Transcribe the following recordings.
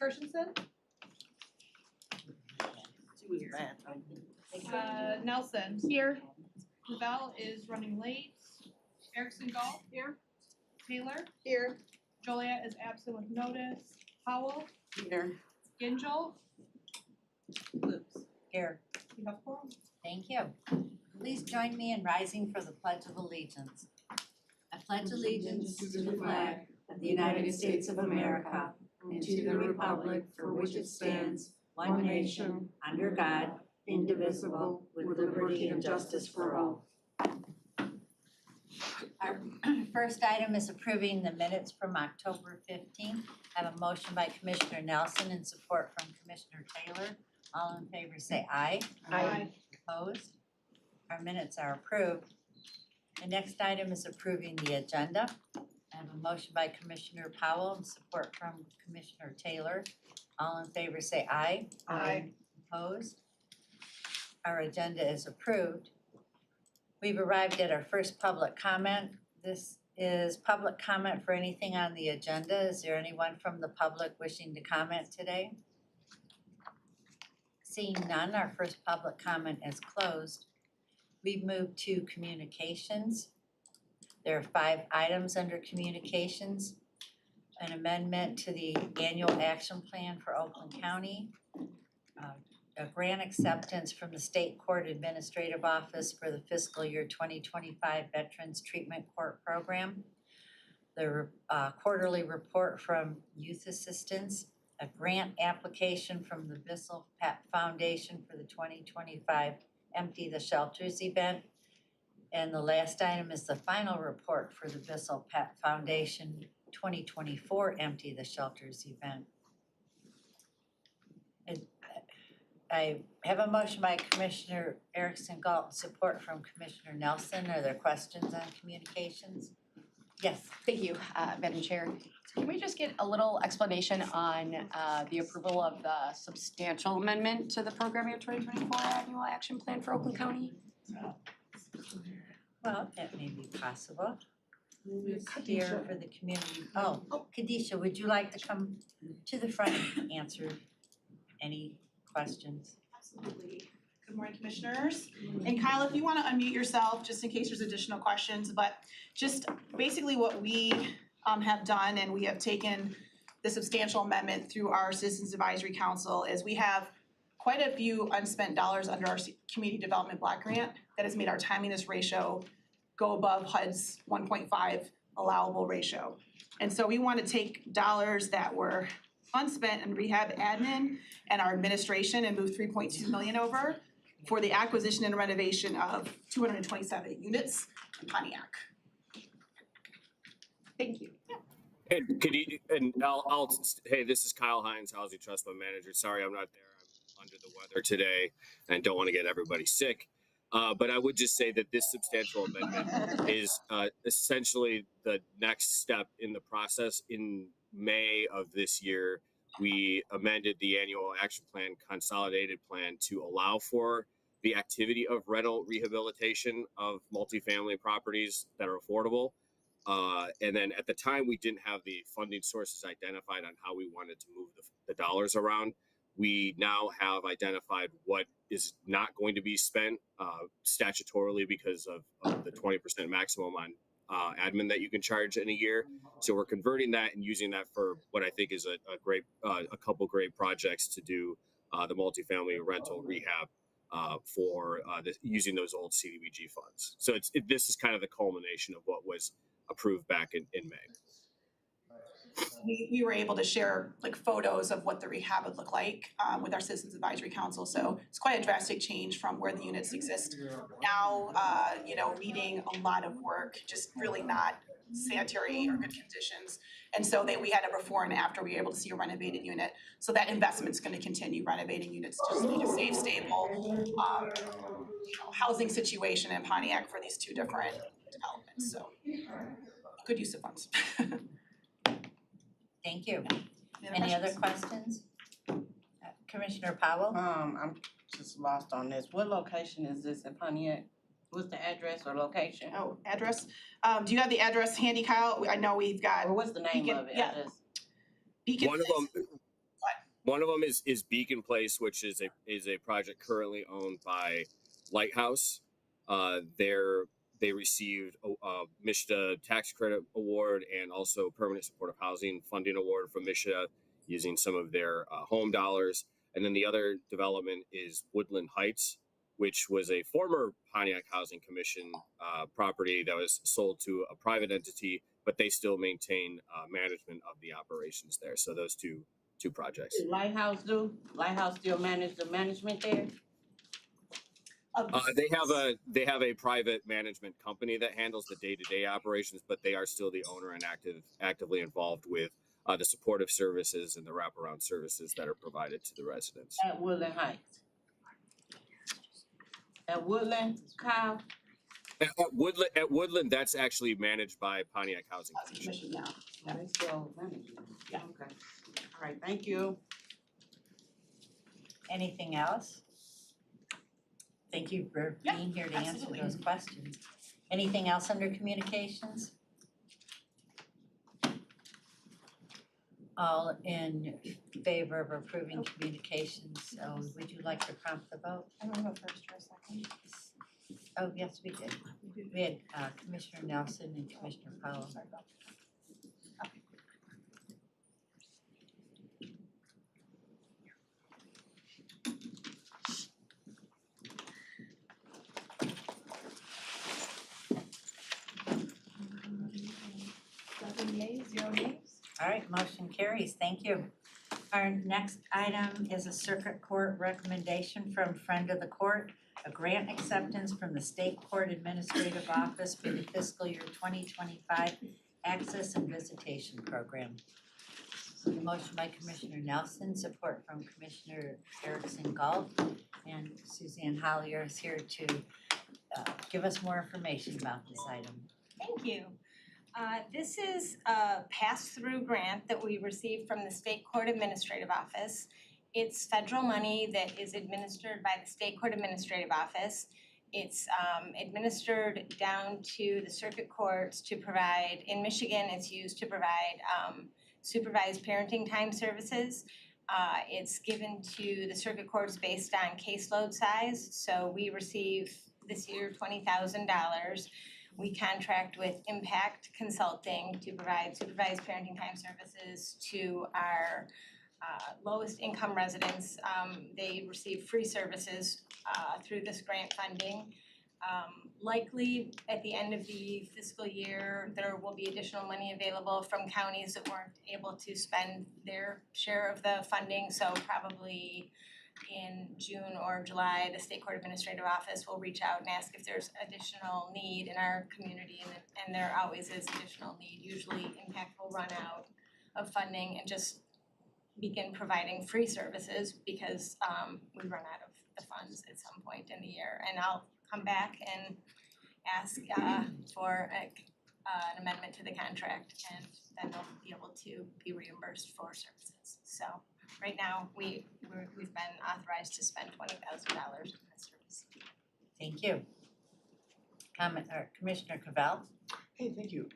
Kirshenson, Nelson. Here. Lavelle is running late. Erickson Galt. Here. Taylor. Here. Joliet is absent with notice. Howell. Here. Gingell. Oops. Here. You have quorum. Thank you. Please join me in rising for the Pledge of Allegiance. I pledge allegiance to the flag of the United States of America and to the republic for which it stands, one nation, under God, indivisible, with liberty and justice for all. Our first item is approving the minutes from October 15th. I have a motion by Commissioner Nelson and support from Commissioner Taylor. All in favor say aye. Aye. Opposed? Our minutes are approved. The next item is approving the agenda. I have a motion by Commissioner Powell and support from Commissioner Taylor. All in favor say aye. Aye. Opposed? Our agenda is approved. We've arrived at our first public comment. This is public comment for anything on the agenda. Is there anyone from the public wishing to comment today? Seeing none, our first public comment is closed. We've moved to communications. There are 5 items under communications. An amendment to the annual action plan for Oakland County. A grant acceptance from the State Court Administrative Office for the fiscal year 2025 Veterans Treatment Court Program. The quarterly report from Youth Assistance. A grant application from the Bissell Foundation for the 2025 Empty the Shelters event. And the last item is the final report for the Bissell Foundation 2024 Empty the Shelters event. I have a motion by Commissioner Erickson Galt, support from Commissioner Nelson. Are there questions on communications? Yes. Thank you, Madam Chair. Can we just get a little explanation on the approval of the substantial amendment to the program year 2024 annual action plan for Oakland County? Well, that may be possible. Here for the community. Oh, Kadisha, would you like to come to the front and answer any questions? Absolutely. Good morning, Commissioners. And Kyle, if you want to unmute yourself, just in case there's additional questions, but just basically what we have done, and we have taken the substantial amendment through our Citizens Advisory Council, is we have quite a few unspent dollars under our Community Development Block Grant that has made our timeliness ratio go above HUD's 1.5 allowable ratio. And so we want to take dollars that were unspent in rehab admin and our administration and move 3.2 million over for the acquisition and renovation of 227 units in Pontiac. Thank you. Hey, hey, this is Kyle Hines, Housing Trust Fund Manager. Sorry, I'm not there. I'm under the weather today and don't want to get everybody sick. But I would just say that this substantial amendment is essentially the next step in the process. In May of this year, we amended the annual action plan, consolidated plan, to allow for the activity of rental rehabilitation of multifamily properties that are affordable. And then at the time, we didn't have the funding sources identified on how we wanted to move the dollars around. We now have identified what is not going to be spent statutorily because of the 20% maximum on admin that you can charge in a year. So we're converting that and using that for what I think is a couple great projects to do the multifamily rental rehab for using those old CDBG funds. So this is kind of the culmination of what was approved back in May. We were able to share like photos of what the rehab would look like with our Citizens Advisory Council. So it's quite a drastic change from where the units exist now, needing a lot of work, just really not sanitary or good conditions. And so we had a before and after. We were able to see a renovated unit. So that investment's going to continue. Renovating units just need a safe, stable housing situation in Pontiac for these 2 different developments. So good use of funds. Thank you. Any other questions? Commissioner Powell? I'm just lost on this. What location is this in Pontiac? What's the address or location? Oh, address. Do you have the address handy, Kyle? I know we've got. Or what's the name Beacon, of it? yeah. Beacon. One of them, One of them is Beacon Place, which is a project currently owned by Lighthouse. They received a Mishta tax credit award and also permanent supportive housing funding award from Mishta using some of their home dollars. And then the other development is Woodland Heights, which was a former Pontiac Housing Commission property that was sold to a private entity, but they still maintain management of the operations there. So those two projects. Lighthouse Lighthouse still manage the management there? They have a private management company that handles the day-to-day operations, but they are still the owner and actively involved with the supportive services and the wraparound services that are provided to the residents. At Woodland Heights? At Woodland, Kyle? At Woodland, that's actually managed by Pontiac Housing Commission. Commission now. They still manage it? Yeah. Okay. All right, thank you. Anything else? Thank you for Yeah, being here to answer absolutely. those questions. Anything else under communications? All in favor of approving communications, so would you like to prompt the vote? I'm gonna go first for a second. Oh, yes, we did. We had Commissioner Nelson and Commissioner Powell. Sorry about that. Seven yeas, 0 nays. All right, motion carries, thank you. Our next item is a circuit court recommendation from Friend of the Court, a grant acceptance from the State Court Administrative Office for the fiscal year 2025 Access and Visitation Program. Motion by Commissioner Nelson, support from Commissioner Erickson Galt, and Suzanne Hollier is here to give us more information about this item. Thank you. This is a pass-through grant that we received from the State Court Administrative Office. It's federal money that is administered by the State Court Administrative Office. It's administered down to the circuit courts to provide, in Michigan, it's used to provide supervised parenting time services. It's given to the circuit courts based on caseload size. So we receive this year $20,000. We contract with Impact Consulting to provide supervised parenting time services to our lowest income residents. They receive free services through this grant funding. Likely at the end of the fiscal year, there will be additional money available from counties that weren't able to spend their share of the funding. So probably in June or July, the State Court Administrative Office will reach out and ask if there's additional need in our community, and there always is additional need. Usually Impact will run out of funding and just begin providing free services because we run out of the funds at some point in the year. And I'll come back and ask for an amendment to the contract, and then they'll be able to be reimbursed for services. So right now, we've been authorized to spend $20,000 on this service. Thank you. Comment, or Commissioner Cavell? Hey, thank you.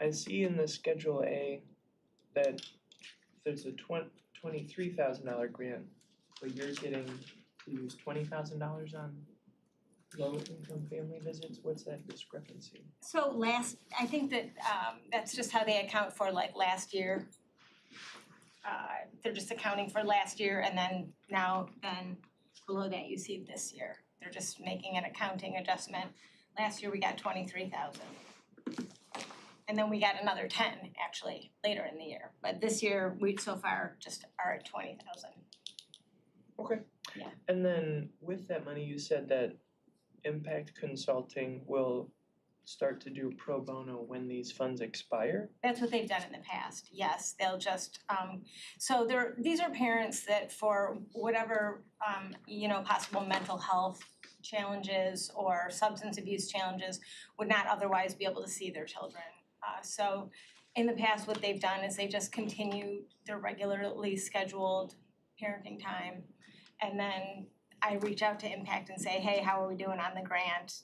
I see in the Schedule A that there's a $23,000 grant, but you're getting to use $20,000 on low-income family visits. What's that discrepancy? So I think that that's just how they account for like last year. They're just accounting for last year, and then below that you see this year. They're just making an accounting adjustment. Last year we got 23,000. And then we got another 10 actually later in the year. But this year we so far just are at 20,000. Okay. Yeah. And then with that money, you said that Impact Consulting will start to do pro bono when these funds expire? That's what they've done in the past, yes, they'll just, these are parents that for whatever, possible mental health challenges or substance abuse challenges would not otherwise be able to see their children. So in the past, what they've done is they just continue their regularly scheduled parenting time. And then I reach out to Impact and say, hey, how are we doing on the grant?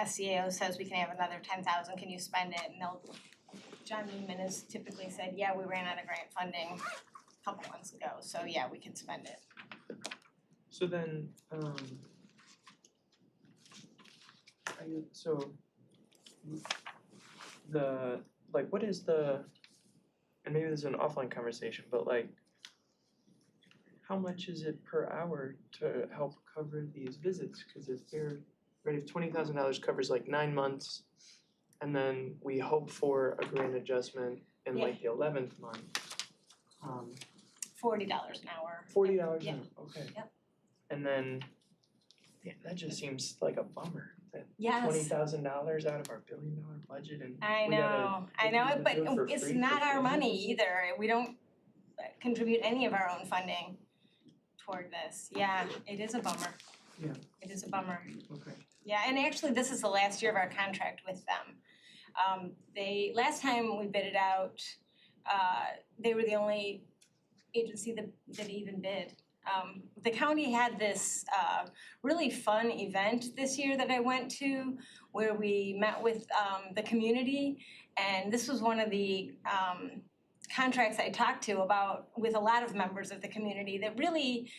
SCAO says we can have another 10,000, can you spend it? And John Newman has typically said, yeah, we ran out of grant funding a couple months ago, so yeah, we can spend it. So then, what is the, and maybe this is an offline conversation, but like, how much is it per hour to help cover these visits? Cause if they're, right, if $20,000 covers like 9 months, and then we hope for a grant adjustment in like the 11th month, $40 an hour. $40 Yeah. an hour, okay. Yep. And then, yeah, that just seems like a bummer, that Yes. $20,000 out of our $1 billion budget and I we gotta know, I give know them it, but to them for it's free not for our free. money either. We don't contribute any of our own funding toward this. Yeah, it is a bummer. Yeah. It is a bummer. Okay. Yeah, and actually, this is the last year of our contract with them. Last time we bid it out, they were the only agency that even bid. The county had this really fun event this year that I went to where we met with the community, and this was one of the contracts I talked to about with a lot of members of the community that really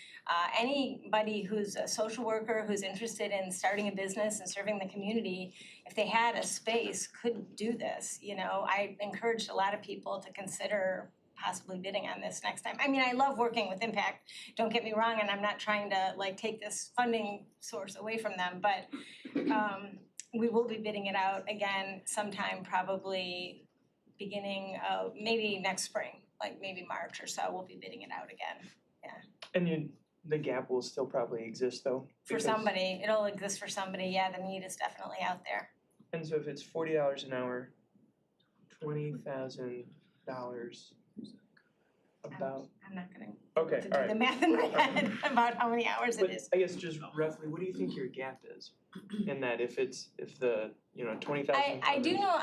anybody who's a social worker who's interested in starting a business and serving the community, if they had a space, could do this. You know, I encouraged a lot of people to consider possibly bidding on this next time. I mean, I love working with Impact, don't get me wrong, and I'm not trying to like take this funding source away from them, but we will be bidding it out again sometime probably beginning of maybe next spring, like maybe March or so, we'll be bidding it out again. And the gap will still probably exist though? For because- somebody, it'll exist for somebody, yeah, the need is definitely out there. And so if it's $40 an hour, $20,000 about, I'm not gonna okay, to do the alright. math in my head about how many hours it But is. I guess just roughly, what do you think your gap is? In that if the, you know, 20,000 I do know,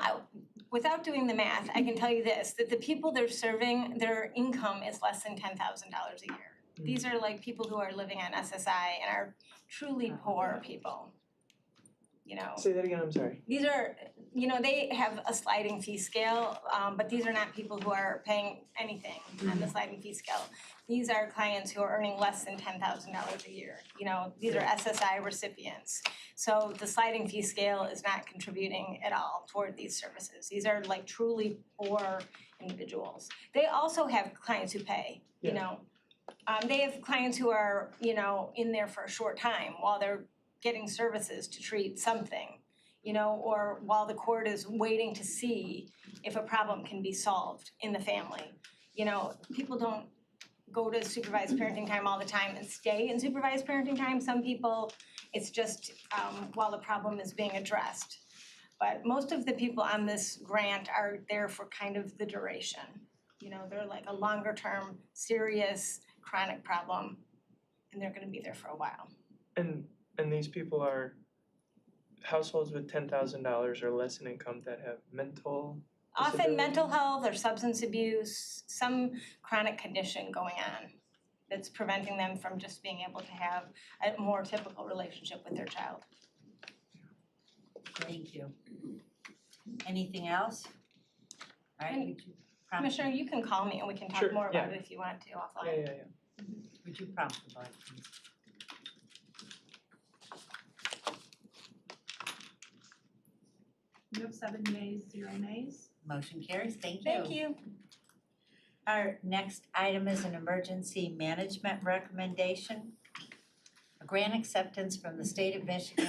without doing the math, I can tell you this, that the people they're serving, their income is less than $10,000 a year. These are like people who are living on SSI and are truly poor people. You know, Say that again, I'm sorry. these are, you know, they have a sliding fee scale, but these are not people who are paying anything on the sliding fee scale. These are clients who are earning less than $10,000 a year, you know, these are SSI recipients. So the sliding fee scale is not contributing at all toward these services. These are like truly poor individuals. They also have clients who pay, you know. They have clients who are, you know, in there for a short time while they're getting services to treat something, you know, or while the court is waiting to see if a problem can be solved in the family. You know, people don't go to supervised parenting time all the time and stay in supervised parenting time. Some people, it's just while the problem is being addressed. But most of the people on this grant are there for kind of the duration. You know, they're like a longer term, serious, chronic problem, and they're gonna be there for a while. And these people are households with $10,000 or less in income that have mental Often disability? mental health or substance abuse, some chronic condition going on that's preventing them from just being able to have a more typical relationship with their child. Thank you. Anything else? All right, And would you prompt, Commissioner, you can call me and we can talk Sure, more about yeah. it if you want to offline. Yeah. would you prompt the board, please? You have 7 yeas, 0 nays. Motion carries, thank you. Thank you. Our next item is an emergency management recommendation. A grant acceptance from the state of Michigan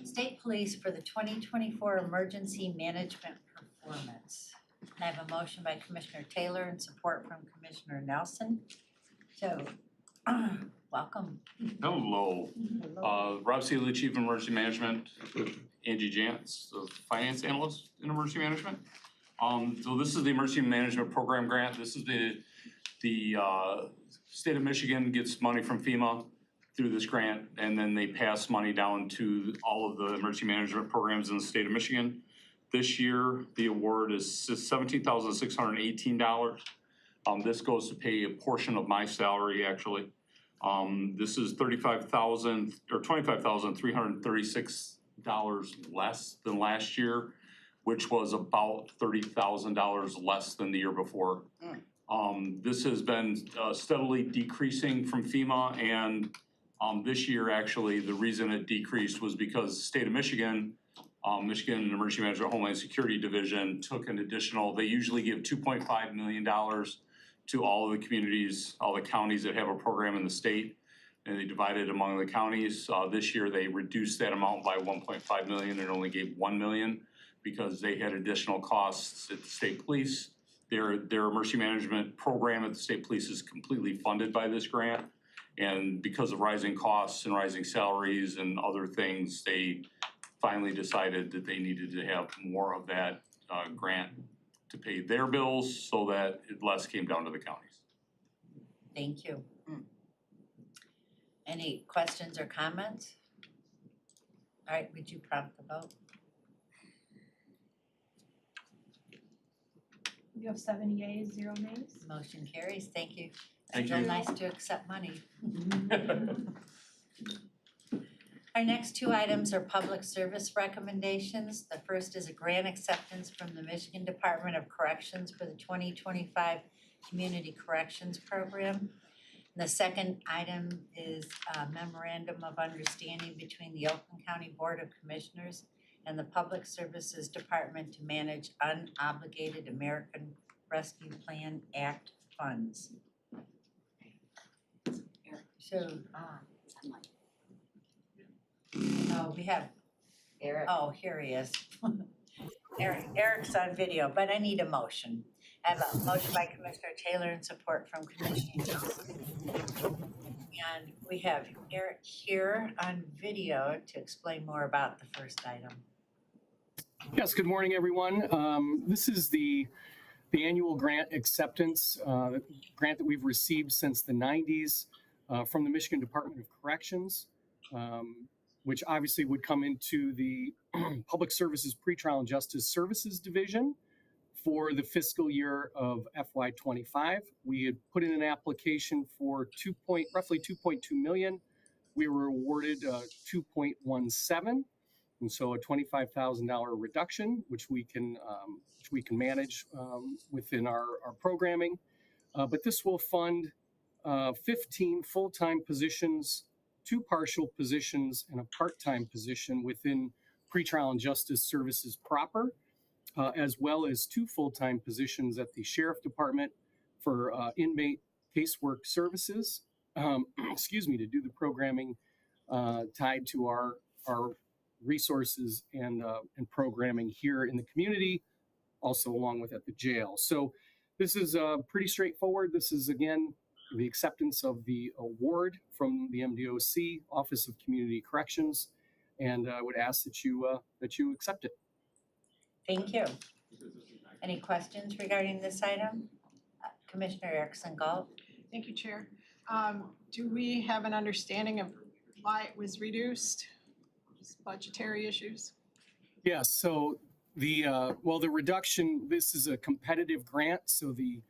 State Police for the 2024 emergency management performance. And I have a motion by Commissioner Taylor and support from Commissioner Nelson. So, welcome. Hello, Rob Seeley, Chief of Emergency Management, Angie Jantz, the Finance Analyst in Emergency Management. So this is the Emergency Management Program Grant. This is the state of Michigan gets money from FEMA through this grant, and then they pass money down to all of the emergency management programs in the state of Michigan. This year, the award is $17,618. This goes to pay a portion of my salary, actually. This is $25,336 less than last year. which was about $30,000 less than the year before. This has been steadily decreasing from FEMA, and this year, actually, the reason it decreased was because the state of Michigan, Michigan Emergency Management Homeland Security Division took an additional, they usually give $2.5 million to all of the communities, all the counties that have a program in the state, and they divided it among the counties. This year, they reduced that amount by 1.5 million and only gave 1 million because they had additional costs at the state police. Their emergency management program at the state police is completely funded by this grant. And because of rising costs and rising salaries and other things, they finally decided that they needed to have more of that grant to pay their bills so that less came down to the counties. Thank you. Any questions or comments? All right, would you prompt the vote? You have 7 yeas, 0 nays. Motion carries, thank you. Thank It's real you. nice to accept money. Our next two items are public service recommendations. The first is a grant acceptance from the Michigan Department of Corrections for the 2025 Community Corrections Program. And the second item is a memorandum of understanding between the Oakland County Board of Commissioners and the Public Services Department to manage unobligated American Rescue Plan Act funds. So, oh, we have, Eric. oh, here he is. Eric's on video, but I need a motion. I have a motion by Commissioner Taylor and support from Commissioner Johnson. And we have Eric here on video to explain more about the first item. Yes, good morning, everyone. This is the annual grant acceptance, grant that we've received since the 90s from the Michigan Department of Corrections, which obviously would come into the Public Services Pretrial and Justice Services Division for the fiscal year of FY25. We had put in an application for roughly 2.2 million. We were awarded 2.17. And so a $25,000 reduction, which we can manage within our programming. But this will fund 15 full-time positions, 2 partial positions, and a part-time position within pretrial and justice services proper, as well as 2 full-time positions at the Sheriff Department for inmate casework services. To do the programming tied to our resources and programming here in the community, also along with at the jail. So this is pretty straightforward. This is, again, the acceptance of the award from the MDOC, Office of Community Corrections, and I would ask that you accept it. Thank you. Any questions regarding this item? Commissioner Erickson Galt? Thank you, Chair. Do we have an understanding of why it was reduced? Just budgetary issues? Yes, so the reduction, this is a competitive grant, so the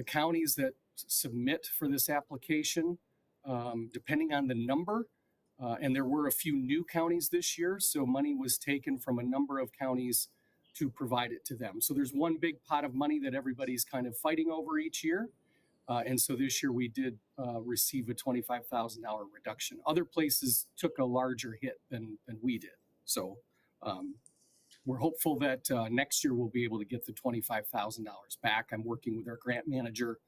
counties that submit for this application, depending on the number, and there were a few new counties this year, so money was taken from a number of counties to provide it to them. So there's one big pot of money that everybody's kind of fighting over each year. And so this year we did receive a $25,000 reduction. Other places took a larger hit than we did. So we're hopeful that next year we'll be able to get the $25,000 back. I'm working with our grant manager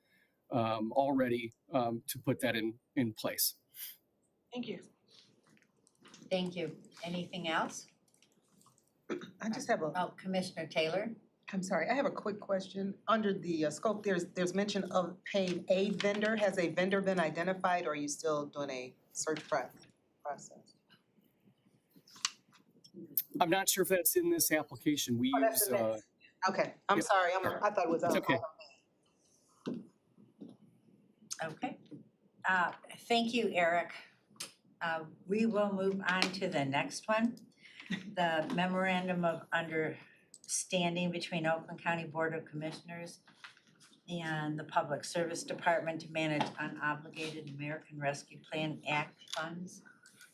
already to put that in place. Thank you. Thank you. Anything else? I just have a, Oh, Commissioner Taylor? I'm sorry, I have a quick question. Under the scope, there's mention of paying a vendor. Has a vendor been identified, or are you still doing a search process? I'm not sure if that's in this application. We that's use, in this. Okay, I'm Yep. sorry, I thought it was. It's okay. Okay. Thank you, Eric. We will move on to the next one. The memorandum of understanding between Oakland County Board of Commissioners and the Public Service Department to manage unobligated American Rescue Plan Act funds.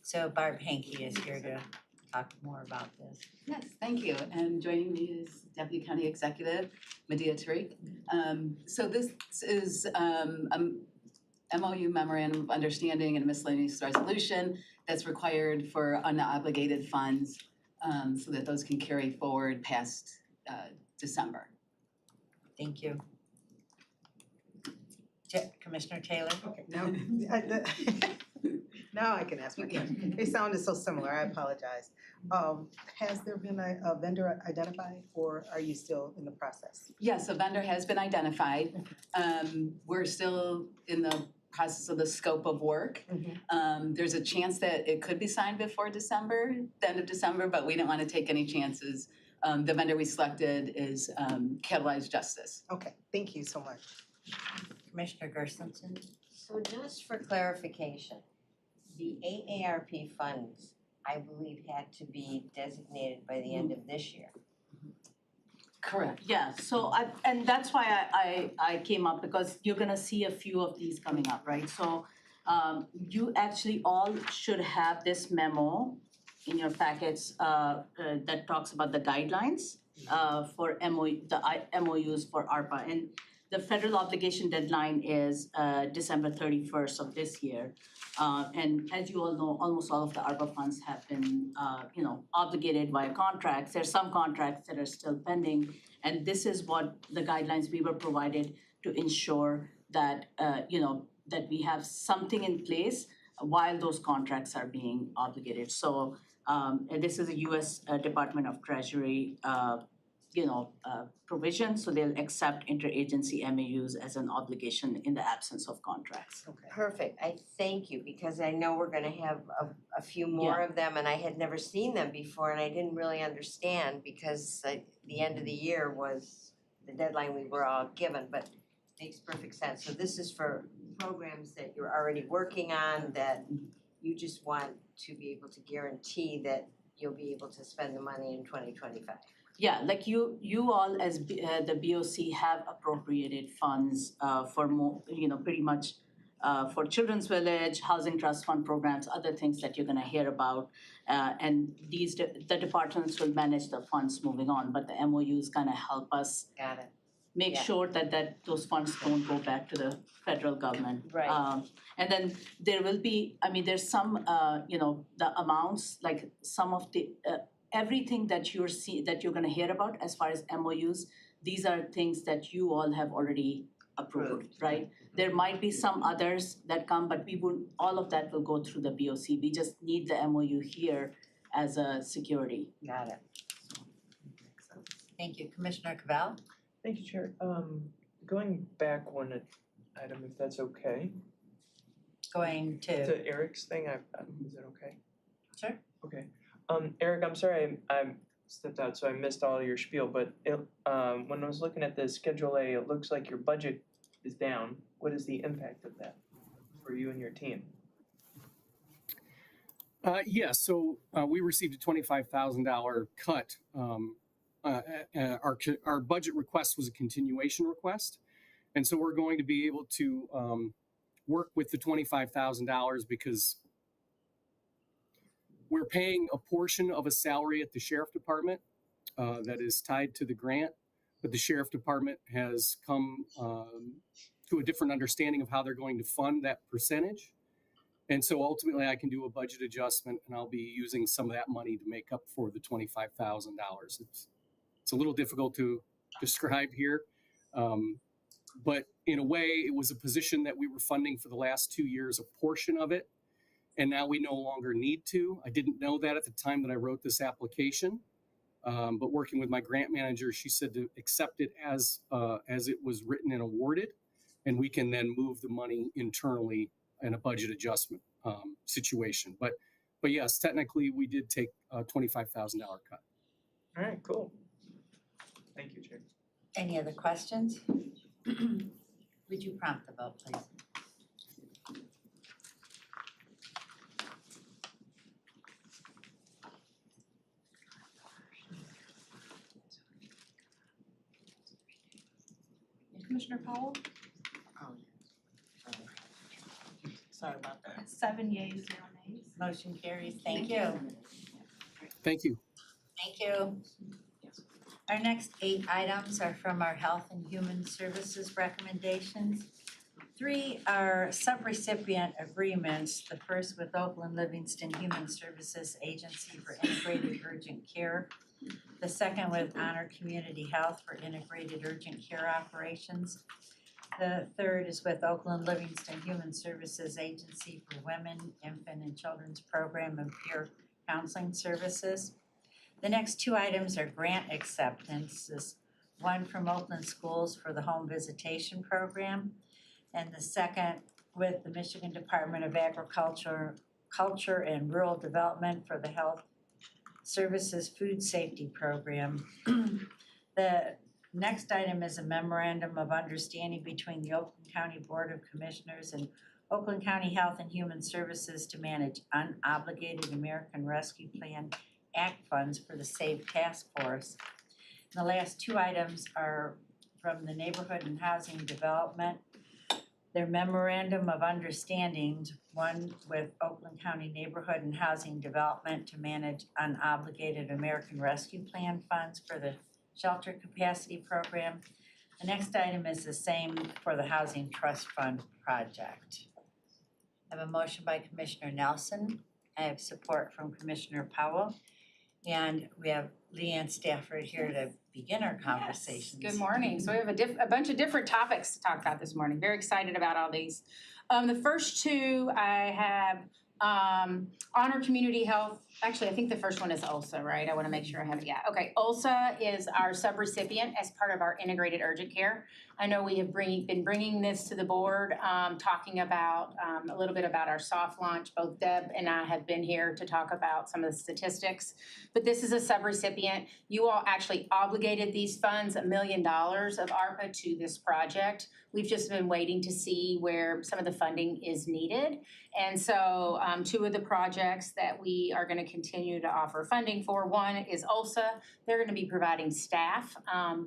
So Barb Hankey is here to talk more about this. Yes, thank you. And joining me is Deputy County Executive Medea Tariq. So this is MOU Memorandum of Understanding and Miscellaneous Resolution that's required for unobligated funds so that those can carry forward past December. Thank you. Commissioner Taylor? Okay, now I can ask my question. They sounded so similar, I apologize. Has there been a vendor identified or are you still in the process? Yes, a vendor has been identified. We're still in the process of the scope of work. There's a chance that it could be signed before December, the end of December, but we didn't want to take any chances. The vendor we selected is Catalyze Justice. Okay, thank you so much. Commissioner Gersonson? So just for clarification, the AARP funds, I believe, had to be designated by the end of this year. Correct. Yeah, so and that's why I came up, because you're gonna see a few of these coming up, right? So you actually all should have this memo in your packets that talks about the guidelines for MOUs for ARPA. And the federal obligation deadline is December 31st of this year. And as you all know, almost all of the ARPA funds have been obligated via contracts. There's some contracts that are still pending. And this is what the guidelines we were provided to ensure that that we have something in place while those contracts are being obligated. So and this is a US Department of Treasury provision, so they'll accept interagency MAUs as an obligation in the absence of contracts. Perfect, I thank you, because I know we're gonna have a few more of them, and I had never seen them before, and I didn't really understand, because the end of the year was the deadline we were all given, but makes perfect sense. So this is for programs that you're already working on, that you just want to be able to guarantee that you'll be able to spend the money in 2025. Yeah, like you all as the BOC have appropriated funds for more, pretty much for Children's Village, Housing Trust Fund programs, other things that you're gonna hear about. And the departments will manage the funds moving on, but the MOUs gonna help us Got it. make sure that those funds don't go back to the federal government. Right. And then there will be, there's some, the amounts, like some of the, everything that you're gonna hear about as far as MOUs, these are things that you all have already approved, right? There might be some others that come, but all of that will go through the BOC. We just need the MOU here as a security. Got it. Thank you. Commissioner Cavell? Thank you, Chair. Going back one item, if that's okay. Going to? To Eric's thing, is that okay? Sure. Okay. Eric, I'm sorry I stepped out, so I missed all your spiel, but when I was looking at the Schedule A, it looks like your budget is down. What is the impact of that for you and your team? So we received a $25,000 cut. Our budget request was a continuation request. And so we're going to be able to work with the $25,000 because we're paying a portion of a salary at the Sheriff Department that is tied to the grant, but the Sheriff Department has come to a different understanding of how they're going to fund that percentage. And so ultimately I can do a budget adjustment and I'll be using some of that money to make up for the $25,000. It's a little difficult to describe here, but in a way it was a position that we were funding for the last 2 years, a portion of it, and now we no longer need to. I didn't know that at the time that I wrote this application, but working with my grant manager, she said to accept it as it was written and awarded, and we can then move the money internally in a budget adjustment situation. But yes, technically we did take a $25,000 cut. All right, cool. Thank you, Chair. Any other questions? Would you prompt the vote, please? Commissioner Powell? Sorry about that. 7 yeas, 0 nays. Motion carries. Thank you. Thank you. Thank you. Our next 8 items are from our Health and Human Services recommendations. 3 are subrecipient agreements, the first with Oakland Livingston Human Services Agency for Integrated Urgent Care, the second with Honor Community Health for Integrated Urgent Care Operations, the third is with Oakland Livingston Human Services Agency for Women, Infant, and Children's Program and Peer Counseling Services. The next 2 items are grant acceptances, one from Oakland Schools for the Home Visitation Program, and the second with the Michigan Department of Agriculture and Rural Development for the Health Services Food Safety Program. The next item is a memorandum of understanding between the Oakland County Board of Commissioners and Oakland County Health and Human Services to manage unobligated American Rescue Plan Act funds for the SAVE Task Force. And the last 2 items are from the Neighborhood and Housing Development. Their memorandum of understanding, one with Oakland County Neighborhood and Housing Development to manage unobligated American Rescue Plan funds for the Shelter Capacity Program. The next item is the same for the Housing Trust Fund project. I have a motion by Commissioner Nelson. I have support from Commissioner Powell. And we have Leanne Stafford here to begin our conversations. Good morning. So we have a bunch of different topics to talk about this morning. Very excited about all these. The first 2 I have Honor Community Health. Actually, I think the first one is OLSA, right? I want to make sure I have it. Yeah. Okay. OLSA is our subrecipient as part of our integrated urgent care. I know we have been bringing this to the board, talking about a little bit about our soft launch. Both Deb and I have been here to talk about some of the statistics. But this is a subrecipient. You all actually obligated these funds, $1 million of ARPA to this project. We've just been waiting to see where some of the funding is needed. And so 2 of the projects that we are going to continue to offer funding for, one is OLSA. They're going to be providing staff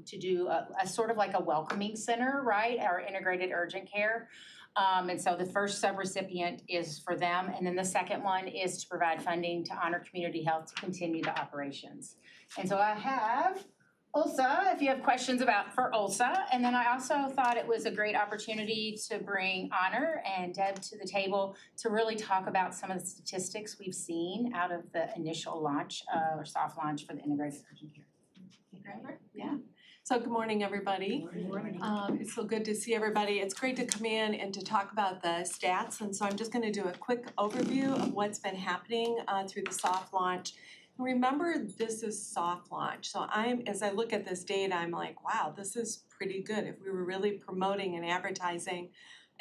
to do a sort of like a welcoming center, right? Our integrated urgent care. And so the first subrecipient is for them. And then the second one is to provide funding to Honor Community Health to continue the operations. And so I have OLSA, if you have questions for OLSA. And then I also thought it was a great opportunity to bring Honor and Deb to the table to really talk about some of the statistics we've seen out of the initial launch or soft launch for the integrated urgent care. Yeah. So good morning, everybody. Good morning. It's so good to see everybody. It's great to come in and to talk about the stats. And so I'm just going to do a quick overview of what's been happening through the soft launch. Remember, this is soft launch. So as I look at this data, I'm like, wow, this is pretty good. If we were really promoting and advertising,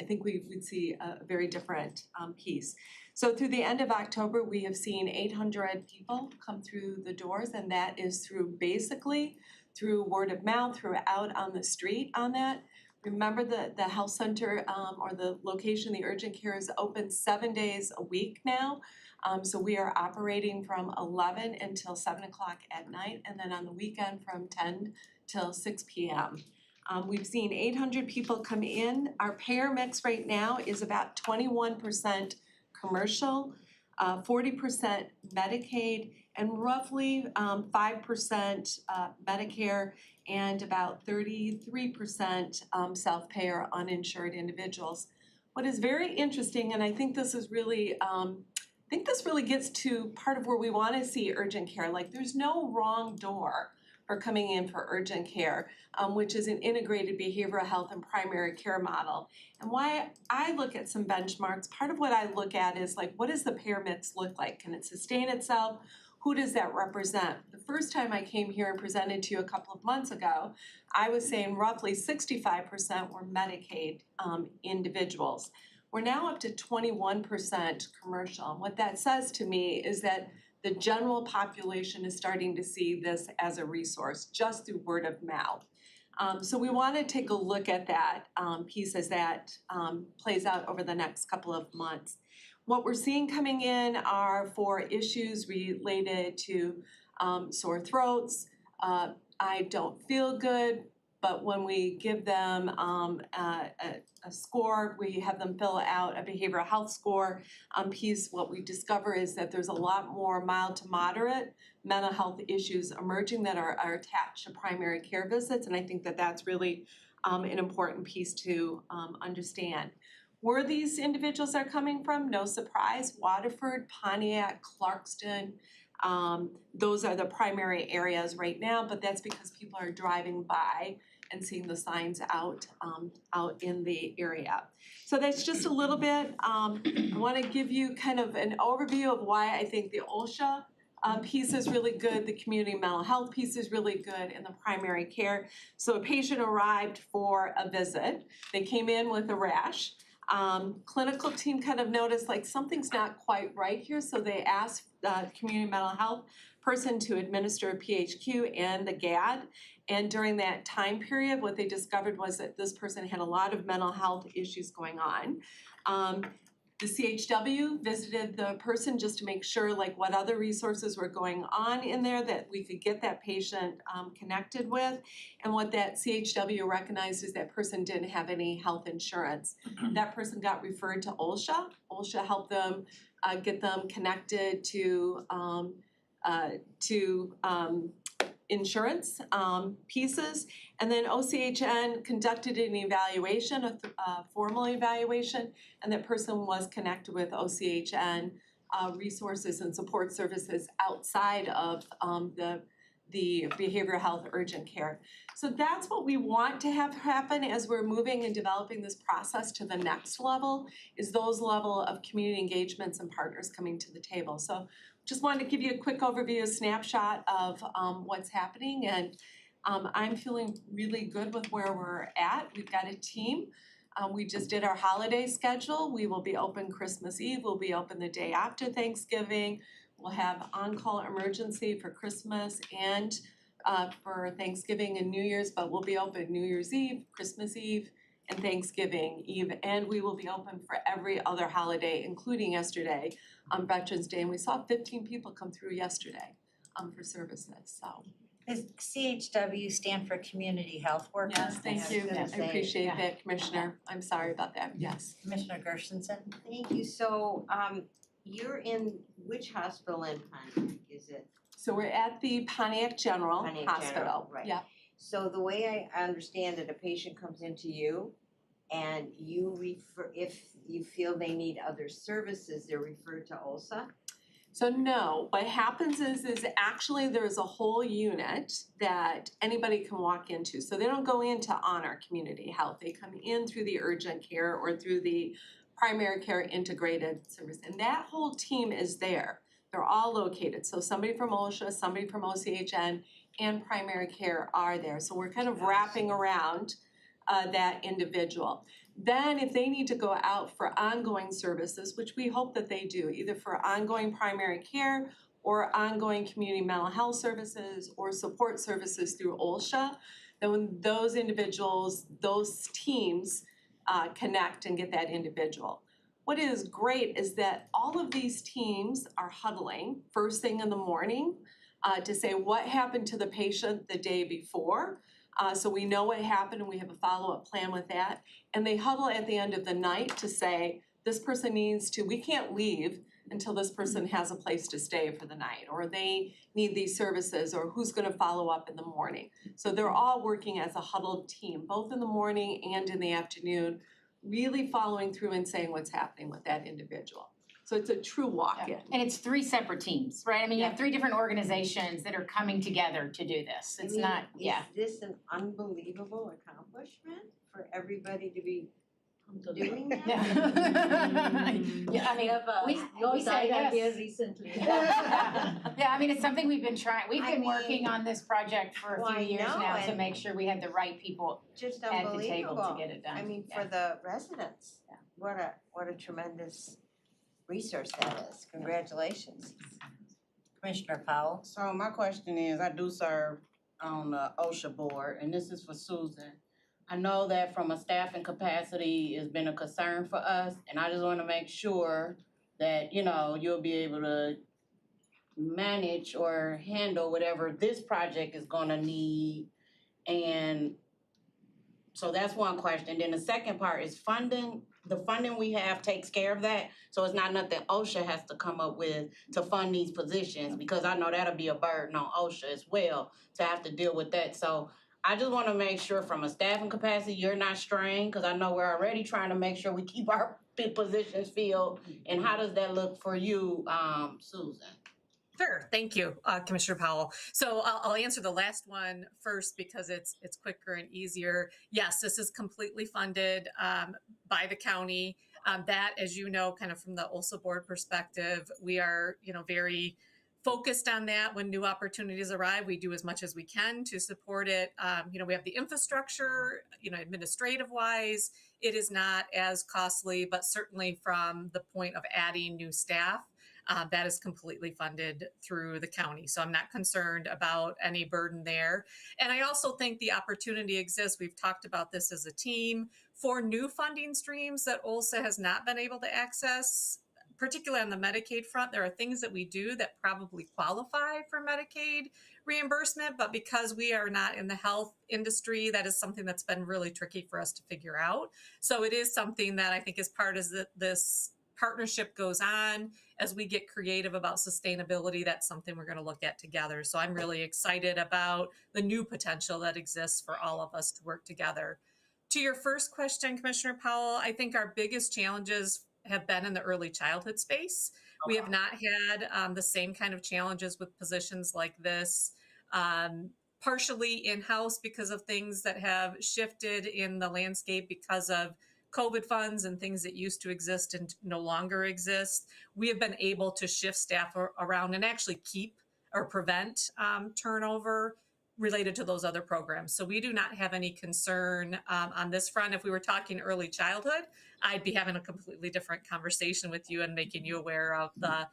I think we would see a very different piece. So through the end of October, we have seen 800 people come through the doors, and that is basically through word of mouth, through out on the street on that. Remember the health center or the location, the urgent care is open 7 days a week now. So we are operating from 11 until 7 o'clock at night, and then on the weekend from 10 till 6 p.m. We've seen 800 people come in. Our payer mix right now is about 21% commercial, 40% Medicaid, and roughly 5% Medicare, and about 33% self-pay or uninsured individuals. What is very interesting, and I think this is really gets to part of where we want to see urgent care. Like, there's no wrong door for coming in for urgent care, which is an integrated behavioral health and primary care model. And why I look at some benchmarks, part of what I look at is like, what does the payer mix look like? Can it sustain itself? Who does that represent? The first time I came here and presented to you a couple of months ago, I was saying roughly 65% were Medicaid individuals. We're now up to 21% commercial. And what that says to me is that the general population is starting to see this as a resource just through word of mouth. So we want to take a look at that piece as that plays out over the next couple of months. What we're seeing coming in are for issues related to sore throats, I don't feel good, but when we give them a score, we have them fill out a behavioral health score piece, what we discover is that there's a lot more mild to moderate mental health issues emerging that are attached to primary care visits, and I think that that's really an important piece to understand. Where these individuals are coming from, no surprise, Waterford, Pontiac, Clarkston, those are the primary areas right now, but that's because people are driving by and seeing the signs out in the area. So that's just a little bit. I want to give you kind of an overview of why I think the OSHA piece is really good, the community mental health piece is really good, and the primary care. So a patient arrived for a visit. They came in with a rash. Clinical team kind of noticed like something's not quite right here, so they asked the community mental health person to administer a PHQ and the GAD. And during that time period, what they discovered was that this person had a lot of mental health issues going on. The CHW visited the person just to make sure like what other resources were going on in there that we could get that patient connected with. And what that CHW recognized is that person didn't have any health insurance. That person got referred to OSHA. OSHA helped them get them connected to insurance pieces. And then OCHN conducted an evaluation, a formal evaluation, and that person was connected with OCHN resources and support services outside of the behavioral health urgent care. So that's what we want to have happen as we're moving and developing this process to the next level, is those level of community engagements and partners coming to the table. So just wanted to give you a quick overview, a snapshot of what's happening, and I'm feeling really good with where we're at. We've got a team. We just did our holiday schedule. We will be open Christmas Eve. We'll be open the day after Thanksgiving. We'll have on-call emergency for Christmas and for Thanksgiving and New Year's, but we'll be open New Year's Eve, Christmas Eve, and Thanksgiving Eve, and we will be open for every other holiday, including yesterday on Veterans Day, and we saw 15 people come through yesterday for services, so. Does CHW stand for Community Health Workers? Yes, thank you, I appreciate that, Commissioner, I'm sorry about that, yes. Commissioner Gershenson? Thank you. So, you're in which hospital in Pontiac, is it? So we're at the Pontiac General Pontiac Hospital, General, right. yeah. So the way I understand it, a patient comes into you and you refer, if you feel they need other services, they're referred to OSA? So no, what happens is actually there's a whole unit that anybody can walk into. So they don't go into Honor Community Health. They come in through the urgent care or through the primary care integrated service. And that whole team is there. They're all located. So somebody from OSHA, somebody from OCHN, and primary care are there. So we're kind of wrapping around that individual. Then if they need to go out for ongoing services, which we hope that they do, either for ongoing primary care or ongoing community mental health services or support services through OSHA, then when those individuals, those teams connect and get that individual. What is great is that all of these teams are huddling first thing in the morning to say what happened to the patient the day before. So we know what happened and we have a follow-up plan with that. And they huddle at the end of the night to say, this person needs to, we can't leave until this person has a place to stay for the night, or they need these services, or who's gonna follow up in the morning. So they're all working as a huddled team, both in the morning and in the afternoon, really following through and saying what's happening with that individual. So it's a true walk-in. And it's 3 separate teams, right? I mean, you have 3 different organizations that are coming together to do this. It's not, yeah. Is this an unbelievable accomplishment for everybody to be doing that? Yeah, I mean, we say yes. recently. Yeah, I mean, it's something we've been trying, we've been working on this project for a few years now to and make sure we had the right people just at the table to unbelievable. get it done. I mean, Yeah. for the residents, what a tremendous resource that is. Congratulations. Commissioner Powell? So my question is, I do serve on the OSHA board, and this is for Susan. I know that from a staffing capacity has been a concern for us, and I just wanna make sure that, you know, you'll be able to manage or handle whatever this project is gonna need. And So that's one question. Then the second part is funding. The funding we have takes care of that. So it's not nothing OSHA has to come up with to fund these positions, because I know that'll be a burden on OSHA as well to have to deal with that. So I just wanna make sure from a staffing capacity, you're not strained, cause I know we're already trying to make sure we keep our positions filled. And how does that look for you, Susan? Sure, thank you, Commissioner Powell. So I'll answer the last one first because it's quicker and easier. Yes, this is completely funded by the county. That, as you know, kind of from the OLSA board perspective, we are, very focused on that. When new opportunities arrive, we do as much as we can to support it. We have the infrastructure, administrative wise, it is not as costly, but certainly from the point of adding new staff, that is completely funded through the county. So I'm not concerned about any burden there. And I also think the opportunity exists. We've talked about this as a team for new funding streams that OLSA has not been able to access, particularly on the Medicaid front. There are things that we do that probably qualify for Medicaid reimbursement, but because we are not in the health industry, that is something that's been really tricky for us to figure out. So it is something that I think is part of this partnership goes on as we get creative about sustainability. That's something we're going to look at together. So I'm really excited about the new potential that exists for all of us to work together. To your first question, Commissioner Powell, I think our biggest challenges have been in the early childhood space. We have not had the same kind of challenges with positions like this, partially in-house because of things that have shifted in the landscape because of COVID funds and things that used to exist and no longer exist. We have been able to shift staff around and actually keep or prevent turnover related to those other programs. So we do not have any concern on this front. If we were talking early childhood, I'd be having a completely different conversation with you and making you aware of the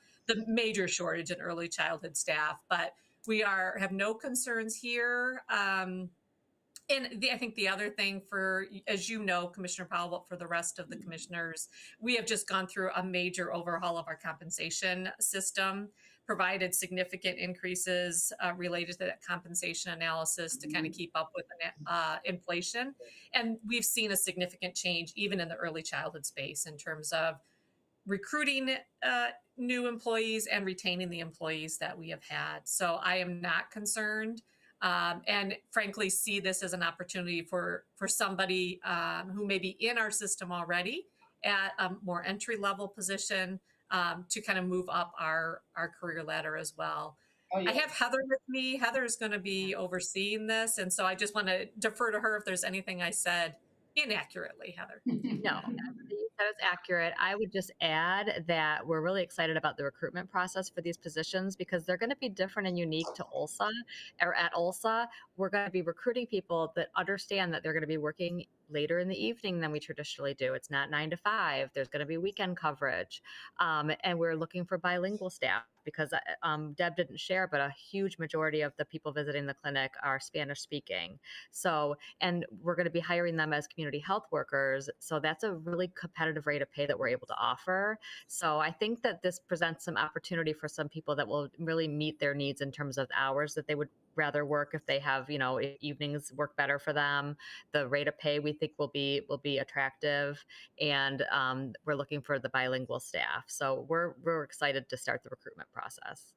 major shortage in early childhood staff. But we have no concerns here. And I think the other thing as you know, Commissioner Powell, but for the rest of the commissioners, we have just gone through a major overhaul of our compensation system, provided significant increases related to that compensation analysis to kind of keep up with inflation. And we've seen a significant change even in the early childhood space in terms of recruiting new employees and retaining the employees that we have had. So I am not concerned. And frankly, see this as an opportunity for somebody who may be in our system already at a more entry-level position to kind of move up our career ladder as well. Oh, yeah. I have Heather with me. Heather is going to be overseeing this, and so I just want to defer to her if there's anything I said inaccurately, Heather. No, that is accurate. I would just add that we're really excited about the recruitment process for these positions because they're going to be different and unique to OLSA or at OLSA. We're going to be recruiting people that understand that they're going to be working later in the evening than we traditionally do. It's not 9 to 5. There's going to be weekend coverage. And we're looking for bilingual staff because Deb didn't share, but a huge majority of the people visiting the clinic are Spanish speaking. So, and we're going to be hiring them as community health workers. So that's a really competitive rate of pay that we're able to offer. So I think that this presents some opportunity for some people that will really meet their needs in terms of the hours that they would rather work if they have, evenings work better for them. The rate of pay we think will be attractive, and we're looking for the bilingual staff. So we're excited to start the recruitment process.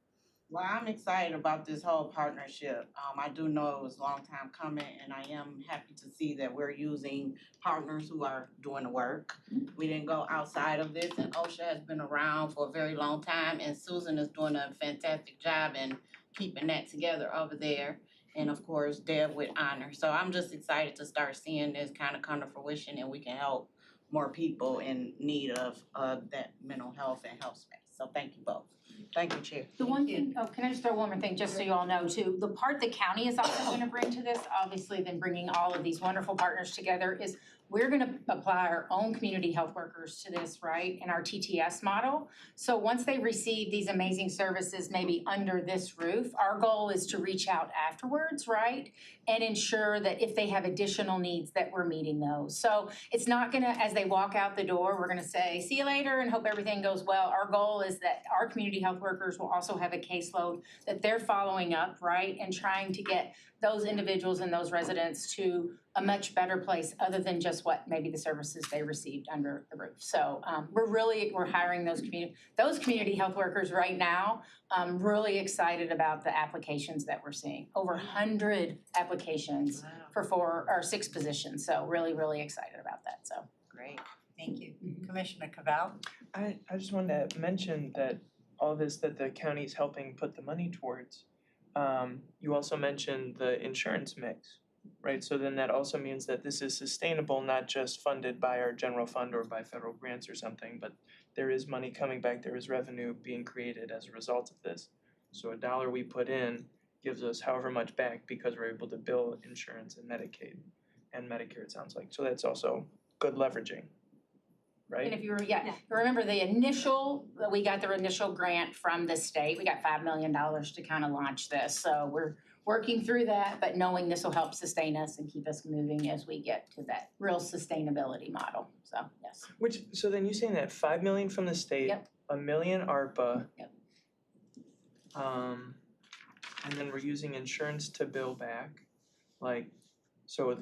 Well, I'm excited about this whole partnership. I do know it was a long time coming, and I am happy to see that we're using partners who are doing the work. We didn't go outside of this, and OSHA has been around for a very long time, and Susan is doing a fantastic job in keeping that together over there. And of course, Deb with honor. So I'm just excited to start seeing this kind of come to fruition, and we can help more people in need of that mental health and health space. So thank you both. Thank you, Chair. The one thing, can I just throw one more thing, just so you all know too, the part the county is also gonna bring to this, obviously then bringing all of these wonderful partners together, is we're gonna apply our own community health workers to this, right, in our TTS model. So once they receive these amazing services, maybe under this roof, our goal is to reach out afterwards, right? And ensure that if they have additional needs that we're meeting those. So it's not gonna, as they walk out the door, we're gonna say, see you later and hope everything goes well. Our goal is that our community health workers will also have a caseload that they're following up, right? And trying to get those individuals and those residents to a much better place other than just what maybe the services they received under the roof. So we're hiring those community health workers right now. Really excited about the applications that we're seeing. Over 100 applications for 4 or 6 positions. So really excited about that. So Great. Thank you. Commissioner Cavall? I just wanted to mention that all this that the county's helping put the money towards, you also mentioned the insurance mix, right? So then that also means that this is sustainable, not just funded by our general fund or by federal grants or something, but there is money coming back, there is revenue being created as a result of this. So a dollar we put in gives us however much back because we're able to bill insurance and Medicaid and Medicare, it sounds like. So that's also good leveraging, right? And if you remember we got the initial grant from the state. We got $5 million to kind of launch this. So we're working through that, but knowing this will help sustain us and keep us moving as we get to that real sustainability model. So yes. So then you're saying that 5 million from the state, Yep. $1 million ARPA. Yep. And then we're using insurance to bill back, like, so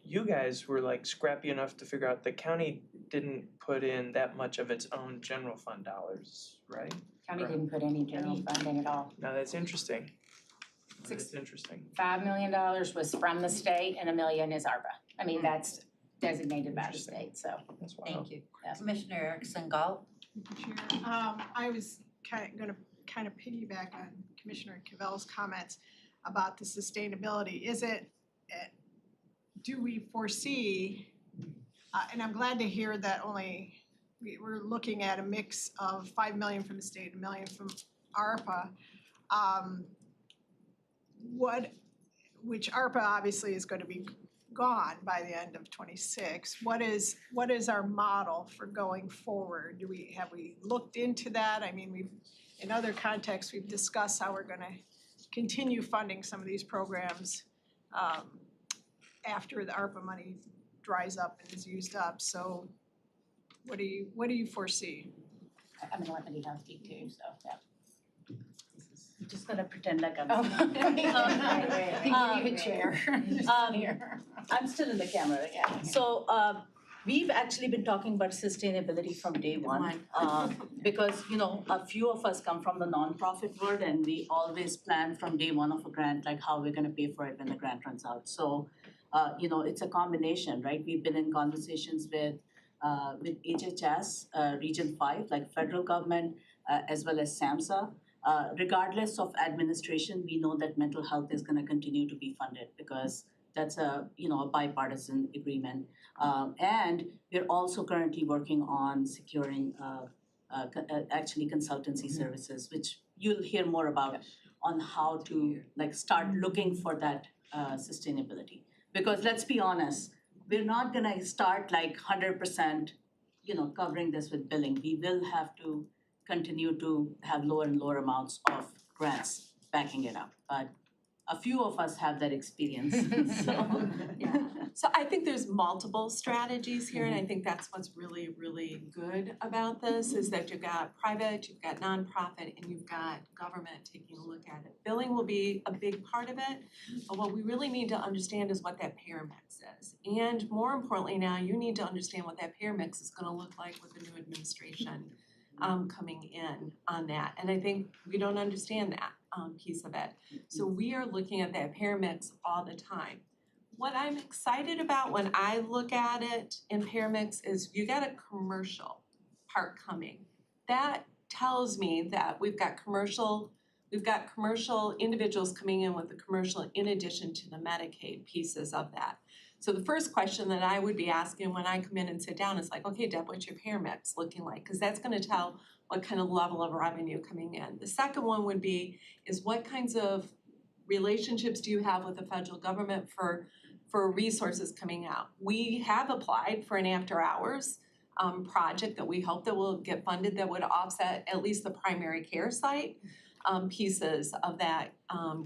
you guys were like scrappy enough to figure out the county didn't put in that much of its own general fund dollars, right? County didn't put any general funding at all. Now that's interesting. That's interesting. $5 million was from the state and $1 million is ARPA. I mean, that's designated by the state, so. Thank you. Commissioner Erickson Galt? Chair, I was gonna piggyback on Commissioner Cavell's comments about the sustainability. Do we foresee, and I'm glad to hear that we're looking at a mix of 5 million from the state, 1 million from ARPA. Which ARPA obviously is going to be gone by the end of '26. What is our model for going forward? Have we looked into that? I mean, in other contexts, we've discussed how we're going to continue funding some of these programs after the ARPA money dries up and is used up. So what do you foresee? I'm gonna let Medina speak too, so yeah. I'm just gonna pretend like I'm. You can chair. I'm still in the camera, yeah. So we've actually been talking about sustainability from day one. Because, a few of us come from the nonprofit world and we always plan from day one of a grant, like how we're gonna pay for it when the grant runs out. So, it's a combination, right? We've been in conversations with HHS, Region 5, like federal government, as well as SAMHSA. Regardless of administration, we know that mental health is going to continue to be funded because that's a bipartisan agreement. And we're also currently working on securing actually consultancy services, which you'll hear more about on how to start looking for that sustainability. Because let's be honest, we're not going to start 100%, covering this with billing. We will have to continue to have lower and lower amounts of grants backing it up. But a few of us have that experience, so. So I think there's multiple strategies here, and I think that's what's really, really good about this, is that you've got private, you've got nonprofit, and you've got government taking a look at it. Billing will be a big part of it, but what we really need to understand is what that payer mix is. And more importantly now, you need to understand what that payer mix is gonna look like with the new administration coming in on that. And I think we don't understand that piece of it. So we are looking at that payer mix all the time. What I'm excited about when I look at it in payer mix is you got a commercial part coming. That tells me that we've got commercial individuals coming in with the commercial in addition to the Medicaid pieces of that. So the first question that I would be asking when I come in and sit down is like, okay, Deb, what's your payer mix looking like? Because that's gonna tell what kind of level of revenue coming in. The second one would be is what kinds of relationships do you have with the federal government for resources coming out? We have applied for an after hours project that we hope that will get funded that would offset at least the primary care site pieces of that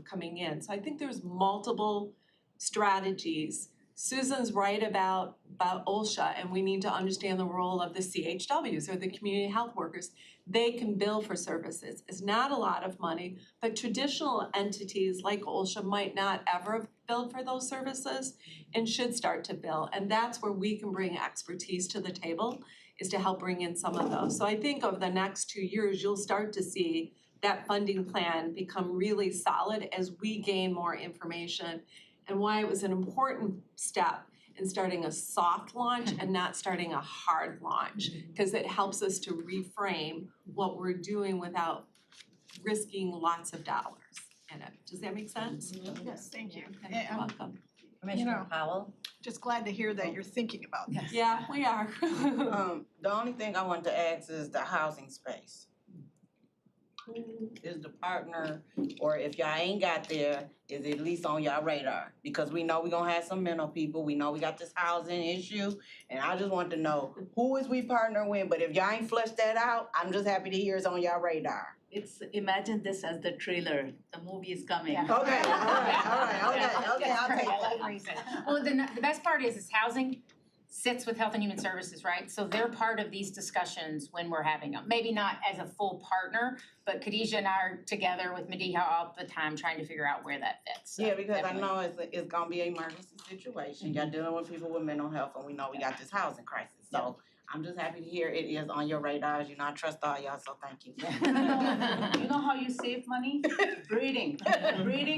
coming in. So I think there's multiple strategies. Susan's right about about OSHA and we need to understand the role of the CHWs or the community health workers. They can bill for services. It's not a lot of money, but traditional entities like OSHA might not ever have billed for those services and should start to bill. And that's where we can bring expertise to the table, is to help bring in some of those. So I think over the next 2 years, you'll start to see that funding plan become really solid as we gain more information, and why it was an important step in starting a soft launch and not starting a hard launch, because it helps us to reframe what we're doing without risking lots of dollars in it. Does that make sense? Yes, thank you. Okay, you're welcome. Commissioner Powell? Just glad to hear that you're thinking about this. Yeah, we are. The only thing I want to ask is the housing space. Is the partner, or if y'all ain't got there, is it at least on y'all radar? Because we know we gonna have some mental people, we know we got this housing issue, and I just want to know, who is we partnering with? But if y'all ain't flushed that out, I'm just happy to hear it's on y'all radar. It's, imagine this as the trailer, the movie is coming. Okay, all right, okay, I'll take that. Well, the best part is housing sits with Health and Human Services, right? So they're part of these discussions when we're having them. Maybe not as a full partner, but Khadijah and I are together with Mediha all the time trying to figure out where that fits. So Yeah, because definitely. I know it's gonna be an emergency situation. Y'all dealing with people with mental health, and we know we got this housing crisis. So I'm just happy to hear it is on your radars. You know, I trust all y'all, so thank you. You know how you save money? Breeding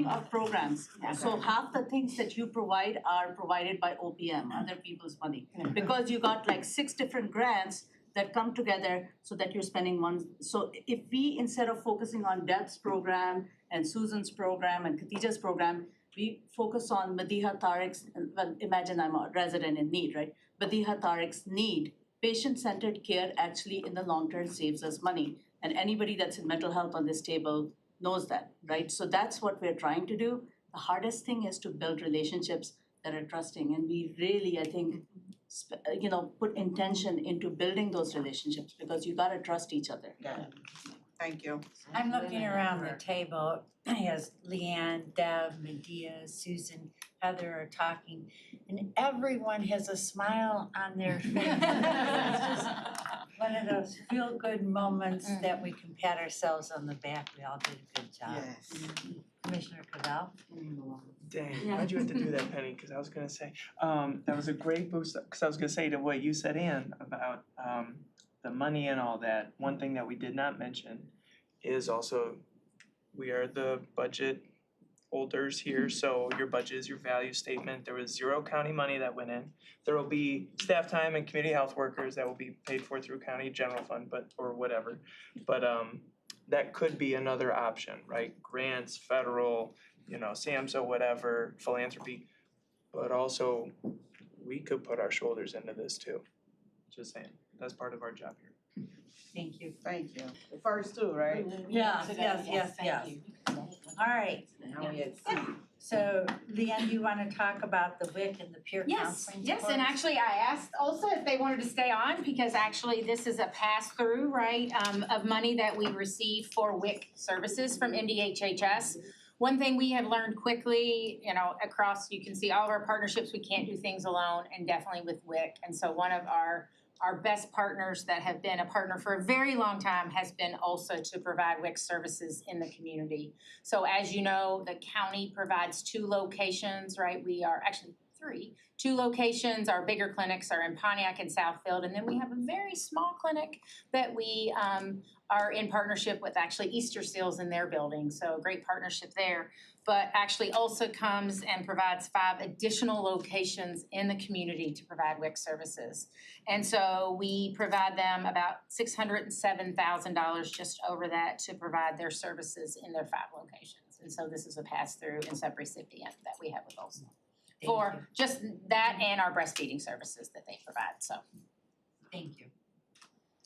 of programs. So half the things that you provide are provided by OPM, other people's money. Because you got like 6 different grants that come together so that you're spending one. So if we, instead of focusing on Deb's program and Susan's program and Khadijah's program, we focus on Mediha Tariq's, well, imagine I'm a resident in need, right? Mediha Tariq's need. Patient-centered care actually in the long term saves us money. And anybody that's in mental health on this table knows that, right? So that's what we're trying to do. The hardest thing is to build relationships that are trusting. And we really, I think, put intention into building those relationships, because you gotta trust each other. Yeah. Thank you. I'm looking around the table as Leanne, Deb, Medea, Susan, Heather are talking, and everyone has a smile on their face. It's just one of those feel-good moments that we can pat ourselves on the back. We all did a good job. Yes. Commissioner Cavell? Dang, why'd you have to do that, Penny? Because I was gonna say, that was a great boost, because I was gonna say to what you said, Ann, about the money and all that. One thing that we did not mention is also, we are the budget holders here, so your budget is your value statement. There was 0 county money that went in. There will be staff time and community health workers that will be paid for through county general fund, or whatever. But that could be another option, right? Grants, federal, SAMHSA, whatever, philanthropy. But also, we could put our shoulders into this too. Just saying, that's part of our job here. Thank you. Thank you. The first 2, right? Yes. All right. Now we at C. So Leanne, do you want to talk about the WIC and the peer counseling? Yes, course? and actually I asked also if they wanted to stay on, because actually this is a pass-through, right, of money that we receive for WIC services from MDHHS. One thing we have learned quickly, across, you can see all of our partnerships, we can't do things alone, and definitely with WIC. And so one of our best partners that have been a partner for a very long time has been also to provide WIC services in the community. So as you know, the county provides 2 locations, right? We are actually 3. 2 locations. Our bigger clinics are in Pontiac and Southfield, and then we have a very small clinic that we are in partnership with actually Easter Seals in their building. So great partnership there. But actually also comes and provides 5 additional locations in the community to provide WIC services. And so we provide them about $607,000, just over that, to provide their services in their 5 locations. And so this is a pass-through and subrecipient that we have with also. For just that and our breastfeeding services that they provide, so. Thank you.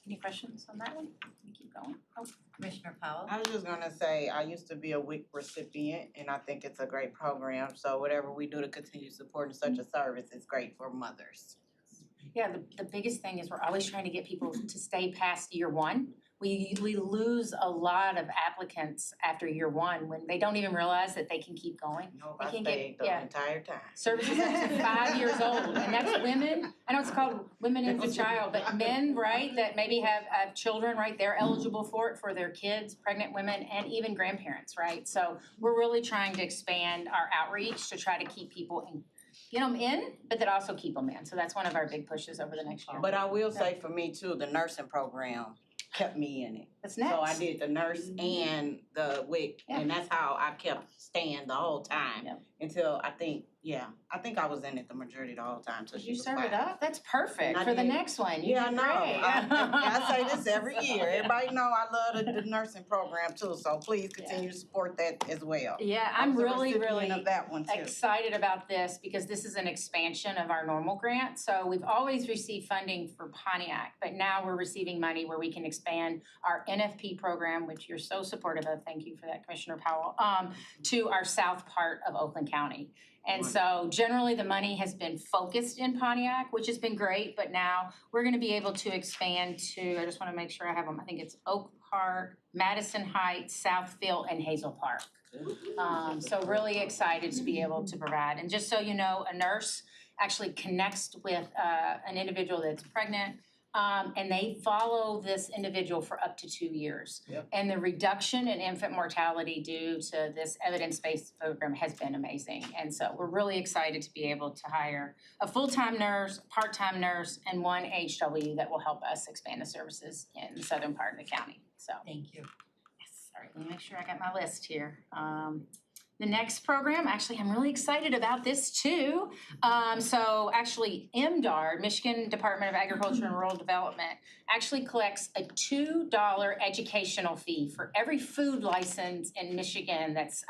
Any questions on that one? We keep going. Oh. Commissioner Powell? I was just gonna say, I used to be a WIC recipient, and I think it's a great program. So whatever we do to continue supporting such a service is great for mothers. Yeah, the biggest thing is we're always trying to get people to stay past year one. We lose a lot of applicants after year one when they don't even realize that they can keep going. No, They I can stayed the yeah, entire time. services up to 5 years old, and that's women. I know it's called Women and the Child, but men, right, that maybe have children, right, they're eligible for it for their kids, pregnant women, and even grandparents, right? So we're really trying to expand our outreach to try to keep people in, get them in, but then also keep them in. So that's one of our big pushes over the next year. But I will say for me too, the nursing program kept me in it. That's next. So I did the nurse and the WIC, Yeah. and that's how I kept staying the whole time until I think I was in it the majority of the whole time till she You was serve it fired. up? That's perfect And I for the did. next one. You Yeah, I did know. great. I say this every year. Everybody know I love the nursing program too, so please continue to support that as well. Yeah, I I'm was a really, recipient really of that one too. excited about this because this is an expansion of our normal grant. So we've always received funding for Pontiac, but now we're receiving money where we can expand our NFP program, which you're so supportive of, thank you for that, Commissioner Powell, to our south part of Oakland County. And so generally the money has been focused in Pontiac, which has been great, but now we're gonna be able to expand to, I just wanna make sure I have them, I think it's Oak Park, Madison Heights, Southfield, and Hazel Park. So really excited to be able to provide. And just so you know, a nurse actually connects with an individual that's pregnant, and they follow this individual for up to 2 years. Yep. And the reduction in infant mortality due to this evidence-based program has been amazing. And so we're really excited to be able to hire a full-time nurse, part-time nurse, and one HW that will help us expand the services in the southern part of the county, so. Thank you. Yes, all right, let me make sure I got my list here. The next program, actually, I'm really excited about this too. So actually, MDARD, Michigan Department of Agriculture and Rural Development, actually collects a $2 educational fee for every food license in Michigan that's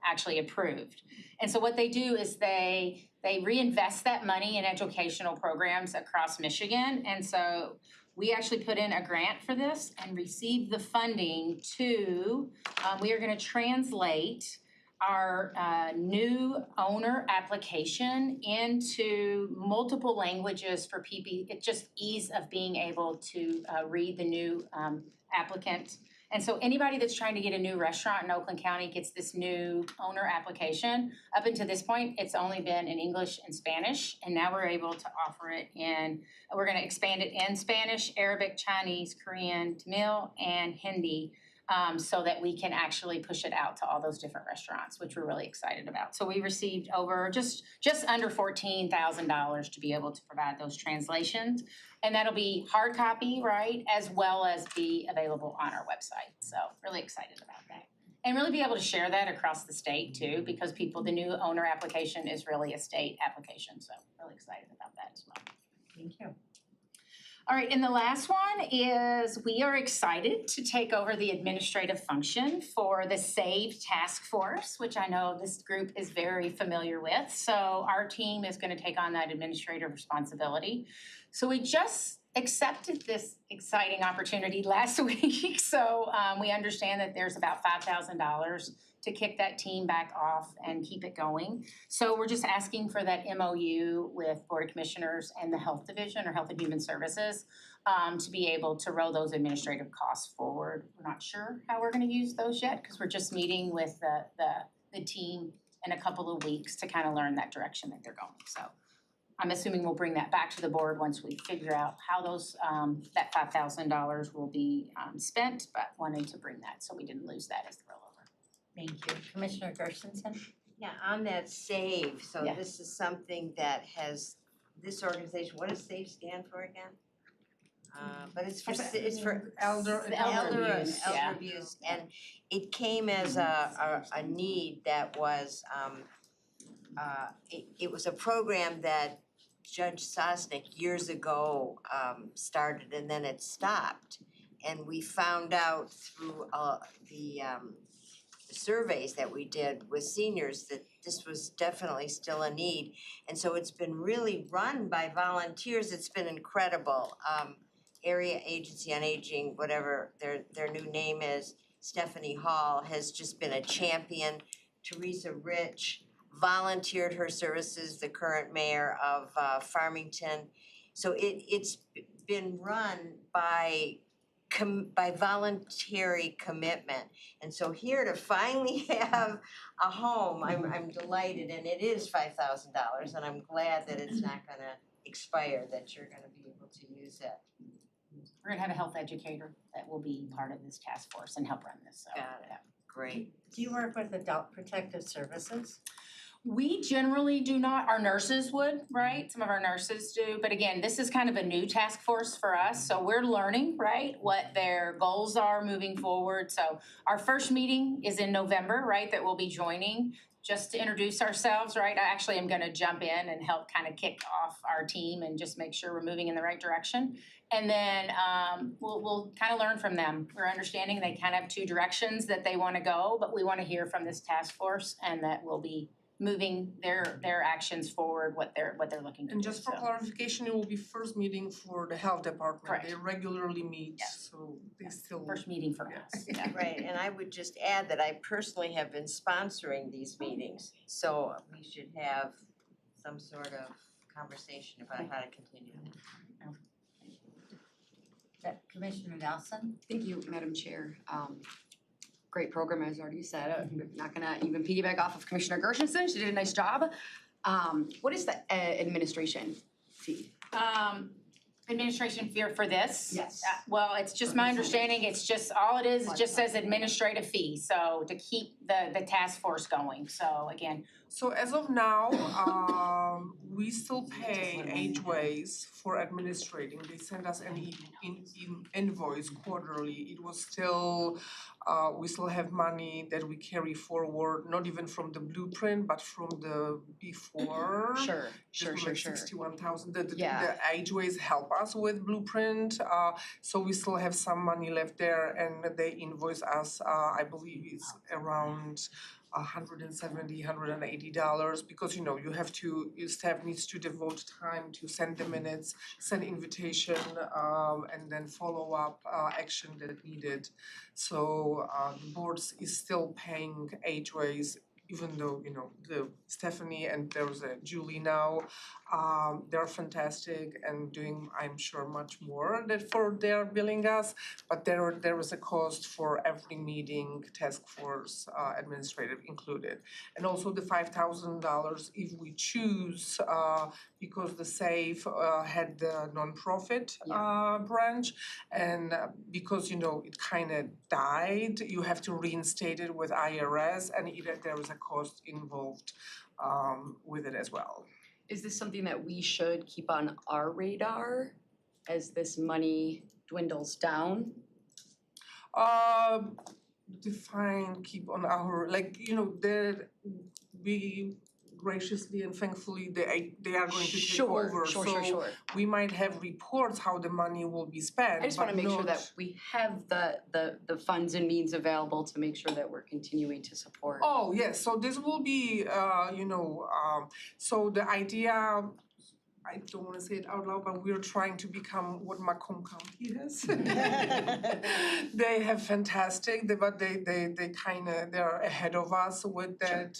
actually approved. And so what they do is they reinvest that money in educational programs across Michigan. And so we actually put in a grant for this and received the funding to, we are gonna translate our new owner application into multiple languages for PP. It's just ease of being able to read the new applicant. And so anybody that's trying to get a new restaurant in Oakland County gets this new owner application. Up until this point, it's only been in English and Spanish, and now we're able to offer it in, we're gonna expand it in Spanish, Arabic, Chinese, Korean, Tamil, and Hindi. So that we can actually push it out to all those different restaurants, which we're really excited about. So we received over just under $14,000 to be able to provide those translations. And that'll be hard copy, right, as well as be available on our website. So really excited about that. And really be able to share that across the state too, because the new owner application is really a state application. So really excited about that as well. Thank you. All right, and the last one is we are excited to take over the administrative function for the SAVE Task Force, which I know this group is very familiar with. So our team is going to take on that administrative responsibility. So we just accepted this exciting opportunity last week. So we understand that there's about $5,000 to kick that team back off and keep it going. So we're just asking for that MOU with Board of Commissioners and the Health Division or Health and Human Services to be able to roll those administrative costs forward. We're not sure how we're gonna use those yet because we're just meeting with the team in a couple of weeks to kind of learn that direction that they're going. So I'm assuming we'll bring that back to the board once we figure out how those, that $5,000 will be spent, but wanted to bring that so we didn't lose that as the rollover. Thank you. Commissioner Gershenson? Yeah, on that SAVE, so Yeah. this is something that has, this organization, what does SAVE stand for again? But it's for Elder abuse, yeah. elder abuse, and it came as a need that was, it was a program that Judge Sosnick years ago started and then it stopped. And we found out through the surveys that we did with seniors that this was definitely still a need. And so it's been really run by volunteers. It's been incredible. Area Agency on Aging, whatever their new name is, Stephanie Hall has just been a champion. Teresa Rich volunteered her services, the current mayor of Farmington. So it's been run by voluntary commitment. And so here to finally have a home, I'm delighted, and it is $5,000, and I'm glad that it's not gonna expire, that you're gonna be able to use it. We're gonna have a health educator that will be part of this task force and help run this, so. Got it. Great. Do you work with Adult Protective Services? We generally do not, our nurses would, right? Some of our nurses do, but again, this is kind of a new task force for us, so we're learning, right? What their goals are moving forward, so our first meeting is in November, right, that we'll be joining. Just to introduce ourselves, right, I actually am gonna jump in and help kind of kick off our team and just make sure we're moving in the right direction. And then we'll kind of learn from them. We're understanding they kind of have two directions that they wanna go, but we wanna hear from this task force and that we'll be moving their actions forward, what they're looking to do. And just for clarification, it will be first meeting for the health department. Correct. They regularly meet, Yes. so they still. First meeting for us, yeah. Right, and I would just add that I personally have been sponsoring these meetings, so we should have some sort of conversation about how to continue. Commissioner Nelson? Thank you, Madam Chair. Great program, as already said. I'm not gonna even piggyback off of Commissioner Gershenson. She did a nice job. What is the administration fee? Administration fee for this? Yes. Well, it's just my understanding, it's just, all it is, it just says administrative fee, so to keep the task force going, so again. So as of now, we still pay Ageways for administrating. They send us an invoice quarterly. It was still, we still have money that we carry forward, not even from the blueprint, but from the before. Sure. 61,000. The Yeah. Ageways help us with blueprint, so we still have some money left there, and they invoice us, I believe it's around $170, $180, because your staff needs to devote time to send the minutes, send invitation, and then follow up action that needed. So the board is still paying Ageways, even though the Stephanie and there's a Julie now, they're fantastic and doing, I'm sure, much more for their billing us, but there is a cost for every meeting, task force, administrative included. And also the $5,000 if we choose, because the SAFE had the nonprofit branch, and because it kind of died, you have to reinstate it with IRS, and there is a cost involved with it as well. Is this something that we should keep on our radar as this money dwindles down? Define keep on our, we graciously and thankfully they are going to take over. Sure. We might have reports how the money will be spent. I just wanna make sure that we have the funds and means available to make sure that we're continuing to support. Oh, yes, so this will be, so the idea, I don't wanna say it out loud, but we're trying to become what Macomb County is. They have fantastic, but they're ahead of us with that.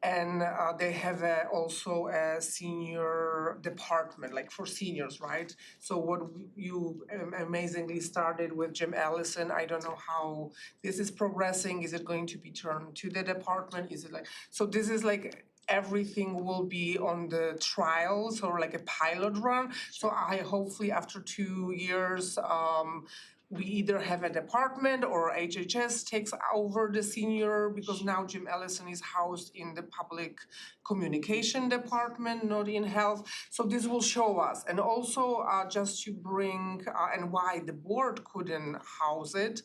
And they have also a senior department, like for seniors, right? So what you amazingly started with Jim Allison, I don't know how this is progressing. Is it going to be turned to the department? Is it so this is everything will be on the trials or a pilot run. So I hopefully after 2 years, we either have a department or HHS takes over the senior, because now Jim Ellison is housed in the public communication department, not in health. So this will show us. And also just to bring, and why the board couldn't house it,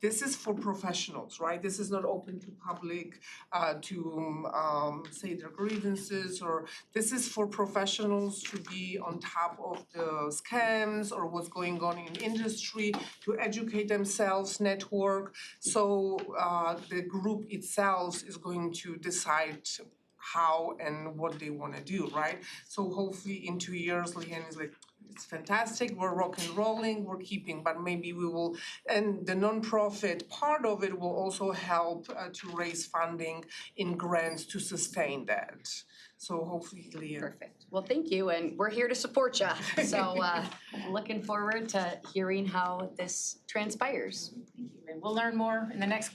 this is for professionals, right? This is not open to public to say their grievances, or this is for professionals to be on top of the scams or what's going on in industry, to educate themselves, network. So the group itself is going to decide how and what they want to do, right? So hopefully in 2 years, Leanne is it's fantastic, we're rock and rolling, we're keeping, but maybe we will, and the nonprofit part of it will also help to raise funding in grants to sustain that. So hopefully, Leanne. Perfect. Well, thank you, and we're here to support you. So looking forward to hearing how this transpires. And we'll learn more in the next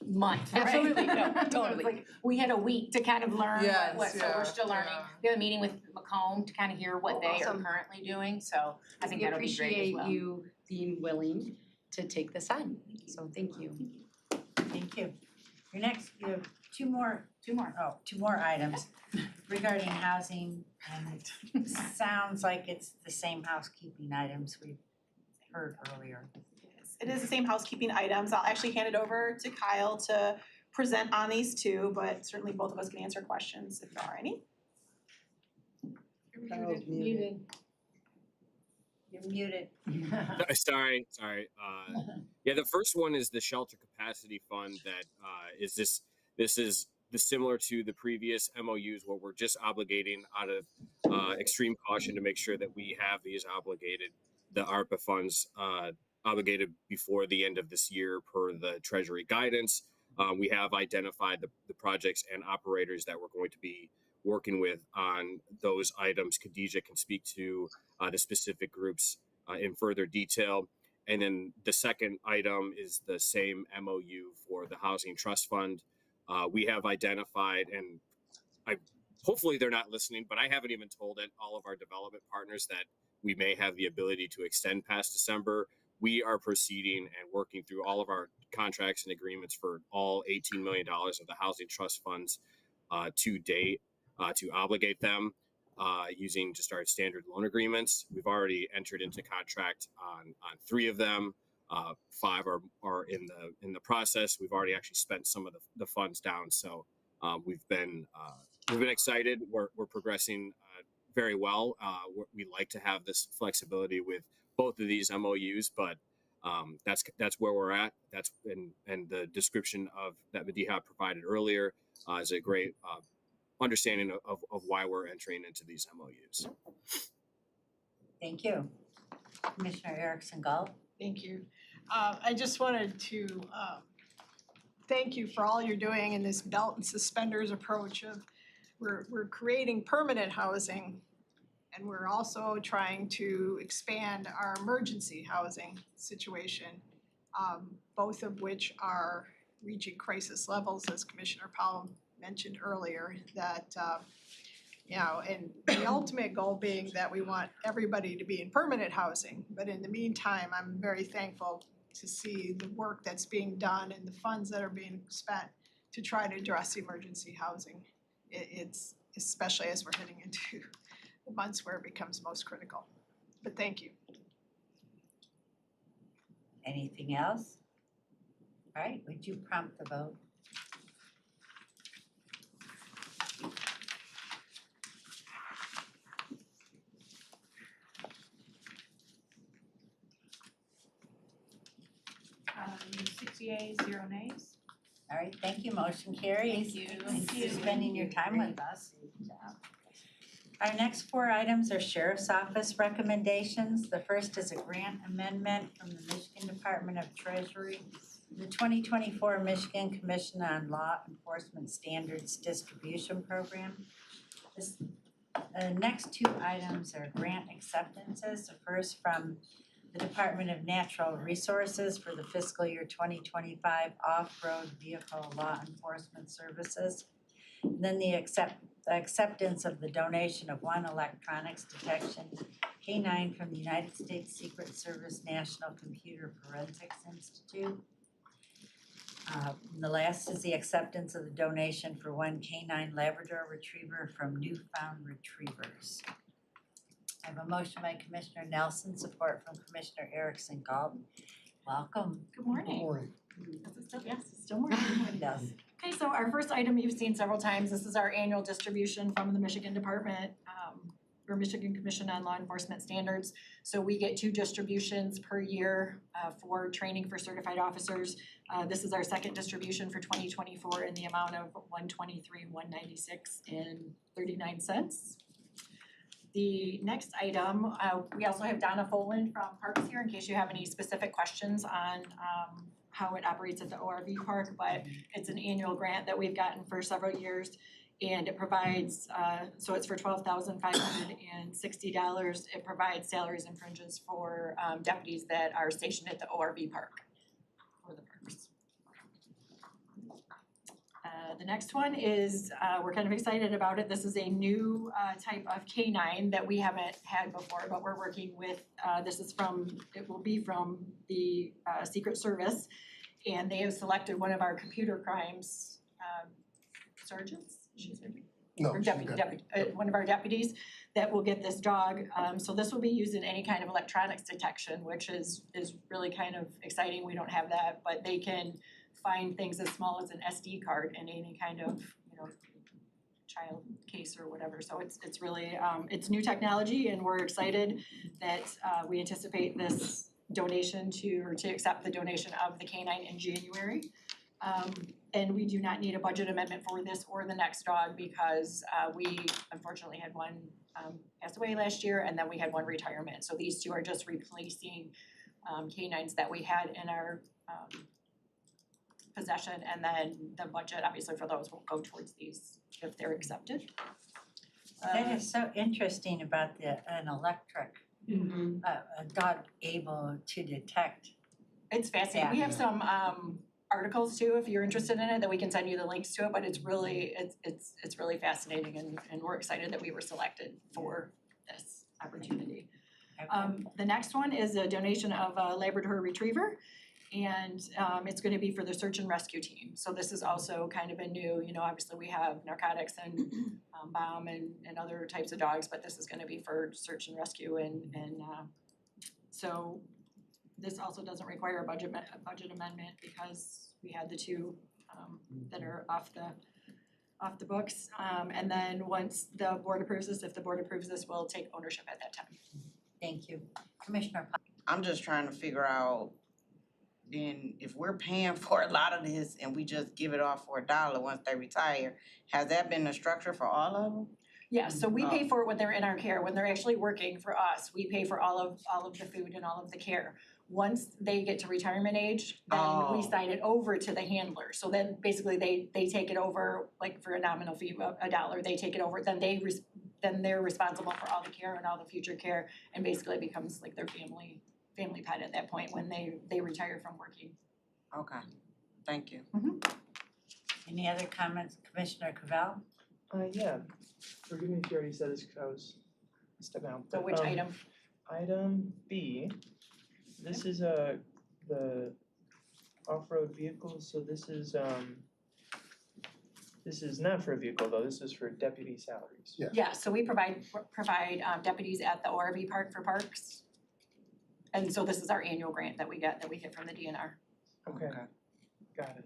month, right? Absolutely, no, totally. Like, we had a week to kind of learn Yes, so we're still learning. yeah. We have a meeting with Macomb to kind of hear what they are Awesome. currently doing, so I think that'll be great as well. We appreciate you being willing to take this on, so thank you. Thank you. Your next, you have two more items regarding housing, and it sounds like it's the same housekeeping items we've heard earlier. It is the same housekeeping items. I'll actually hand it over to Kyle to present on these two, but certainly both of us can answer questions if there are any. Kyle's muted. You're muted. Sorry. Yeah, the first one is the shelter capacity fund that this is similar to the previous MOUs where we're just obligating out of extreme caution to make sure that we have the ARPA funds obligated before the end of this year per the Treasury guidance. We have identified the projects and operators that we're going to be working with on those items. Khadija can speak to the specific groups in further detail. And then the second item is the same MOU for the Housing Trust Fund. We have identified, and hopefully they're not listening, but I haven't even told all of our development partners that we may have the ability to extend past December. We are proceeding and working through all of our contracts and agreements for all $18 million of the Housing Trust Funds to date to obligate them using just our standard loan agreements. We've already entered into contract on 3 of them. 5 are in the process. We've already actually spent some of the funds down. So we've been excited. We're progressing very well. We like to have this flexibility with both of these MOUs, but that's where we're at. And the description of that Mediha provided earlier is a great understanding of why we're entering into these MOUs. Thank you. Commissioner Erickson Galt. Thank you. I just wanted to thank you for all you're doing in this belt and suspenders approach of we're creating permanent housing, and we're also trying to expand our emergency housing situation, both of which are reaching crisis levels, as Commissioner Powell mentioned earlier, that and the ultimate goal being that we want everybody to be in permanent housing. But in the meantime, I'm very thankful to see the work that's being done and the funds that are being spent to try to address emergency housing. It's especially as we're heading into the months where it becomes most critical. But thank you. Anything else? All right, would you prompt the vote? Six yeas, 0 nays. All right, thank you, motion carries. Thank you. Thanks for spending your time with us. Our next 4 items are Sheriff's Office recommendations. The first is a grant amendment from the Michigan Department of Treasury, the 2024 Michigan Commission on Law Enforcement Standards Distribution Program. The next 2 items are grant acceptances. The first from the Department of Natural Resources for the fiscal year 2025 Off-Road Vehicle Law Enforcement Services. And then the acceptance of the donation of 1 electronics detection K9 from the United States Secret Service National Computer Forensics Institute. The last is the acceptance of the donation for 1 K9 Labrador Retriever from Newfound Retrievers. I have a motion by Commissioner Nelson, support from Commissioner Erickson Galt. Welcome. Good morning. Yes, it's still morning. Yes. Okay, so our first item you've seen several times, this is our annual distribution from the Michigan Department, or Michigan Commission on Law Enforcement Standards. So we get 2 distributions per year for training for certified officers. This is our second distribution for 2024 in the amount of $123,196.39. The next item, we also have Donna Foland from Parks here in case you have any specific questions on how it operates at the ORV park, but it's an annual grant that we've gotten for several years. And it provides, so it's for $12,560. It provides salaries and fringes for deputies that are stationed at the ORV park, or the parks. The next one is, we're kind of excited about it. This is a new type of canine that we haven't had before, but we're working with, it will be from the Secret Service. And they have selected one of our computer crimes sergeants, she's a No, or she's deputy, one of our deputies that will get this dog. So this will be used in any kind of electronics detection, which is really kind of exciting. We don't have that, but they can find things as small as an SD card in any kind of, child case or whatever. So it's really, it's new technology, and we're excited that we anticipate this donation to accept the donation of the canine in January. And we do not need a budget amendment for this or the next dog because we unfortunately had one pass away last year, and then we had one retirement. So these two are just replacing canines that we had in our possession, and then the budget obviously for those will go towards these if they're accepted. That is so interesting about an electric, a dog able to detect. It's fascinating. We have some articles too, if you're interested in it, that we can send you the links to it, but it's really, it's really fascinating, and we're excited that we were selected for this opportunity. The next one is a donation of a Labrador Retriever, and it's gonna be for the search and rescue team. So this is also kind of a new, obviously we have narcotics and bomb and other types of dogs, but this is gonna be for search and rescue, and so this also doesn't require a budget amendment because we had the two that are off the books. And then once the board approves this, if the board approves this, we'll take ownership at that time. Thank you. Commissioner Pop. I'm just trying to figure out, then if we're paying for a lot of this and we just give it off for $1 once they retire, has that been the structure for all of them? Yeah, so we pay for it when they're in our care. When they're actually working for us, we pay for all of the food and all of the care. Once they get to retirement age, then we sign it over to the handler. So then basically they take it over, like for a nominal fee of $1, they take it over, then they're responsible for all the care and all the future care, and basically it becomes like their family pet at that point when they retire from working. Okay, thank you. Any other comments, Commissioner Cavell? Yeah, forgive me if you already said this because I was stepping out. So but, which item? Item B, this is the off-road vehicles, so this is not for a vehicle though, this is for deputy salaries. Yeah, so we provide deputies at the ORV park for parks. And so this is our annual grant that we get from the DNR. Okay, got it.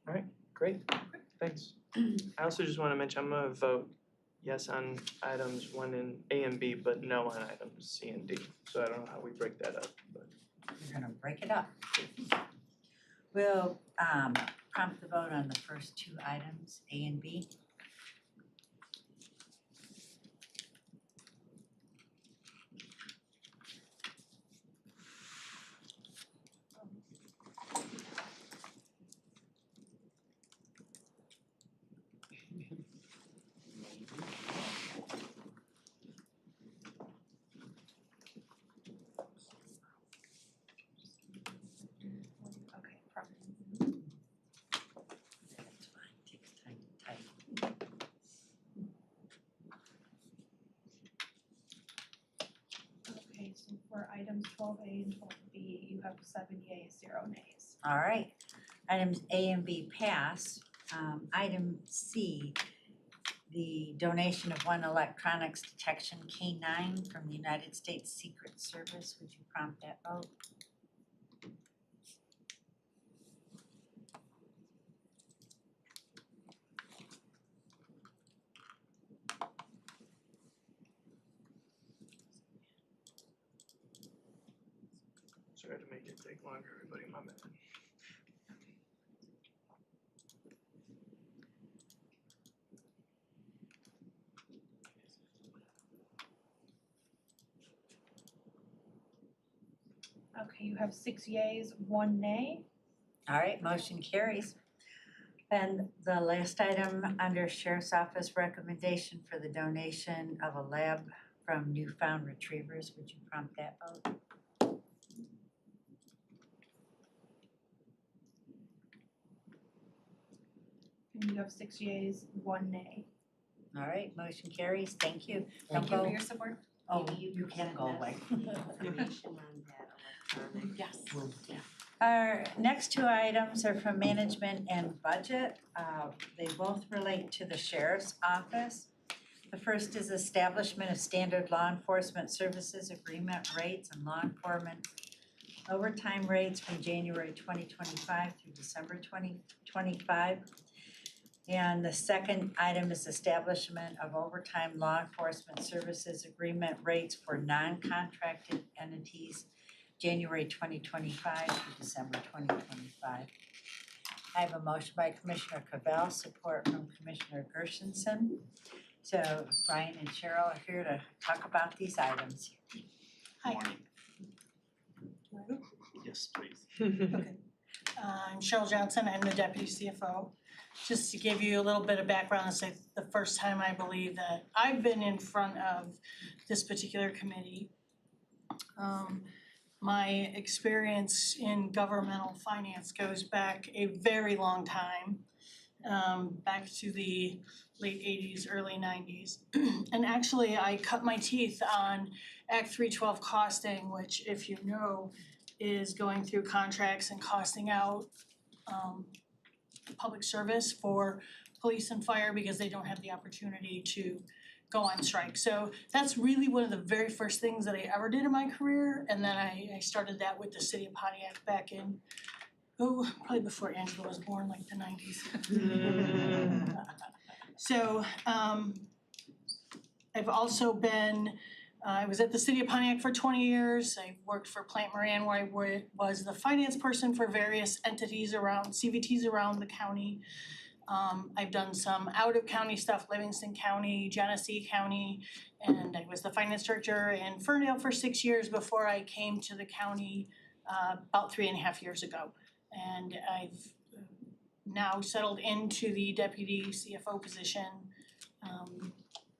Alright, great, thanks. I also just wanna mention, I'm gonna vote yes on items 1 and A and B, but no on items C and D. So I don't know how we break that up, but. We're gonna break it up. We'll prompt the vote on the first two items, A and B. Okay, so for items 12A and 12B, you have 7 yeas, 0 nays. All right, items A and B pass. Item C, the donation of one electronics detection K9 from the United States Secret Service. Would you prompt that vote? Sorry to make it take longer, everybody, my bad. Okay, you have 6 yeas, 1 nay. All right, motion carries. And the last item under Sheriff's Office, recommendation for the donation of a lab from Newfound Retrievers. Would you prompt that vote? And you have 6 yeas, 1 nay. All right, motion carries. Thank you. Thank Don't you for go- your support. Oh, you can go away. Yes. Our next two items are from management and budget. They both relate to the sheriff's office. The first is establishment of standard law enforcement services agreement rates and law enforcement overtime rates from January 2025 through December 2025. And the second item is establishment of overtime law enforcement services agreement rates for non-contracted entities, January 2025 to December 2025. I have a motion by Commissioner Cavell, support from Commissioner Gershenson. So Brian and Cheryl are here to talk about these items. Hi. Yes, please. I'm Cheryl Johnson, I'm the deputy CFO. Just to give you a little bit of background, it's like the first time I believe that I've been in front of this particular committee. My experience in governmental finance goes back a very long time, back to the late 80s, early 90s. And actually, I cut my teeth on Act 312 costing, which, if you know, is going through contracts and costing out public service for police and fire because they don't have the opportunity to go on strike. So that's really one of the very first things that I ever did in my career. And then I started that with the city of Pontiac back in, probably before Angela was born, like the 90s. So I've also been, I was at the city of Pontiac for 20 years. I worked for Plant Moran where I was the finance person for various entities around, CVTs around the county. I've done some out-of-county stuff, Livingston County, Genesee County, and I was the finance director in Ferndale for 6 years before I came to the county about 3.5 years ago. And I've now settled into the deputy CFO position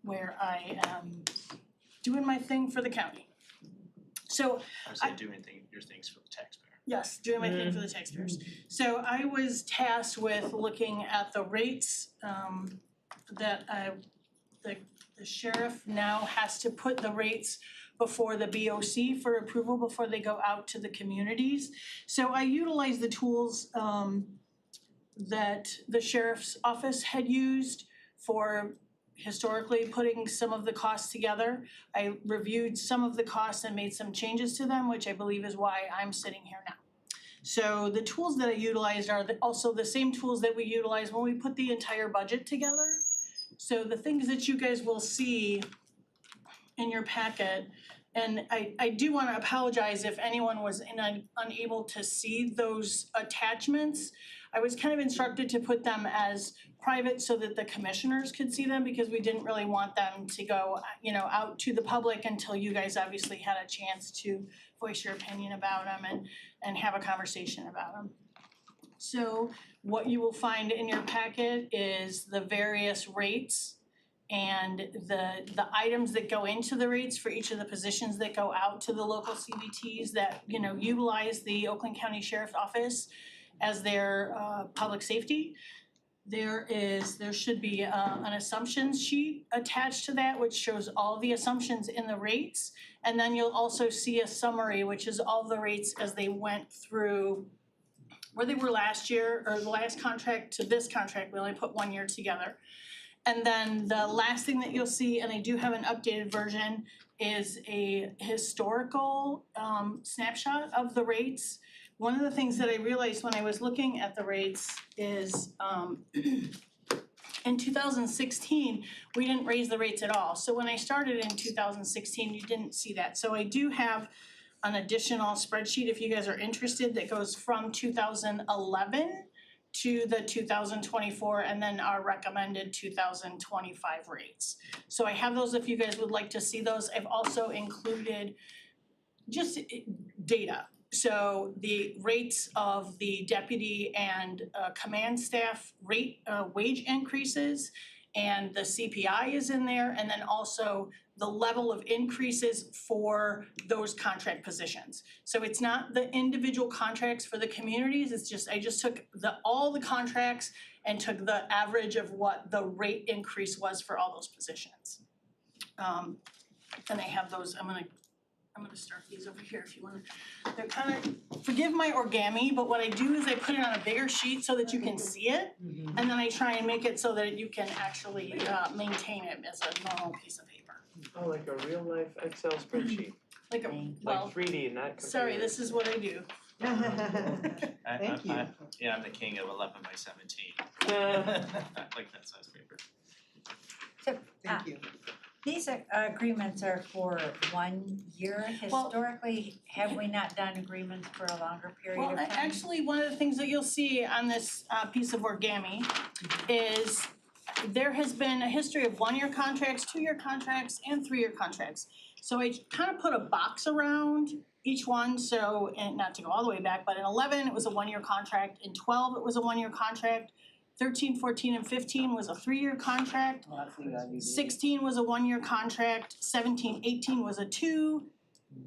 where I am doing my thing for the county. So doing your things for the taxpayer. yes, doing my thing for the taxpayers. So I was tasked with looking at the rates that the sheriff now has to put the rates before the BOC for approval before they go out to the communities. So I utilized the tools that the sheriff's office had used for historically putting some of the costs together. I reviewed some of the costs and made some changes to them, which I believe is why I'm sitting here now. So the tools that I utilized are also the same tools that we utilize when we put the entire budget together. So the things that you guys will see in your packet, and I do want to apologize if anyone was unable to see those attachments. I was kind of instructed to put them as private so that the commissioners could see them because we didn't really want them to go, out to the public until you guys obviously had a chance to voice your opinion about them and have a conversation about them. So what you will find in your packet is the various rates and the items that go into the rates for each of the positions that go out to the local CVTs that, utilize the Oakland County Sheriff's Office as their public safety. There should be an assumptions sheet attached to that, which shows all the assumptions in the rates. And then you'll also see a summary, which is all the rates as they went through where they were last year, or the last contract to this contract. We only put 1 year together. And then the last thing that you'll see, and I do have an updated version, is a historical snapshot of the rates. One of the things that I realized when I was looking at the rates is in 2016, we didn't raise the rates at all. So when I started in 2016, you didn't see that. So I do have an additional spreadsheet if you guys are interested that goes from 2011 to the 2024 and then our recommended 2025 rates. So I have those if you guys would like to see those. I've also included just data. So the rates of the deputy and command staff wage increases, and the CPI is in there, and then also the level of increases for those contract positions. So it's not the individual contracts for the communities, it's just, I just took all the contracts and took the average of what the rate increase was for all those positions. And I have those, I'm gonna start these over here if you wanna. They're kind of, forgive my origami, but what I do is I put it on a bigger sheet so that you can see it. And then I try and make it so that you can actually maintain it as a normal piece of paper. Oh, like a real life Excel spreadsheet, Like like 3D, not computer. sorry, this is what I do. Thank you. Yeah, I'm the king of 11 by 17. I like that size paper. Thank you. These agreements are for 1 year. Historically, have we not done agreements for a longer period Well, of time? actually, one of the things that you'll see on this piece of origami is there has been a history of 1 year contracts, 2 year contracts, and 3 year contracts. So I kind of put a box around each one, so, and not to go all the way back, but in 11, it was a 1 year contract, in 12, it was a 1 year contract, 13, 14, and 15 was a 3 year contract, 16 was a 1 year contract, 17, 18 was a 2,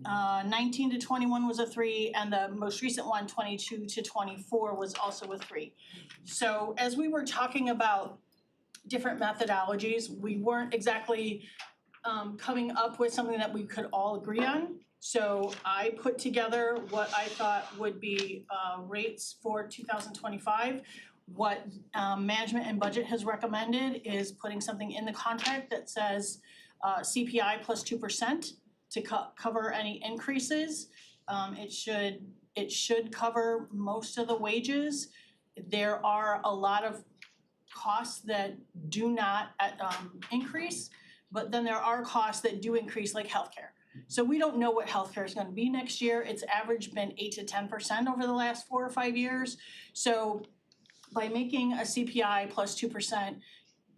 19 to 21 was a 3, and the most recent one, 22 to 24, was also a 3. So as we were talking about different methodologies, we weren't exactly coming up with something that we could all agree on. So I put together what I thought would be rates for 2025. What management and budget has recommended is putting something in the contract that says CPI plus 2% to cover any increases. It should cover most of the wages. There are a lot of costs that do not increase, but then there are costs that do increase, like healthcare. So we don't know what healthcare is gonna be next year. It's averaged been 8 to 10% over the last 4 or 5 years. So by making a CPI plus 2%,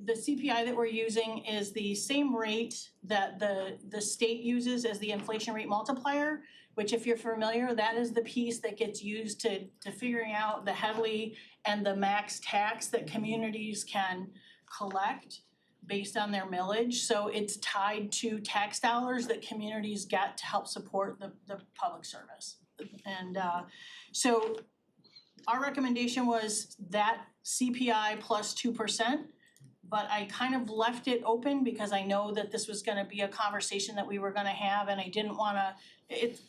the CPI that we're using is the same rate that the state uses as the inflation rate multiplier, which, if you're familiar, that is the piece that gets used to figuring out the heavily and the max tax that communities can collect based on their millage. So it's tied to tax dollars that communities get to help support the public service. And so our recommendation was that CPI plus 2%, but I kind of left it open because I know that this was gonna be a conversation that we were gonna have, and I didn't wanna,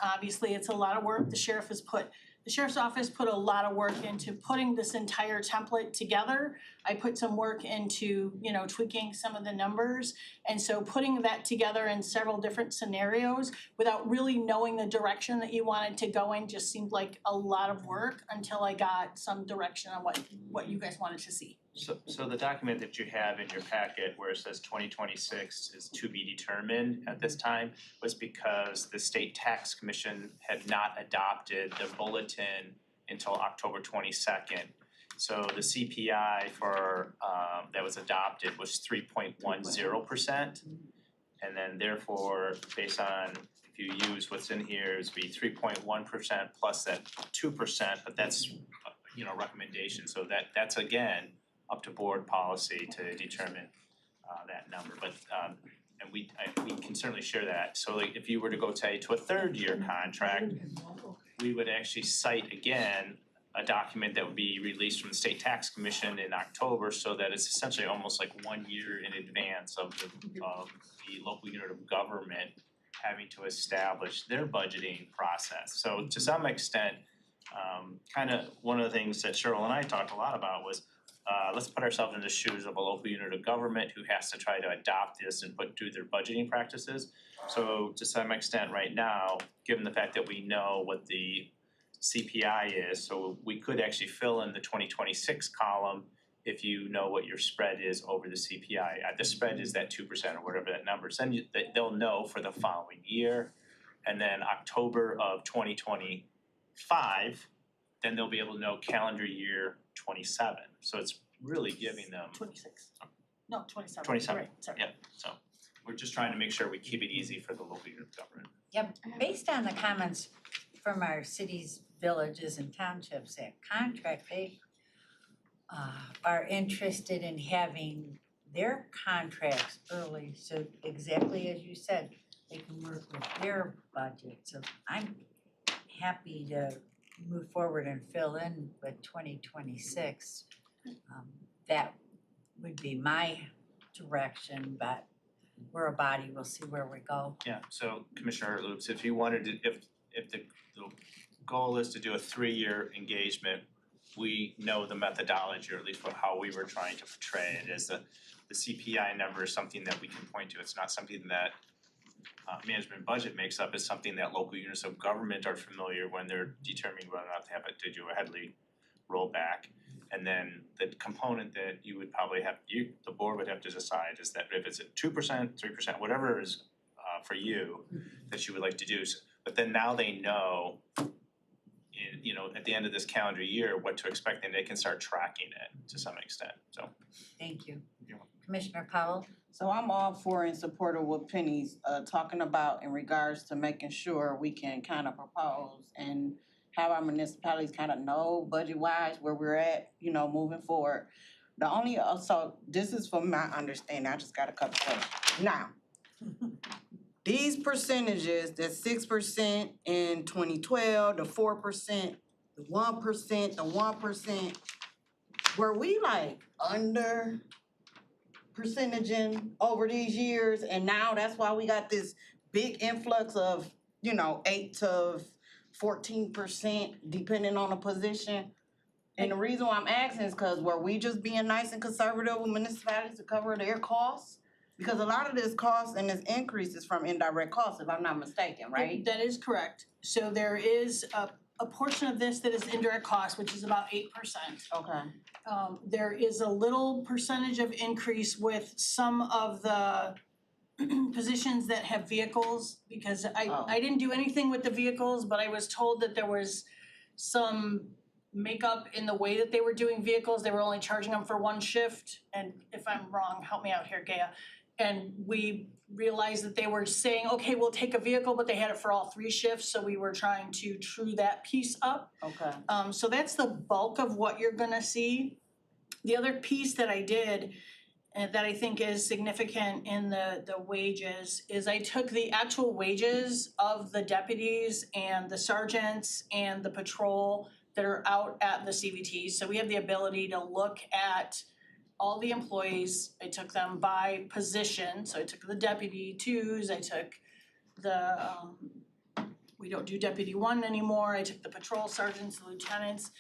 obviously it's a lot of work. The sheriff's office put a lot of work into putting this entire template together. I put some work into, tweaking some of the numbers. And so putting that together in several different scenarios without really knowing the direction that you wanted to go in just seemed like a lot of work until I got some direction on what you guys wanted to see. So the document that you have in your packet where it says 2026 is to be determined at this time was because the State Tax Commission had not adopted the bulletin until October 22nd. So the CPI for that was adopted was 3.10%. And then therefore, based on, if you use what's in here, it would be 3.1% plus that 2%, but that's recommendation. So that's again up to board policy to determine that number. But and we can certainly share that. So like if you were to go to a 3rd year contract, we would actually cite again a document that would be released from the State Tax Commission in October, so that it's essentially almost like 1 year in advance of the local unit of government having to establish their budgeting process. So to some extent, kind of one of the things that Cheryl and I talked a lot about was let's put ourselves in the shoes of a local unit of government who has to try to adopt this and do their budgeting practices. So to some extent right now, given the fact that we know what the CPI is, so we could actually fill in the 2026 column if you know what your spread is over the CPI. The spread is that 2% or whatever that number is. Then they'll know for the following year. And then October of 2025, then they'll be able to know calendar year 27. So it's really giving them 26. No, 27. 27. Right, sorry. Yeah. So we're just trying to make sure we keep it easy for the local unit of government. Yep, based on the comments from our cities, villages and townships that contract, they are interested in having their contracts early, so exactly as you said, they can work with their budget. So I'm happy to move forward and fill in with 2026. That would be my direction, but we're a body, we'll see where we go. Yeah, so Commissioner Loops, if you wanted to, if the goal is to do a 3-year engagement, we know the methodology, or at least how we were trying to portray it, is the CPI number is something that we can point to. It's not something that management budget makes up. It's something that local units of government are familiar when they're determining whether or not they have to do a Headley rollback. And then the component that you would probably have, the board would have to decide is that if it's at 2%, 3%, whatever is for you that you would like to do. But then now they know at the end of this calendar year what to expect, and they can start tracking it to some extent. So thank you. Commissioner Powell? So I'm all for and support of what Penny's talking about in regards to making sure we can kind of propose and have our municipalities kind of know budget-wise where we're at, moving forward. The only, so this is from my understanding, I just got a couple questions. Now, these percentages, that 6% in 2012, the 4%, the 1%, the 1%, were we like under percentaging over these years? And now that's why we got this big influx of, 8 to 14% depending on the position. And the reason why I'm asking is because were we just being nice and conservative with municipalities to cover their costs? Because a lot of this cost and this increase is from indirect costs, if I'm not mistaken, right? That is correct. So there is a portion of this that is indirect cost, which is about 8%. Okay. There is a little percentage of increase with some of the positions that have vehicles, because I didn't do anything with the vehicles, but I was told that there was some makeup in the way that they were doing vehicles. They were only charging them for one shift, and if I'm wrong, help me out here, Gaia. And we realized that they were saying, okay, we'll take a vehicle, but they had it for all 3 shifts, so we were trying to true that piece up. Okay. So that's the bulk of what you're gonna see. The other piece that I did, and that I think is significant in the wages, is I took the actual wages of the deputies and the sergeants and the patrol that are out at the CVTs. So we have the ability to look at all the employees. I took them by position, so I took the deputy 2s, I took the, we don't do deputy 1 anymore, I took the patrol sergeants, the lieutenants,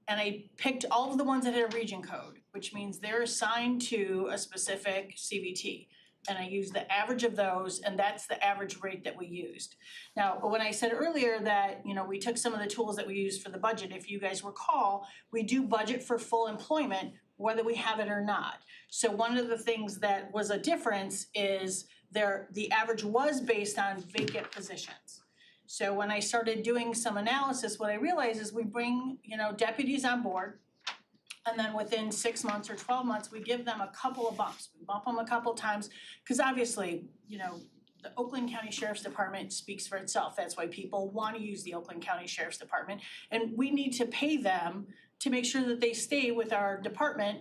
and I picked all of the ones that had a region code, which means they're assigned to a specific CVT. And I used the average of those, and that's the average rate that we used. Now, when I said earlier that, we took some of the tools that we used for the budget, if you guys recall, we do budget for full employment, whether we have it or not. So one of the things that was a difference is the average was based on vacant positions. So when I started doing some analysis, what I realized is we bring, deputies on board, and then within 6 months or 12 months, we give them a couple of bumps. We bump them a couple times, because obviously, the Oakland County Sheriff's Department speaks for itself. That's why people want to use the Oakland County Sheriff's Department. And we need to pay them to make sure that they stay with our department,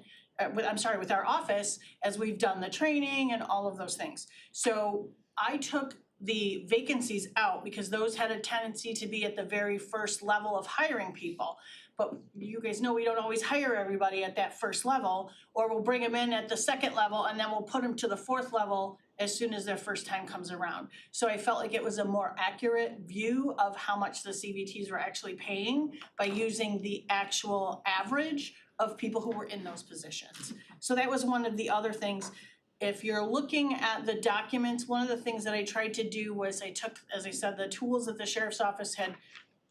with our office, as we've done the training and all of those things. So I took the vacancies out because those had a tendency to be at the very first level of hiring people. But you guys know we don't always hire everybody at that first level, or we'll bring them in at the second level and then we'll put them to the 4th level as soon as their first time comes around. So I felt like it was a more accurate view of how much the CVTs were actually paying by using the actual average of people who were in those positions. So that was one of the other things. If you're looking at the documents, one of the things that I tried to do was I took, as I said, the tools that the sheriff's office had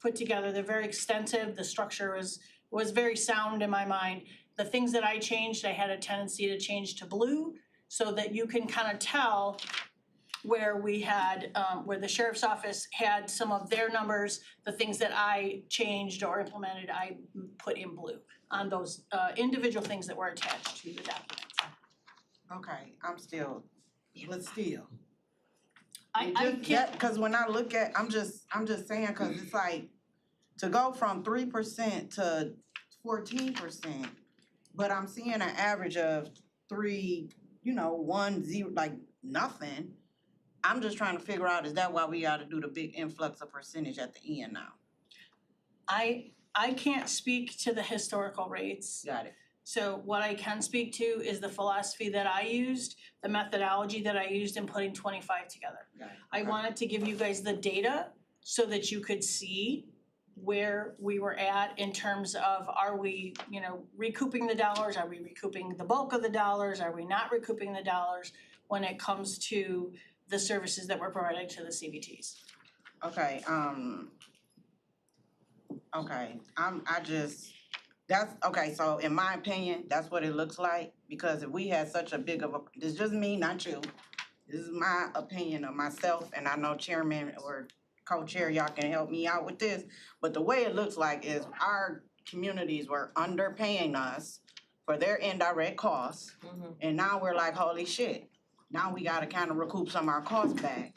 put together. They're very extensive. The structure was very sound in my mind. The things that I changed, I had a tendency to change to blue so that you can kind of tell where we had, where the sheriff's office had some of their numbers. The things that I changed or implemented, I put in blue on those individual things that were attached to the documents. Okay, but still. I can't. Because when I look at, I'm just saying, because it's like, to go from 3% to 14%, but I'm seeing an average of 3, 1, 0, like nothing. I'm just trying to figure out, is that why we gotta do the big influx of percentage at the end now? I can't speak to the historical rates. Got it. So what I can speak to is the philosophy that I used, the methodology that I used in putting 25 together. Got it. I wanted to give you guys the data so that you could see where we were at in terms of, are we, recouping the dollars? Are we recouping the bulk of the dollars? Are we not recouping the dollars when it comes to the services that we're providing to the CBTs? Okay, so in my opinion, that's what it looks like, because if we had such a big of a, this is just me, not you. This is my opinion of myself, and I know chairman or co-chair, y'all can help me out with this, but the way it looks like is our communities were underpaying us for their indirect costs, and now we're like, holy shit, now we gotta kind of recoup some of our costs back.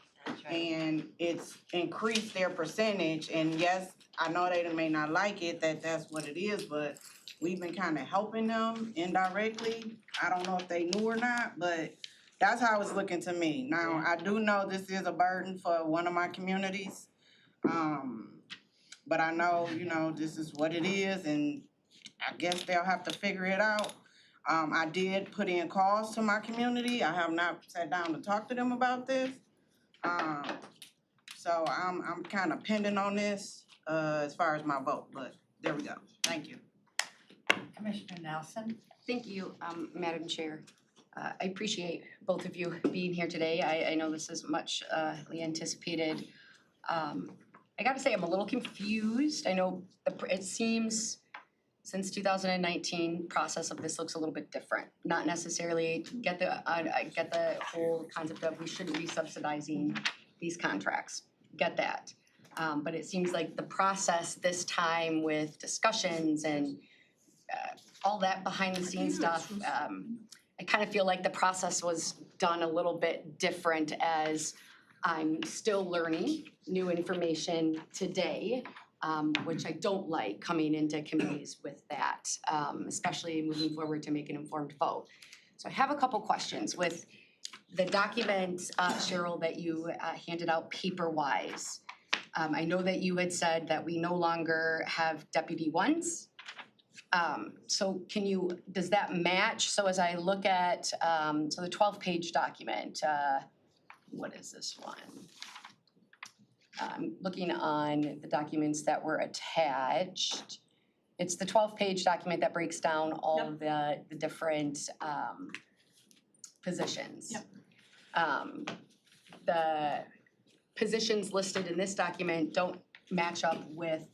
And it's increased their percentage, and yes, I know they may not like it, that's what it is, but we've been kind of helping them indirectly. I don't know if they knew or not, but that's how it's looking to me. Now, I do know this is a burden for one of my communities. But I know, this is what it is, and I guess they'll have to figure it out. I did put in calls to my community. I have not sat down to talk to them about this. So I'm kind of pending on this, as far as my vote, but there we go. Thank you. Commissioner Nelson? Thank you, Madam Chair. I appreciate both of you being here today. I know this is muchly anticipated. I gotta say, I'm a little confused. I know it seems since 2019, process of this looks a little bit different. Not necessarily I get the whole concept of we shouldn't be subsidizing these contracts. Get that. But it seems like the process this time with discussions and all that behind the scenes stuff, I kind of feel like the process was done a little bit different, as I'm still learning new information today, which I don't like coming into committees with that, especially moving forward to make an informed vote. So I have a couple questions with the document, Cheryl, that you handed out paper-wise. I know that you had said that we no longer have deputy ones. So does that match? So as I look at, so the 12-page document, what is this one? I'm looking on the documents that were attached. It's the 12-page document that breaks down all of the different positions. The positions listed in this document don't match up with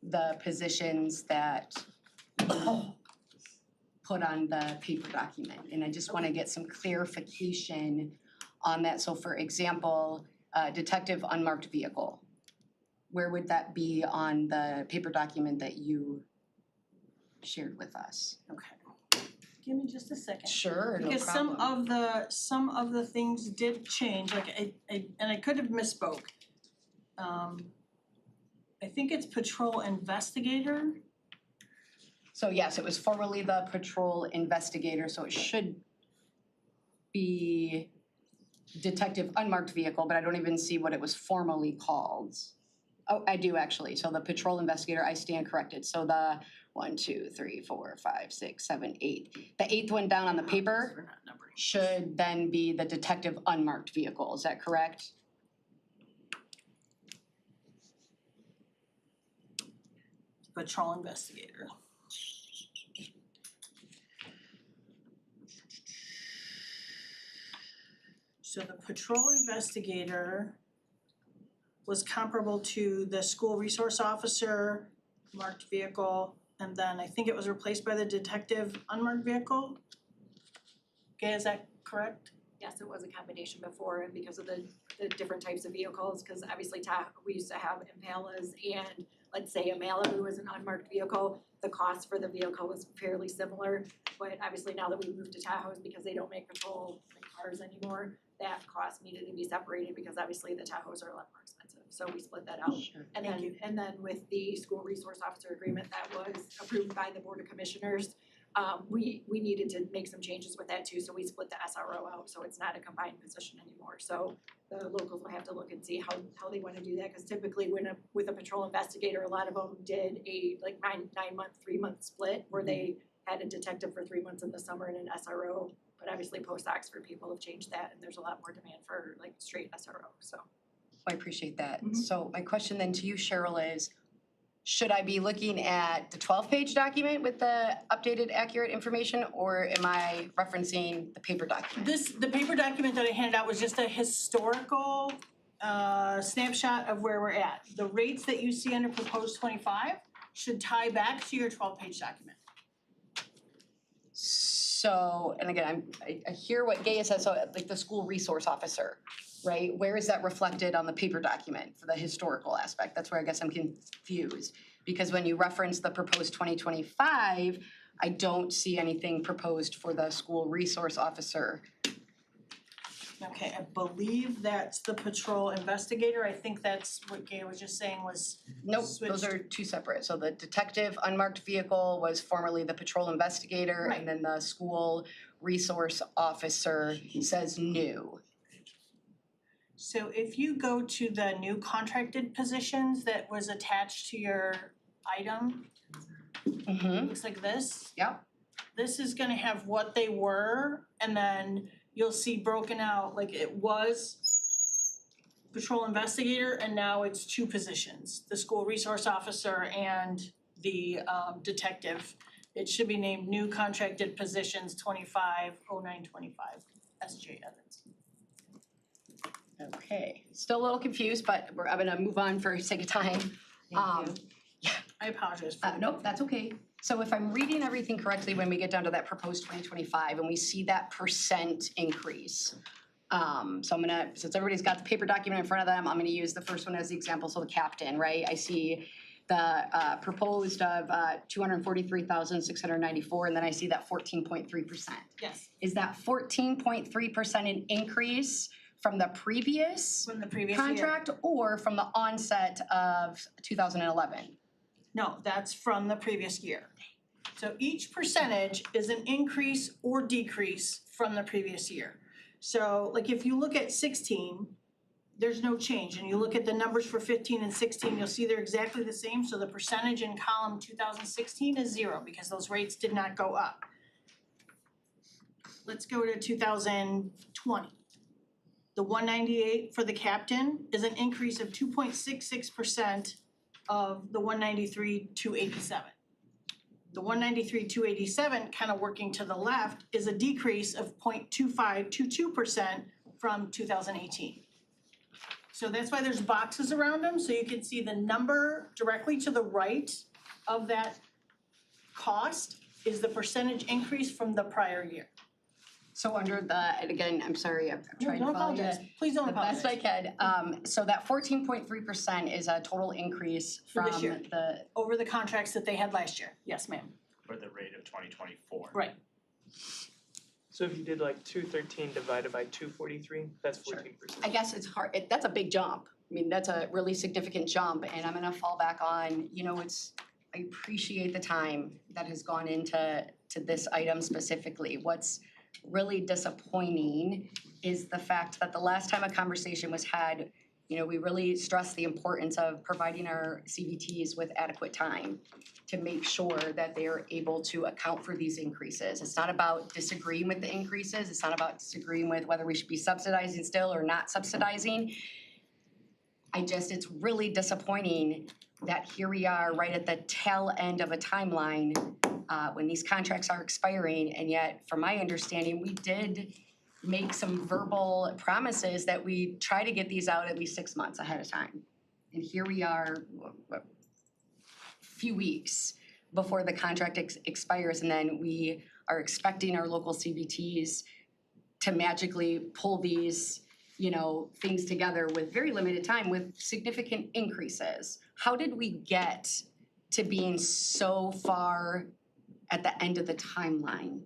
the positions that put on the paper document. And I just want to get some clarification on that. So for example, detective unmarked vehicle, where would that be on the paper document that you shared with us? Okay. Give me just a second. Sure, no Because problem. some of the things did change, like I could have misspoke. I think it's patrol investigator. So yes, it was formerly the patrol investigator, so it should be detective unmarked vehicle, but I don't even see what it was formally called. Oh, I do actually. So the patrol investigator, I stand corrected. So the 1, 2, 3, 4, 5, 6, 7, 8. The 8th one down on the paper should then be the detective unmarked vehicle. Is that correct? Patrol investigator. So the patrol investigator was comparable to the school resource officer, marked vehicle, and then I think it was replaced by the detective unmarked vehicle. Okay, is that correct? Yes, it was a combination before, and because of the different types of vehicles, because obviously we used to have Impalas, and let's say a Malibu is an unmarked vehicle, the cost for the vehicle was fairly similar. But obviously now that we moved to Tahoes, because they don't make patrol cars anymore, that cost needed to be separated, because obviously the Tahoes are a lot more expensive. so we split that out. And then with the school resource officer agreement that was approved by the Board of Commissioners, we needed to make some changes with that too, so we split the SRO out, so it's not a combined position anymore. So the locals will have to look and see how they wanna do that, cause typically with a patrol investigator, a lot of them did a like 9-month, 3-month split where they had a detective for 3 months in the summer and an SRO. But obviously post-Oxford people have changed that and there's a lot more demand for like straight SRO, so. I appreciate that. So my question then to you, Cheryl, is should I be looking at the 12-page document with the updated accurate information, or am I referencing the paper document? The paper document that I handed out was just a historical snapshot of where we're at. The rates that you see under proposed 25 should tie back to your 12-page document. So, and again, I hear what Gaia says, so like the school resource officer, right? Where is that reflected on the paper document for the historical aspect? That's where I guess I'm confused. Because when you reference the proposed 2025, I don't see anything proposed for the school resource officer. Okay, I believe that's the patrol investigator. I think that's what Gaia was just saying was Nope, switched. those are two separate. So the detective unmarked vehicle was formerly the patrol investigator, and then the school resource officer says new. So if you go to the new contracted positions that was attached to your item, looks like this. Yep. This is gonna have what they were, and then you'll see broken out, like it was patrol investigator, and now it's two positions, the school resource officer and the detective. It should be named new contracted positions 250925, SJ Evans. Okay, still a little confused, but I'm gonna move on for sake of time. I apologize for Nope, that's okay. So if I'm reading everything correctly, when we get down to that proposed 2025 and we see that percent increase. So I'm gonna, since everybody's got the paper document in front of them, I'm gonna use the first one as the example, so the captain, right? I see the proposed of 243,694, and then I see that 14.3%. Yes. Is that 14.3% an increase from the previous contract or from the onset of 2011? No, that's from the previous year. So each percentage is an increase or decrease from the previous year. So like if you look at 16, there's no change, and you look at the numbers for 15 and 16, you'll see they're exactly the same. So the percentage in column 2016 is 0 because those rates did not go up. Let's go to 2020. The 198 for the captain is an increase of 2.66% of the 193,287. The 193,287, kind of working to the left, is a decrease of 0.2522% from 2018. So that's why there's boxes around them, so you can see the number directly to the right of that cost is the percentage increase from the prior year. So under the, and again, I'm sorry, I'm trying to Don't follow you. apologize. Please don't apologize. The best I can. So that 14.3% is a total increase For from this year. the, Over the contracts that they had last year. Yes, ma'am. For the rate of 2024. Right. So if you did like 213 divided by 243, that's 14%. I guess it's hard, that's a big jump. I mean, that's a really significant jump, and I'm gonna fall back on, I appreciate the time that has gone into this item specifically. What's really disappointing is the fact that the last time a conversation was had, we really stressed the importance of providing our CVTs with adequate time to make sure that they are able to account for these increases. It's not about disagreeing with the increases. It's not about disagreeing with whether we should be subsidizing still or not subsidizing. It's really disappointing that here we are right at the tail end of a timeline when these contracts are expiring, and yet, from my understanding, we did make some verbal promises that we try to get these out at least 6 months ahead of time. And here we are, a few weeks before the contract expires, and then we are expecting our local CVTs to magically pull these, things together with very limited time with significant increases. How did we get to being so far at the end of the timeline?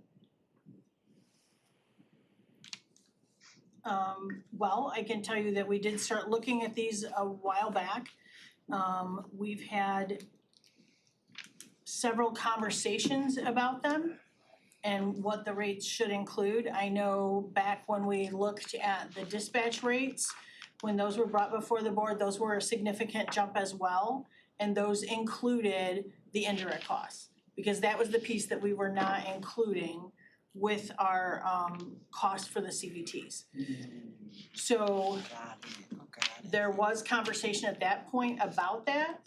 well, I can tell you that we did start looking at these a while back. We've had several conversations about them and what the rates should include. I know back when we looked at the dispatch rates, when those were brought before the board, those were a significant jump as well. And those included the indirect costs, because that was the piece that we were not including with our cost for the CVTs. So there was conversation at that point about that.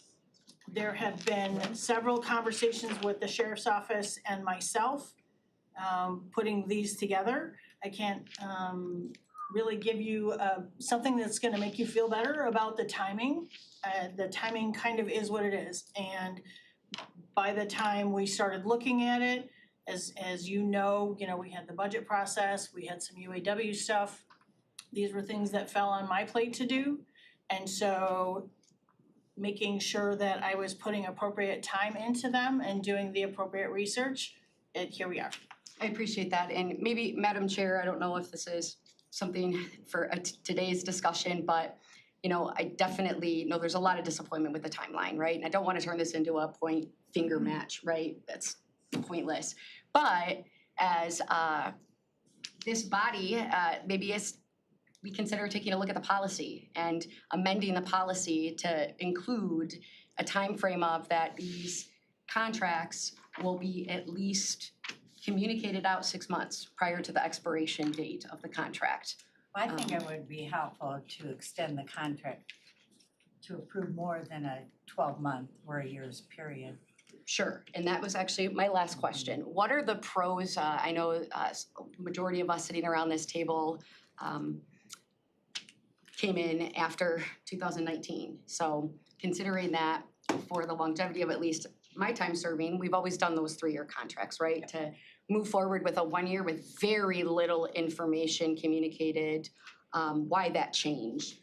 There have been several conversations with the sheriff's office and myself putting these together. I can't really give you something that's gonna make you feel better about the timing. The timing kind of is what it is. And by the time we started looking at it, as you know, we had the budget process, we had some UAW stuff. These were things that fell on my plate to do. And so making sure that I was putting appropriate time into them and doing the appropriate research, here we are. I appreciate that. And maybe, Madam Chair, I don't know if this is something for today's discussion, but I definitely know there's a lot of disappointment with the timeline, right? And I don't want to turn this into a point finger match, right? That's pointless. But as this body, maybe we consider taking a look at the policy and amending the policy to include a time frame of that these contracts will be at least communicated out 6 months prior to the expiration date of the contract. I think it would be helpful to extend the contract to approve more than a 12-month or a year's period. Sure, and that was actually my last question. What are the pros? I know majority of us sitting around this table came in after 2019. So considering that for the longevity of at least my time serving, we've always done those 3-year contracts, right? To move forward with a 1 year with very little information communicated, why that changed,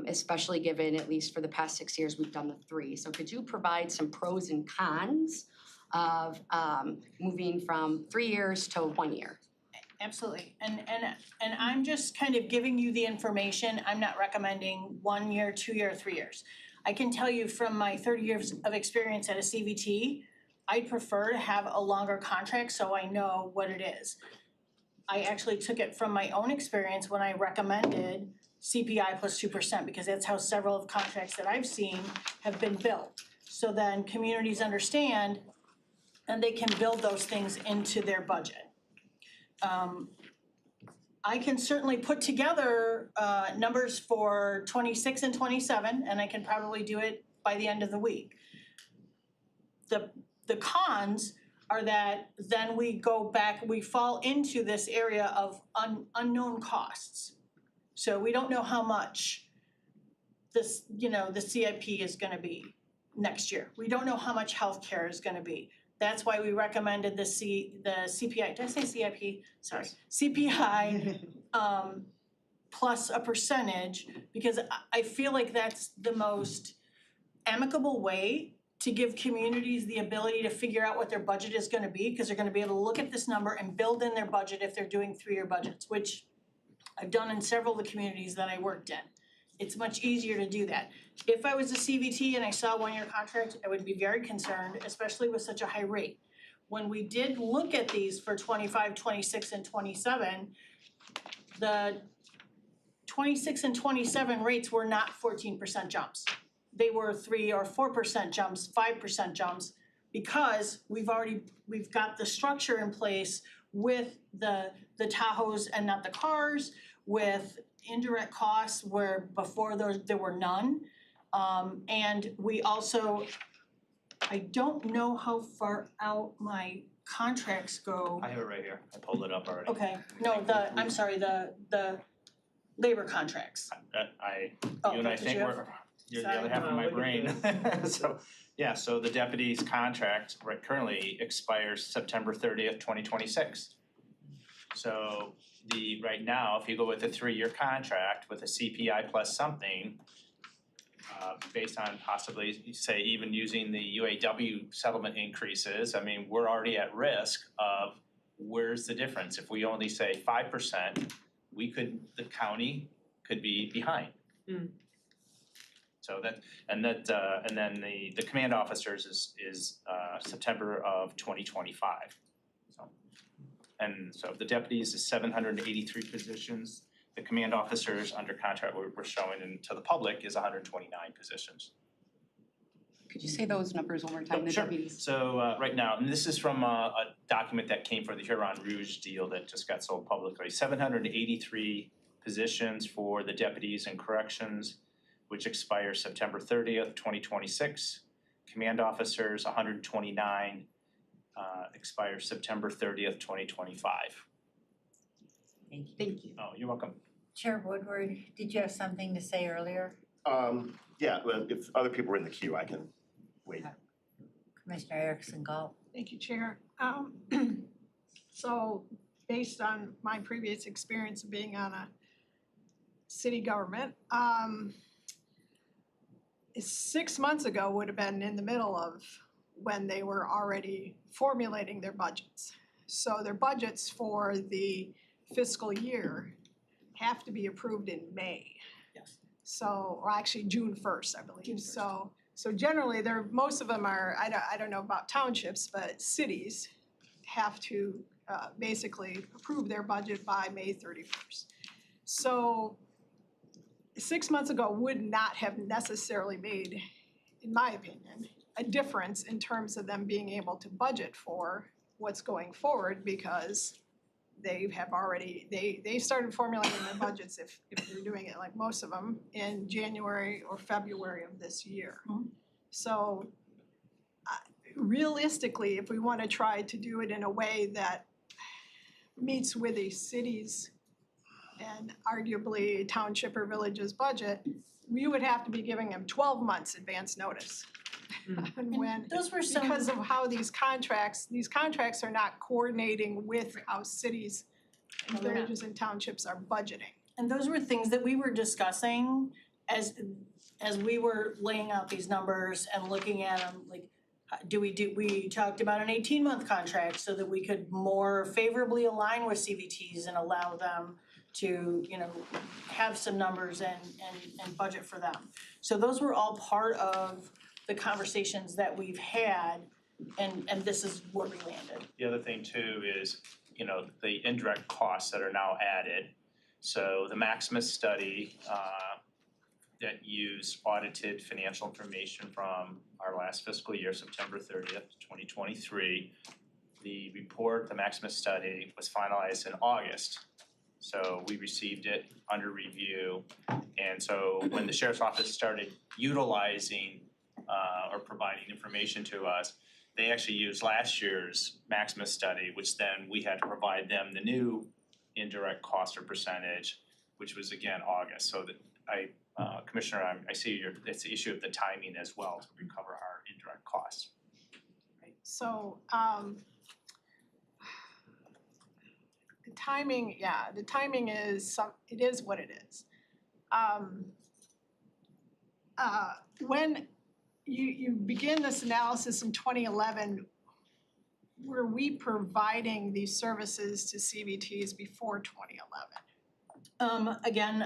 especially given at least for the past 6 years, we've done the 3. So could you provide some pros and cons of moving from 3 years to 1 year? Absolutely, and I'm just kind of giving you the information. I'm not recommending 1 year, 2 year, 3 years. I can tell you from my 30 years of experience at a CVT, I'd prefer to have a longer contract so I know what it is. I actually took it from my own experience when I recommended CPI plus 2%, because that's how several of contracts that I've seen have been built. So then communities understand and they can build those things into their budget. I can certainly put together numbers for 26 and 27, and I can probably do it by the end of the week. The cons are that then we go back, we fall into this area of unknown costs. So we don't know how much this, the CIP is gonna be next year. We don't know how much healthcare is gonna be. That's why we recommended the CPI, did I say CIP? Sorry, CPI plus a percentage, because I feel like that's the most amicable way to give communities the ability to figure out what their budget is gonna be, because they're gonna be able to look at this number and build in their budget if they're doing 3-year budgets, which I've done in several of the communities that I worked in. It's much easier to do that. If I was a CVT and I saw a 1-year contract, I would be very concerned, especially with such a high rate. When we did look at these for 25, 26, and 27, the 26 and 27 rates were not 14% jumps. They were 3 or 4% jumps, 5% jumps, because we've got the structure in place with the Tahoes and not the cars, with indirect costs where before there were none. And we also, I don't know how far out my contracts go. I have it right here. I pulled it up already. Okay, no, I'm sorry, the labor contracts. You and I think you're the other half of my brain. So, yeah, so the deputy's contract currently expires September 30th, 2026. So right now, if you go with a 3-year contract with a CPI plus something, based on possibly, say, even using the UAW settlement increases, I mean, we're already at risk of where's the difference? If we only say 5% the county could be behind. So that, and then the command officers is September of 2025. And so the deputies is 783 positions. The command officers under contract we're showing to the public is 129 positions. Could you say those numbers one more time, the Sure. deputies? So right now, and this is from a document that came for the Huron Rouge deal that just got sold publicly. 783 positions for the deputies in corrections, which expires September 30th, 2026. Command officers, 129, expires September 30th, 2025. Thank you. Oh, you're welcome. Chair Woodward, did you have something to say earlier? Yeah, well, if other people are in the queue, I can wait. Commissioner Erickson Galt. Thank you, Chair. So based on my previous experience of being on a city government, 6 months ago would have been in the middle of when they were already formulating their budgets. So their budgets for the fiscal year have to be approved in May. Yes. So, or actually June 1st, I believe. So generally, most of them are, I don't know about townships, but cities have to basically approve their budget by May 31st. So 6 months ago would not have necessarily made, in my opinion, a difference in terms of them being able to budget for what's going forward, because they have already, they started formulating their budgets, if they're doing it like most of them, in January or February of this year. So realistically, if we want to try to do it in a way that meets with a city's and arguably township or village's budget, we would have to be giving them 12 months advance notice. And when, those were some- because of how these contracts are not coordinating with how cities and No, they're not. villages and townships are budgeting. And those were things that we were discussing as we were laying out these numbers and looking at them, like, we talked about an 18-month contract so that we could more favorably align with CVTs and allow them to, have some numbers and budget for them. So those were all part of the conversations that we've had, and this is where we landed. The other thing too is, the indirect costs that are now added. So the Maximus study that used audited financial information from our last fiscal year, September 30th, 2023. The report, the Maximus study, was finalized in August. So we received it under review. And so when the sheriff's office started utilizing or providing information to us, they actually used last year's Maximus study, which then we had to provide them the new indirect cost or percentage, which was again August. So that Commissioner, I see it's the issue of the timing as well to recover our indirect costs. So, the timing is it is what it is. When you begin this analysis in 2011, were we providing these services to CVTs before 2011? Again,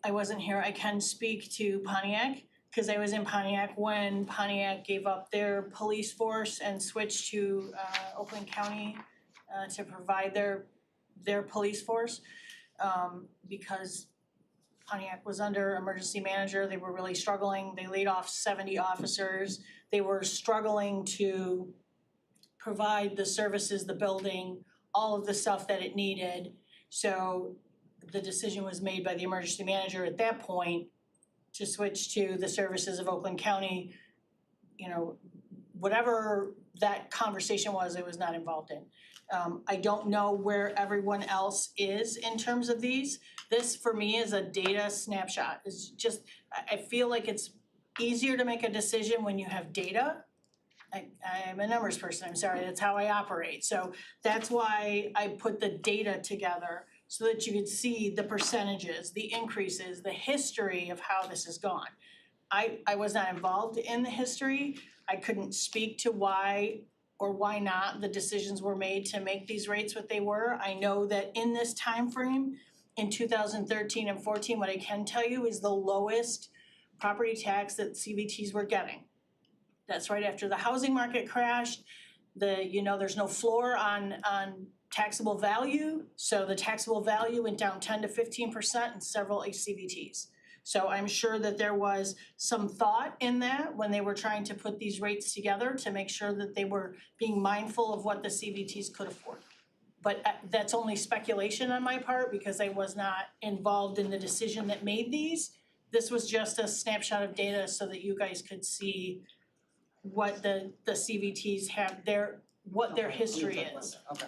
I wasn't here. I can speak to Pontiac, because I was in Pontiac when Pontiac gave up their police force and switched to Oakland County to provide their police force, because Pontiac was under emergency manager. They were really struggling. They laid off 70 officers. They were struggling to provide the services, the building, all of the stuff that it needed. So the decision was made by the emergency manager at that point to switch to the services of Oakland County. Whatever that conversation was, I was not involved in. I don't know where everyone else is in terms of these. This, for me, is a data snapshot. It's just, I feel like it's easier to make a decision when you have data. I'm a numbers person, I'm sorry, that's how I operate. So that's why I put the data together, so that you could see the percentages, the increases, the history of how this has gone. I was not involved in the history. I couldn't speak to why or why not the decisions were made to make these rates what they were. I know that in this time frame, in 2013 and 14, what I can tell you is the lowest property tax that CVTs were getting. That's right after the housing market crashed. There's no floor on taxable value, so the taxable value went down 10 to 15% in several CVTs. So I'm sure that there was some thought in that when they were trying to put these rates together to make sure that they were being mindful of what the CVTs could afford. But that's only speculation on my part because I was not involved in the decision that made these. This was just a snapshot of data so that you guys could see what the CVTs have, what their history is. Okay.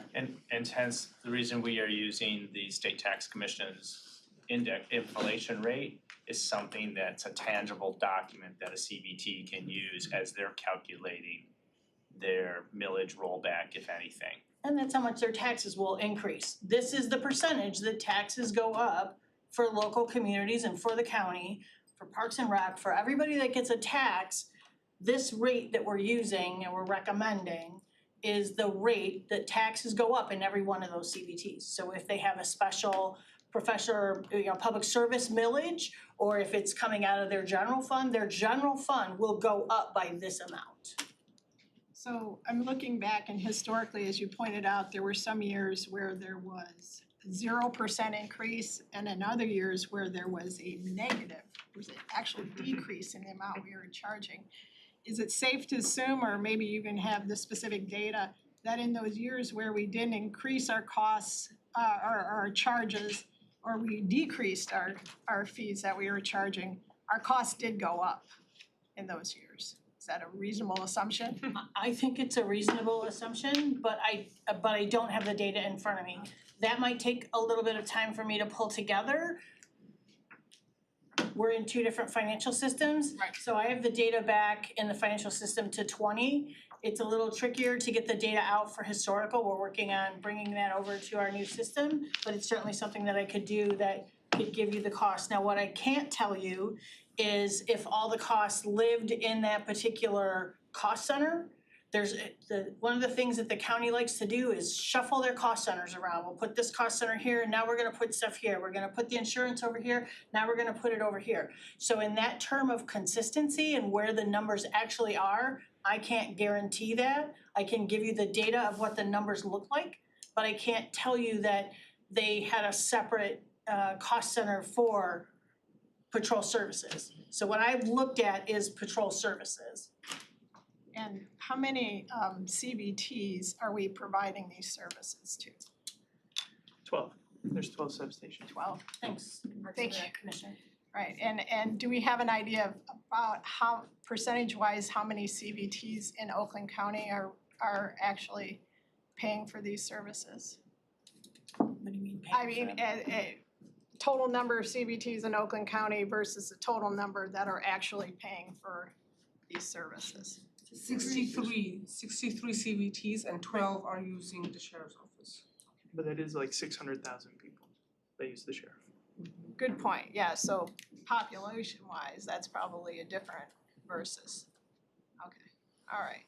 And hence, the reason we are using the State Tax Commission's index inflation rate is something that's a tangible document that a CVT can use as they're calculating their millage rollback, if anything. And that's how much their taxes will increase. This is the percentage that taxes go up for local communities and for the county, for Parks and Rec, for everybody that gets a tax. This rate that we're using and we're recommending is the rate that taxes go up in every one of those CVTs. So if they have a special professional, public service millage, or if it's coming out of their general fund will go up by this amount. So I'm looking back and historically, as you pointed out, there were some years where there was 0% increase and in other years where there was a negative, was an actual decrease in the amount we were charging. Is it safe to assume, or maybe you even have the specific data, that in those years where we didn't increase our costs, our charges, or we decreased our fees that we were charging, our costs did go up in those years? Is that a reasonable assumption? I think it's a reasonable assumption, but I don't have the data in front of me. That might take a little bit of time for me to pull together. We're in two different financial systems. Right. So I have the data back in the financial system to 20. It's a little trickier to get the data out for historical. We're working on bringing that over to our new system, but it's certainly something that I could do that could give you the cost. Now, what I can't tell you is if all the costs lived in that particular cost center. One of the things that the county likes to do is shuffle their cost centers around. We'll put this cost center here, and now we're gonna put stuff here. We're gonna put the insurance over here, now we're gonna put it over here. So in that term of consistency and where the numbers actually are, I can't guarantee that. I can give you the data of what the numbers look like, but I can't tell you that they had a separate cost center for patrol services. So what I've looked at is patrol services. And how many CVTs are we providing these services to? 12. There's 12 substations. 12. Thanks. Thank you. Commissioner. Right, and do we have an idea of about how, percentage-wise, how many CVTs in Oakland County are actually paying for these services? What do you mean paying I mean, a total number of CVTs in Oakland County versus the total number that are actually paying for these services. 63 CVTs and 12 are using the sheriff's office. But that is like 600,000 people that use the sheriff. Good point, yeah, so population-wise, that's probably a different versus. Okay, all right,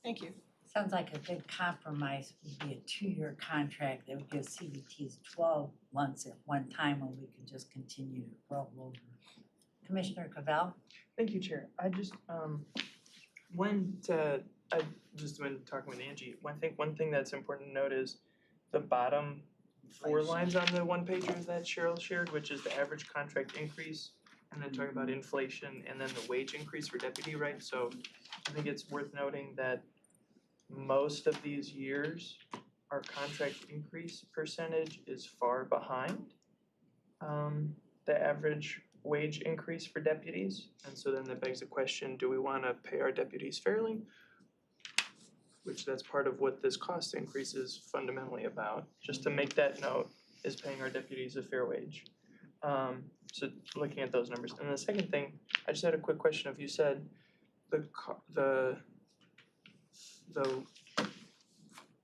thank you. Sounds like a good compromise would be a 2-year contract that would give CVTs 12 months at one time when we can just continue to roll over. Commissioner Cavell? Thank you, Chair. I just when talking with Angie, one thing that's important to note is the bottom 4 lines on the one pager that Cheryl shared, which is the average contract increase, and then talking about inflation and then the wage increase for deputy, right? So I think it's worth noting that most of these years, our contract increase percentage is far behind the average wage increase for deputies. And so then that begs the question, do we want to pay our deputies fairly? Which that's part of what this cost increase is fundamentally about. Just to make that note, is paying our deputies a fair wage. So looking at those numbers. And the second thing, I just had a quick question. If you said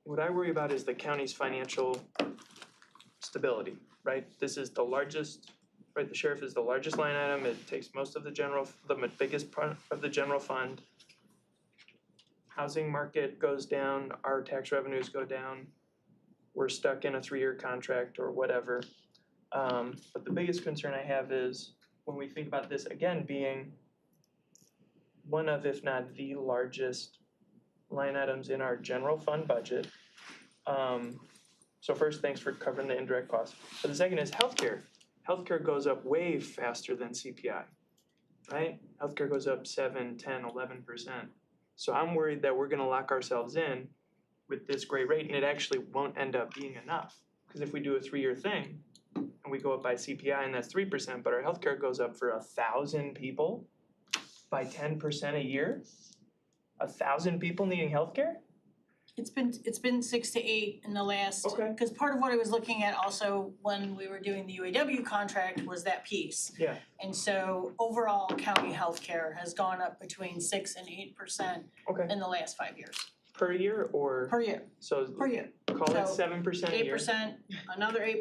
what I worry about is the county's financial stability, right? This is the largest, right? The sheriff is the largest line item. It takes most of the biggest part of the general fund. Housing market goes down, our tax revenues go down. We're stuck in a 3-year contract or whatever. But the biggest concern I have is when we think about this again being one of, if not the largest line items in our general fund budget. So first, thanks for covering the indirect costs. But the second is healthcare. Healthcare goes up way faster than CPI, right? Healthcare goes up 7, 10, 11%. So I'm worried that we're gonna lock ourselves in with this great rate and it actually won't end up being enough. Because if we do a 3-year thing and we go up by CPI and that's 3%, but our healthcare goes up for 1,000 people by 10% a year, 1,000 people needing healthcare? It's been 6 to 8 in the last, because part of what I was looking at also when we were doing the UAW contract was that piece. Yeah. And so overall county healthcare has gone up between 6 and 8% in the last 5 years. Per year or? Per year. So Per year. call it 7% a year. 8%, another 8%,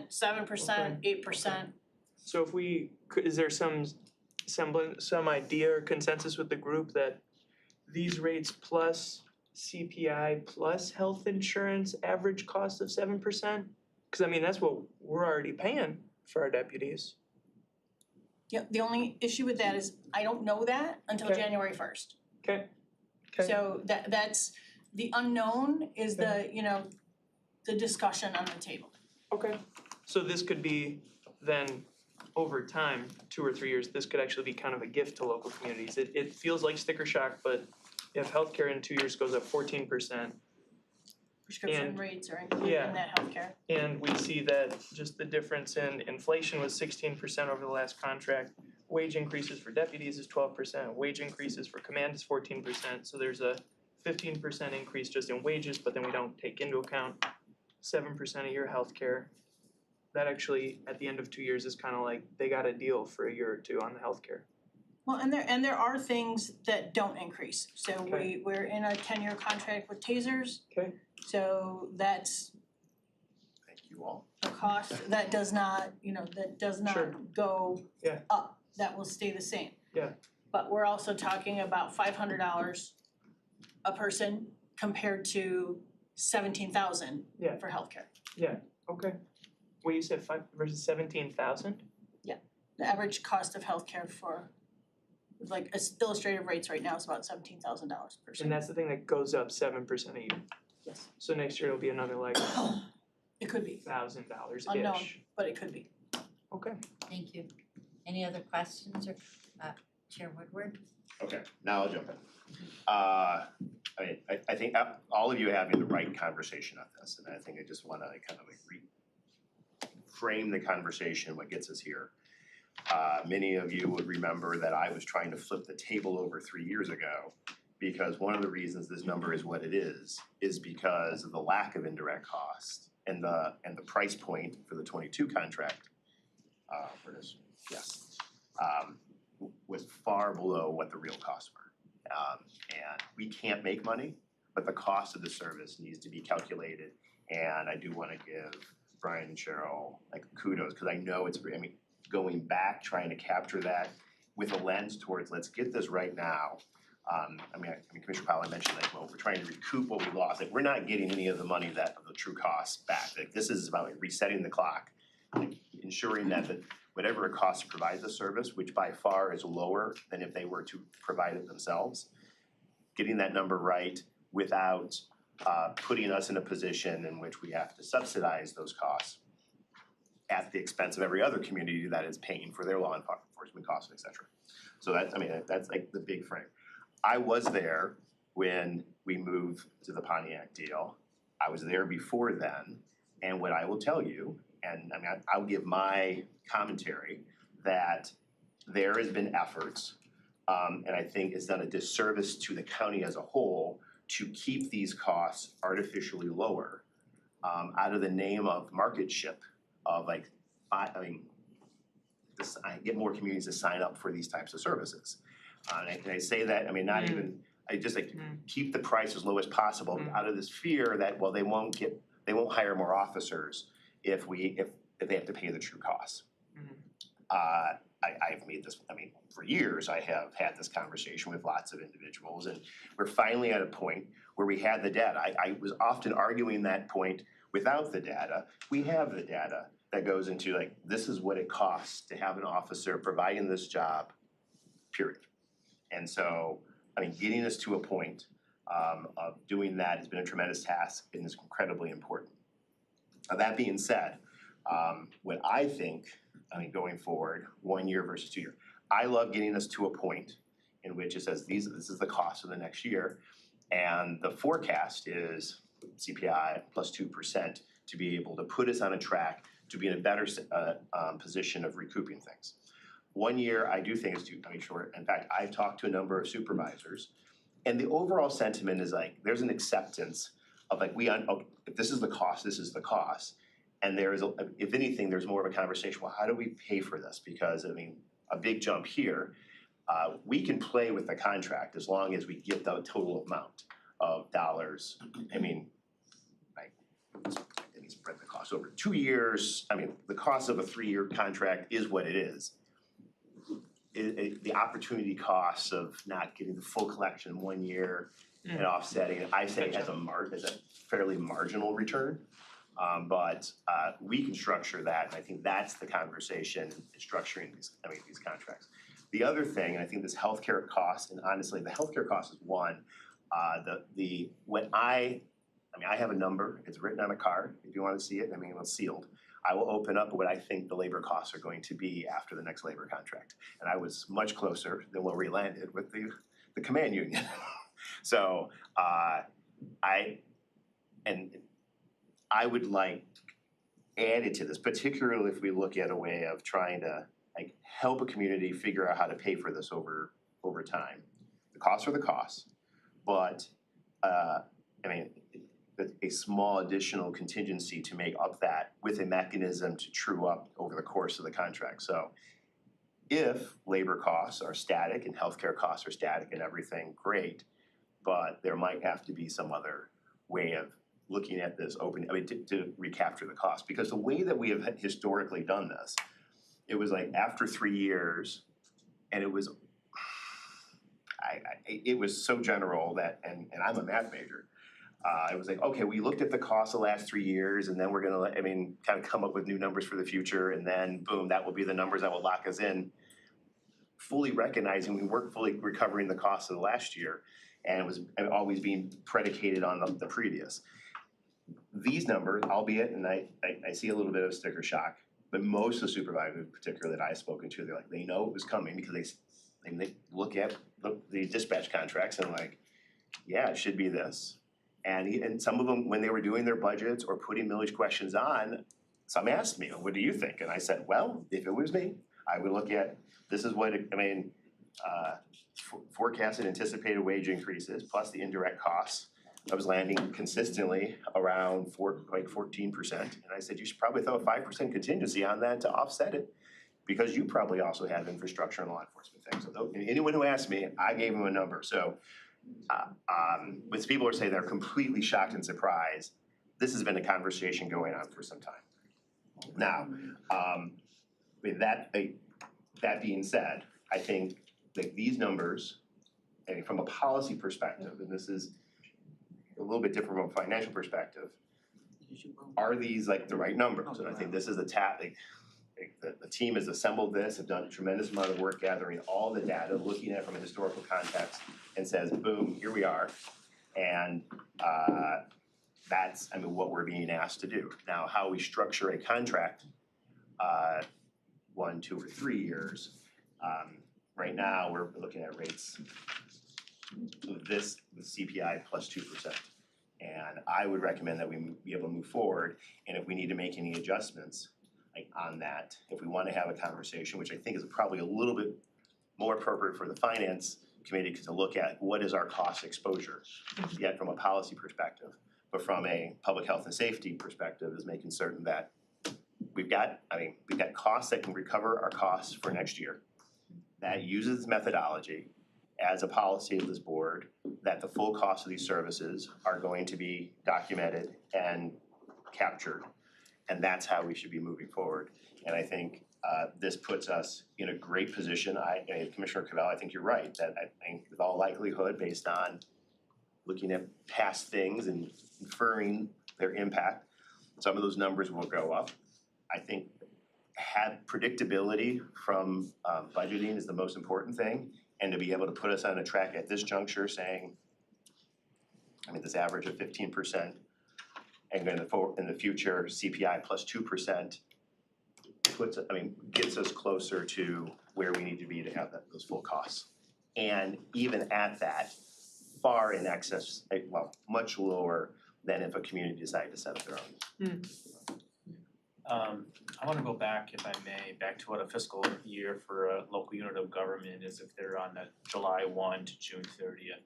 7%, 8%. So if we, is there some semblance, some idea or consensus with the group that these rates plus CPI plus health insurance average cost of 7%? Cause I mean, that's what we're already paying for our deputies. Yeah, the only issue with that is I don't know that until January 1st. Okay. So that's, the unknown is the, the discussion on the table. Okay. So this could be then over time, 2 or 3 years, this could actually be kind of a gift to local communities. It feels like sticker shock, but if healthcare in 2 years goes up 14%. Prescription rates are included in that healthcare. And we see that just the difference in inflation was 16% over the last contract. Wage increases for deputies is 12%, wage increases for command is 14%, so there's a 15% increase just in wages, but then we don't take into account 7% a year healthcare. That actually, at the end of 2 years, is kind of like they got a deal for a year or two on the healthcare. Well, and there are things that don't increase. So we're in a 10-year contract with tasers. Okay. So that's Thank you all. the cost, that does not, go up. That will stay the same. Yeah. But we're also talking about $500 a person compared to $17,000 for healthcare. Yeah, okay. Well, you said 5 versus 17,000? Yeah, the average cost of healthcare for, like, illustrative rates right now is about $17,000 per person. And that's the thing that goes up 7% a year? Yes. So next year it'll be another like It could be. $1,000-ish? Unknown, but it could be. Okay. Thank you. Any other questions or, Chair Woodward? Okay, now I'll jump in. I think all of you are having the right conversation on this, and I think I just wanna kind of frame the conversation, what gets us here. Many of you would remember that I was trying to flip the table over 3 years ago because one of the reasons this number is what it is because of the lack of indirect costs and the price point for the 22 contract. For this, yes, was far below what the real costs were. And we can't make money, but the cost of the service needs to be calculated. And I do wanna give Brian and Cheryl kudos, because I know going back, trying to capture that with a lens towards let's get this right now. Commissioner Powell mentioned we're trying to recoup what we lost. We're not getting any of the money of the true costs back. This is about resetting the clock, ensuring that whatever it costs to provide the service, which by far is lower than if they were to provide it themselves, getting that number right without putting us in a position in which we have to subsidize those costs at the expense of every other community that is paying for their law enforcement costs, et cetera. So that's like the big frame. I was there when we moved to the Pontiac deal. I was there before then, and what I will tell you, and I'll give my commentary, that there has been efforts, and I think it's done a disservice to the county as a whole to keep these costs artificially lower out of the name of marketship of get more communities to sign up for these types of services. And I say that, keep the price as low as possible out of this fear that, well, they won't hire more officers if they have to pay the true costs. I've made this, for years I have had this conversation with lots of individuals, and we're finally at a point where we had the data. I was often arguing that point without the data. We have the data. that goes into like, this is what it costs to have an officer providing this job, period. And so, I mean, getting us to a point of doing that has been a tremendous task and is incredibly important. Now, that being said, what I think, I mean, going forward, 1 year versus 2 year, I love getting us to a point in which it says this is the cost of the next year. And the forecast is CPI plus 2% to be able to put us on a track to be in a better position of recouping things. 1 year, I do think is too short. In fact, I've talked to a number of supervisors, and the overall sentiment is like, there's an acceptance of like, if this is the cost, this is the cost. And there is, if anything, there's more of a conversation, well, how do we pay for this? Because, I mean, a big jump here, we can play with the contract as long as we get the total amount of dollars. I mean, let me spread the cost over 2 years. I mean, the cost of a 3-year contract is what it is. The opportunity costs of not getting the full collection in 1 year and offsetting, I say as a fairly marginal return. But we can structure that, and I think that's the conversation in structuring these contracts. The other thing, and I think this healthcare cost, and honestly, the healthcare cost is one. I have a number. It's written on a card. If you want to see it, I mean, it's sealed. I will open up what I think the labor costs are going to be after the next labor contract, and I was much closer than where we landed with the command union. So I would like added to this, particularly if we look at a way of trying to like help a community figure out how to pay for this over time. The costs are the costs, but a small additional contingency to make up that with a mechanism to true up over the course of the contract. So if labor costs are static and healthcare costs are static and everything, great, but there might have to be some other way of looking at this to recapture the cost. Because the way that we have historically done this, it was like after 3 years, and it was so general that, and I'm a math major, it was like, okay, we looked at the cost of the last 3 years, and then we're gonna, kind of come up with new numbers for the future, and then boom, that will be the numbers that will lock us in, fully recognizing we weren't fully recovering the cost of the last year, and it was always being predicated on the previous. These numbers, albeit, and I see a little bit of sticker shock, but most of the supervisors, particularly that I've spoken to, they're like, they know it was coming because they look at the dispatch contracts and like, yeah, it should be this. And some of them, when they were doing their budgets or putting millage questions on, some asked me, what do you think? And I said, well, if it was me, I would look at, this is what, forecasted anticipated wage increases plus the indirect costs. I was landing consistently around 14%. And I said, you should probably throw a 5% contingency on that to offset it because you probably also have infrastructure and law enforcement things. So anyone who asked me, I gave them a number. So when people are saying they're completely shocked and surprised, this has been a conversation going on for some time. Now, that being said, I think that these numbers, and from a policy perspective, and this is a little bit different from a financial perspective, are these like the right numbers? And I think this is the team has assembled this, have done a tremendous amount of work gathering all the data, looking at it from a historical context, and says, boom, here we are. And that's what we're being asked to do. Now, how we structure a contract, 1, 2, or 3 years, right now we're looking at rates of this with CPI plus 2%. And I would recommend that we be able to move forward, and if we need to make any adjustments on that, if we want to have a conversation, which I think is probably a little bit more appropriate for the finance committee to look at what is our cost exposure, yet from a policy perspective, but from a public health and safety perspective is making certain that we've got costs that can recover our costs for next year. That uses methodology as a policy of this board that the full cost of these services are going to be documented and captured. And that's how we should be moving forward. And I think this puts us in a great position. Commissioner Cavell, I think you're right, that I think with all likelihood, based on looking at past things and inferring their impact, some of those numbers will go up. I think have predictability from budgeting is the most important thing. And to be able to put us on a track at this juncture saying, I mean, this average of 15% and in the future CPI plus 2% gets us closer to where we need to be to have those full costs. And even at that, far in excess, well, much lower than if a community decided to set up their own. I wanna go back, if I may, back to what a fiscal year for a local unit of government is if they're on the July 1 to June 30th.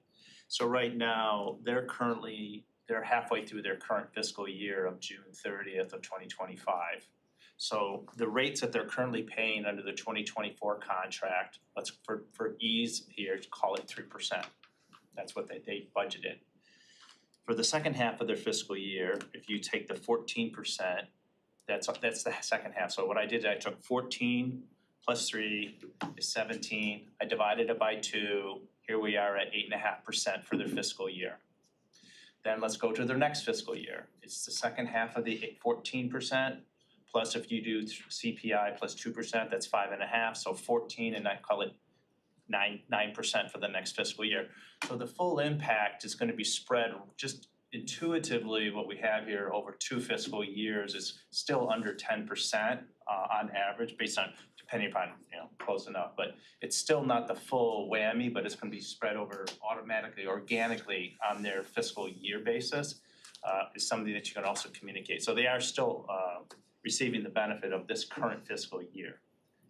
So right now, they're halfway through their current fiscal year of June 30th of 2025. So the rates that they're currently paying under the 2024 contract, let's for ease here, call it 3%. That's what they budgeted. For the second half of their fiscal year, if you take the 14%, that's the second half. So what I did, I took 14 plus 3 is 17. I divided it by 2. Here we are at 8.5% for their fiscal year. Then let's go to their next fiscal year. It's the second half of the 14%. Plus if you do CPI plus 2%, that's 5.5, so 14, and I call it 9% for the next fiscal year. So the full impact is gonna be spread just intuitively. What we have here over 2 fiscal years is still under 10% on average, based on, depending upon, close enough, but it's still not the full whammy, but it's gonna be spread over automatically, organically on their fiscal year basis, is something that you can also communicate. So they are still receiving the benefit of this current fiscal year.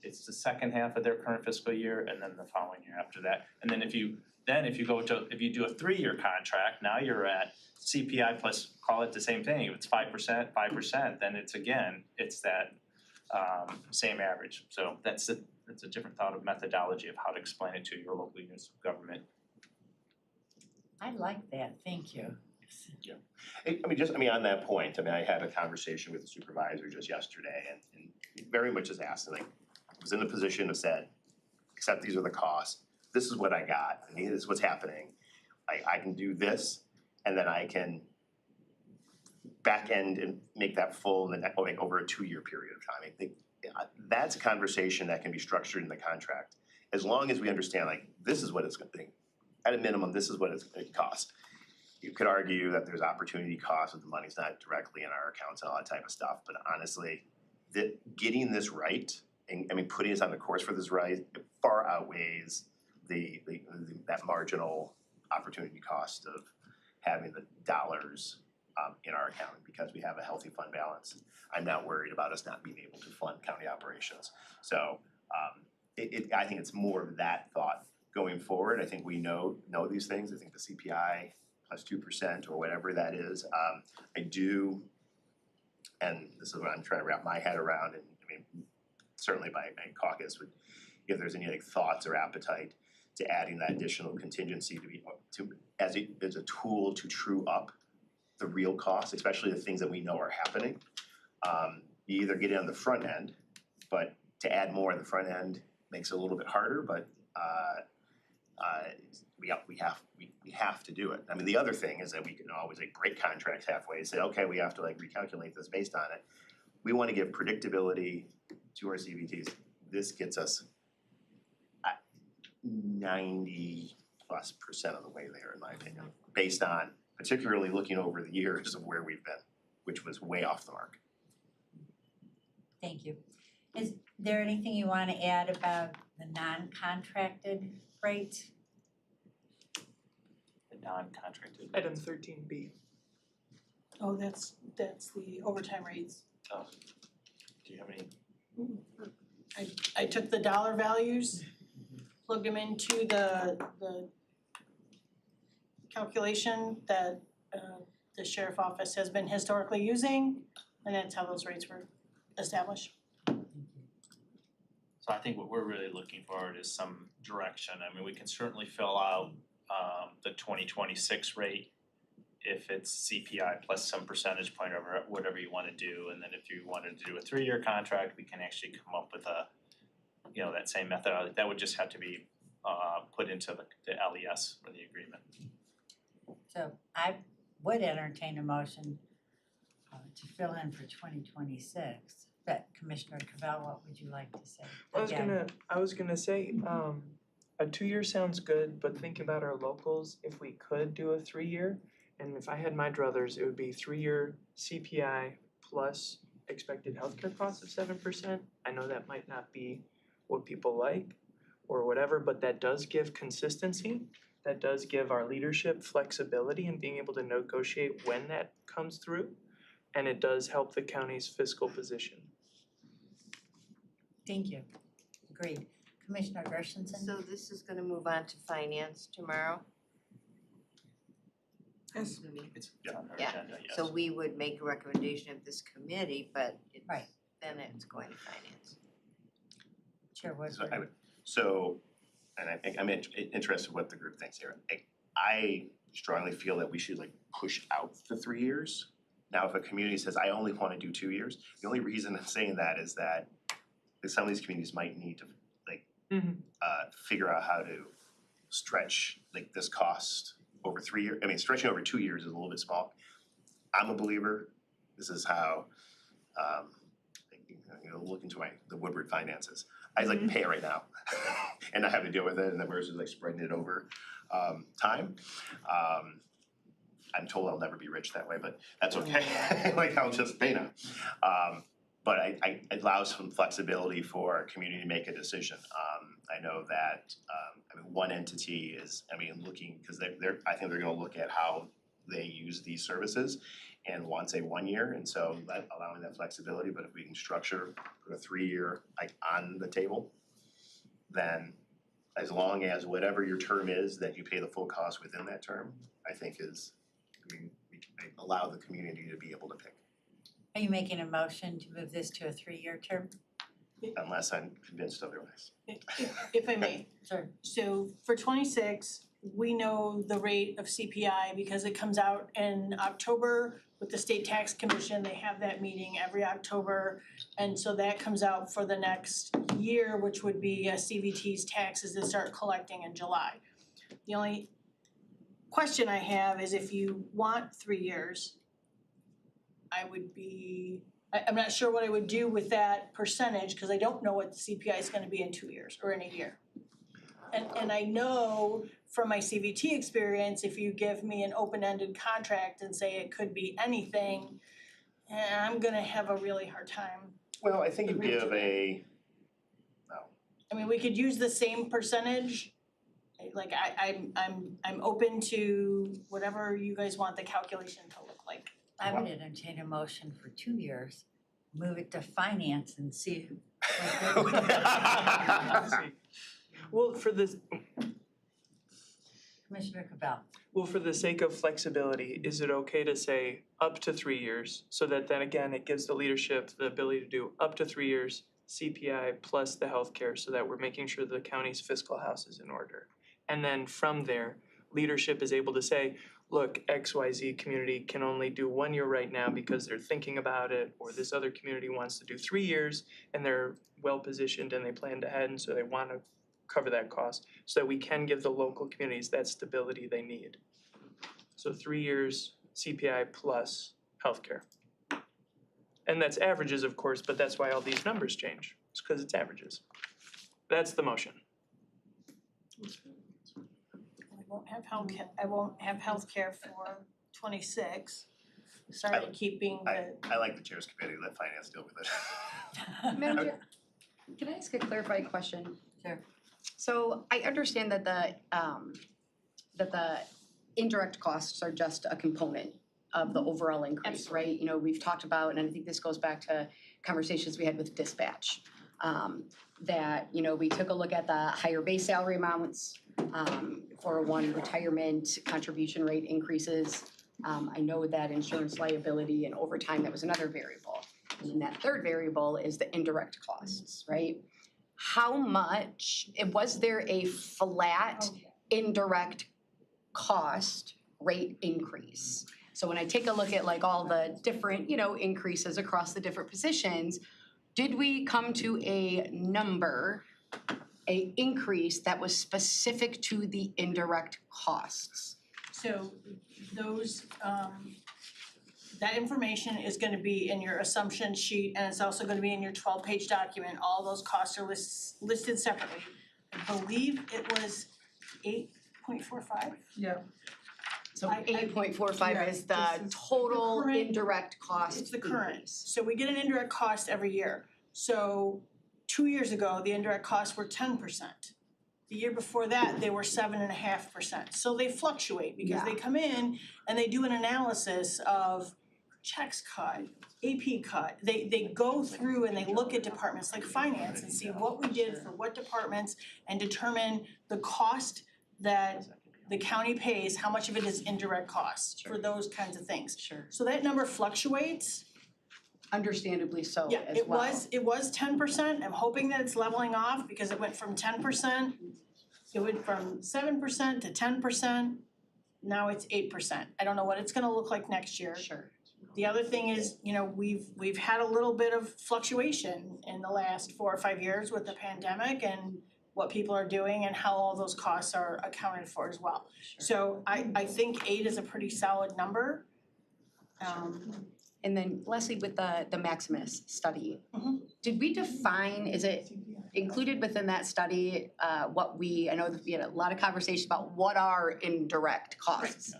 It's the second half of their current fiscal year and then the following year after that. And then if you do a 3-year contract, now you're at CPI plus, call it the same thing, if it's 5%, then it's that same average. So that's a different thought of methodology of how to explain it to your local units of government. I like that, thank you. Yeah, on that point, I had a conversation with the supervisor just yesterday and very much just asked, I was in a position of said, except these are the costs, this is what I got, this is what's happening. I can do this, and then I can back end and make that full in over a 2-year period of time. I think that's a conversation that can be structured in the contract, as long as we understand, this is what it's gonna be. At a minimum, this is what it's gonna cost. You could argue that there's opportunity costs if the money's not directly in our accounts and all that type of stuff, but honestly, getting this right, and putting us on the course for this right, far outweighs that marginal opportunity cost of having the dollars in our account because we have a healthy fund balance. I'm not worried about us not being able to fund county operations. So I think it's more of that thought going forward. I think we know these things. I think the CPI plus 2% or whatever that is. I do, and this is what I'm trying to wrap my head around, and certainly my caucus would, if there's any thoughts or appetite to adding that additional contingency as a tool to true up the real costs, especially the things that we know are happening. You either get it on the front end, but to add more on the front end makes it a little bit harder, but we have to do it. The other thing is that we can always break contracts halfway and say, okay, we have to recalculate this based on it. We want to give predictability to our CVTs. This gets us 90+% of the way there, in my opinion, based on particularly looking over the years of where we've been, which was way off the mark. Thank you. Is there anything you want to add about the non-contracted rates? The non-contracted. Item 13B. Oh, that's the overtime rates. Oh, do you have any? I took the dollar values, plugged them into the calculation that the sheriff office has been historically using, and that's how those rates were established. So I think what we're really looking for is some direction. We can certainly fill out the 2026 rate if it's CPI plus some percentage point over whatever you want to do, and then if you wanted to do a 3-year contract, we can actually come up with that same method. That would just have to be put into the LES or the agreement. So I would entertain a motion to fill in for 2026. But Commissioner Cavell, what would you like to say? I was Again. gonna say, a 2-year sounds good, but think about our locals, if we could do a 3-year. And if I had my druthers, it would be 3-year CPI plus expected healthcare costs of 7%. I know that might not be what people like or whatever, but that does give consistency. That does give our leadership flexibility in being able to negotiate when that comes through. And it does help the county's fiscal position. Thank you. Agreed. Commissioner Gershenson? So this is gonna move on to finance tomorrow? Yes. It's on our Yeah. agenda, yes. So we would make a recommendation of this committee, but it's, Right. then it's going to finance. Chair So Woodward. and I think I'm interested what the group thinks here. I strongly feel that we should like push out the 3 years. Now, if a community says, I only wanna do 2 years, the only reason I'm saying that is that some of these communities might need to figure out how to stretch like this cost over 3 years. I mean, stretching over 2 years is a little bit small. I'm a believer, this is how, look into the Woodward finances. I'd like to pay it right now and not have to deal with it and then versus like spreading it over time. I'm told I'll never be rich that way, but that's okay. Like I'll just pay now. But it allows some flexibility for a community to make a decision. I know that, one entity is, looking, because I think they're gonna look at how they use these services and wants a 1 year, and so allowing that flexibility, but if we can structure, put a 3-year like on the table, then as long as whatever your term is, that you pay the full cost within that term, I think we can allow the community to be able to pick, Are you making a motion to move this to a 3-year term? unless I'm convinced otherwise. If I may. Sure. So for 26, we know the rate of CPI because it comes out in October with the State Tax Commission. They have that meeting every October. And so that comes out for the next year, which would be CVT's taxes that start collecting in July. The only question I have is if you want 3 years, I'm not sure what I would do with that percentage, because I don't know what the CPI is gonna be in 2 years or in a year. And I know from my CVT experience, if you give me an open-ended contract and say it could be anything, I'm gonna have a really hard time. Well, I think you give We could use the same percentage. Like I'm open to whatever you guys want the calculation to look like. I would entertain a motion for 2 years, move it to finance and see. Well, for this, Commissioner Cavell. well, for the sake of flexibility, is it okay to say up to 3 years? So that then again, it gives the leadership the ability to do up to 3 years CPI plus the healthcare, so that we're making sure the county's fiscal house is in order. And then from there, leadership is able to say, look, XYZ community can only do 1 year right now because they're thinking about it, or this other community wants to do 3 years and they're well positioned and they planned ahead, and so they want to cover that cost, so that we can give the local communities that stability they need. So 3 years CPI plus healthcare. And that's averages, of course, but that's why all these numbers change. It's because it's averages. That's the motion. I won't have healthcare for 26. Started keeping the. I like the chairs committee, let finance deal with it. Madam Chair, can I ask a clarifying question? Sure. So I understand that the indirect costs are just a component of the overall increase, right? You know, we've talked about, and I think this goes back to conversations we had with dispatch, that, you know, we took a look at the higher base salary amounts, 401 retirement contribution rate increases. I know that insurance liability and overtime, that was another variable. And then that third variable is the indirect costs, right? How much, was there a flat indirect cost rate increase? So when I take a look at like all the different, you know, increases across the different positions, did we come to a number, a increase that was specific to the indirect costs? So those that information is gonna be in your assumption sheet, and it's also gonna be in your 12-page document. All those costs are listed separately. I believe it was 8.45. Yeah. So I- 8.45 is the This is total the current- indirect cost. It's the current, increase. so we get an indirect cost every year. So 2 years ago, the indirect costs were 10%. The year before that, they were 7.5%. So they fluctuate because they come in and they do an analysis of checks cut, AP cut. They go through and they look at departments like finance and see what we did for what departments and determine the cost that the county pays, how much of it is indirect costs for those kinds of things. Sure. So that number fluctuates. Understandably so Yeah, as it well. was 10%. I'm hoping that it's leveling off because it went from 10%. It went from 7% to 10%. Now it's 8%. I don't know what it's gonna look like next year. Sure. The other thing is, you know, we've had a little bit of fluctuation in the last 4 or 5 years with the pandemic and what people are doing and how all those costs are accounted for as well. So I think 8 is a pretty solid number. And then Leslie, with the Maximus study, did we define, is it included within that study, I know that we had a lot of conversation about what are indirect costs.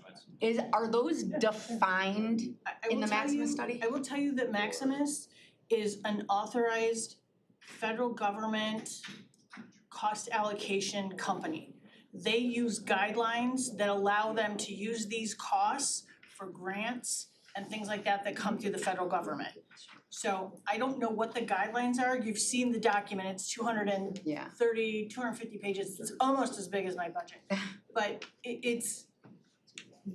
Are those defined in the Maximus study? I will tell you that Maximus is an authorized federal government cost allocation company. They use guidelines that allow them to use these costs for grants and things like that come through the federal government. So I don't know what the guidelines are. You've seen the document. It's 230, 250 pages. It's almost as big as my budget. But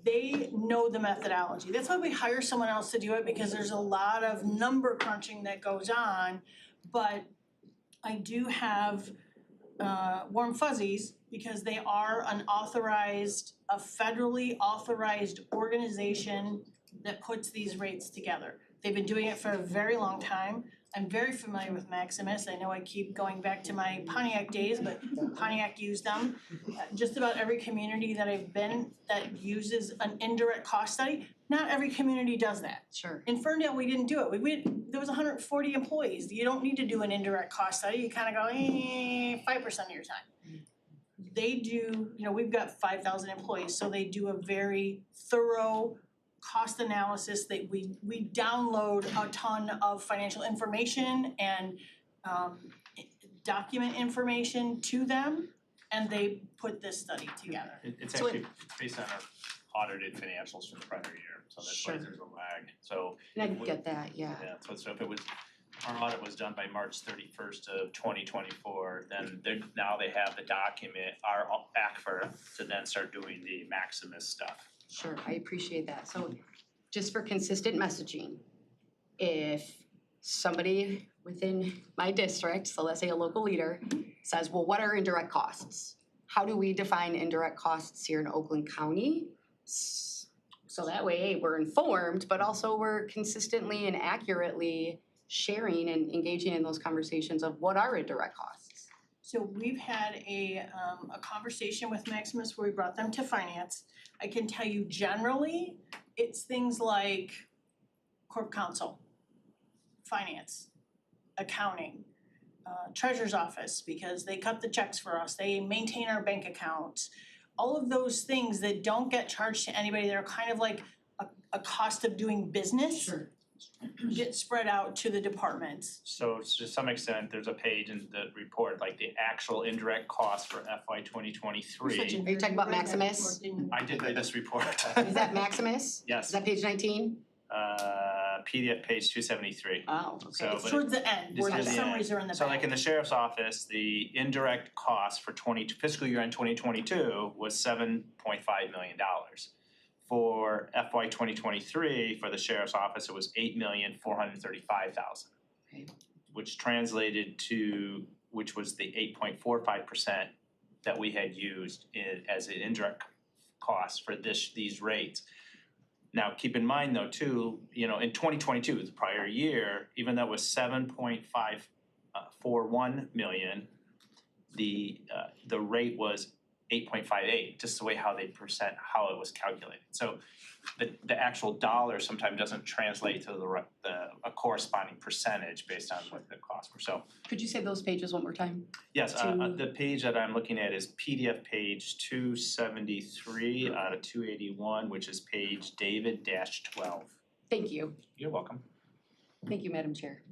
they know the methodology. That's why we hire someone else to do it, because there's a lot of number crunching that goes on. But I do have warm fuzzies because they are a federally authorized organization that puts these rates together. They've been doing it for a very long time. I'm very familiar with Maximus. I know I keep going back to my Pontiac days, but Pontiac used them. Just about every community that I've been that uses an indirect cost study, not every community does that. Sure. In Ferndale, we didn't do it. There was 140 employees. You don't need to do an indirect cost study. You kind of go, 5% of your time. They do, we've got 5,000 employees, so they do a very thorough cost analysis. That we download a ton of financial information and document information to them, and they put this study together. It's actually based on our audited financials from the prior year, so that's why there's a lag, so. I get that, yeah. Yeah, so if it was, our audit was done by March 31st of 2024, then now they have the document, our ACFR, to then start doing the Maximus stuff. Sure, I appreciate that. So just for consistent messaging, if somebody within my district, so let's say a local leader, says, well, what are indirect costs? How do we define indirect costs here in Oakland County? So that way we're informed, but also we're consistently and accurately sharing and engaging in those conversations of what are indirect costs. So we've had a conversation with Maximus where we brought them to finance. I can tell you generally, it's things like corp counsel, finance, accounting, treasurer's office, because they cut the checks for us, they maintain our bank accounts. All of those things that don't get charged to anybody, that are kind of like a cost of doing business. Sure. Get spread out to the departments. So to some extent, there's a page in the report, like the actual indirect costs for FY 2023. Are you talking about Maximus? I did read this report. Is that Maximus? Yes. Is that page 19? PDF page 273. Oh, okay. So, It's but towards the end, where the This is the summaries are in the back. So like in the sheriff's office, the indirect cost for fiscal year end 2022 was $7.5 million. For FY 2023, for the sheriff's office, it was $8,435,000. Which translated to, which was the 8.45% that we had used as an indirect cost for these rates. Now, keep in mind though too, in 2022, the prior year, even though it was 7.541 million, the rate was 8.58, just the way how it was calculated. So the actual dollar sometimes doesn't translate to a corresponding percentage based on what the costs were. So Could you say those pages one more time? yes, the page that I'm looking at is PDF page 273 out of 281, which is page David-12. Thank you. You're welcome. Thank you, Madam Chair.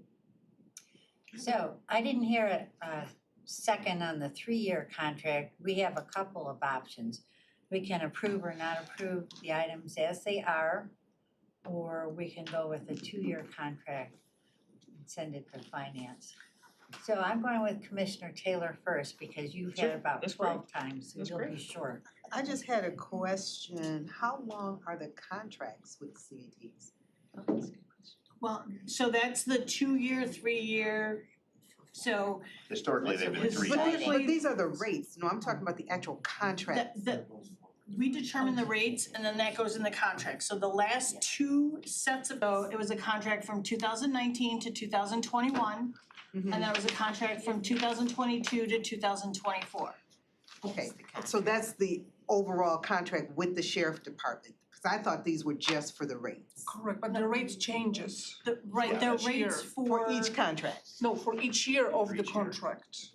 So I didn't hear a second on the 3-year contract. We have a couple of options. We can approve or not approve the items as they are, or we can go with a 2-year contract and send it to finance. So I'm going with Commissioner Taylor first because you've had Sure, about that's 12 times, so That's you'll be great. short. I just had a question. How long are the contracts with CVTs? Well, so that's the 2-year, 3-year, so Historically, they've been 3 years. But these are the rates. No, I'm talking about the actual contract. we determine the rates and then that goes in the contract. So the last 2 sets of, it was a contract from 2019 to 2021. And that was a contract from 2022 to 2024. Okay, so that's the overall contract with the sheriff department, because I thought these were just for the rates. Correct, but the rates changes. The each year. rates For each contract. No, for each year of the contract.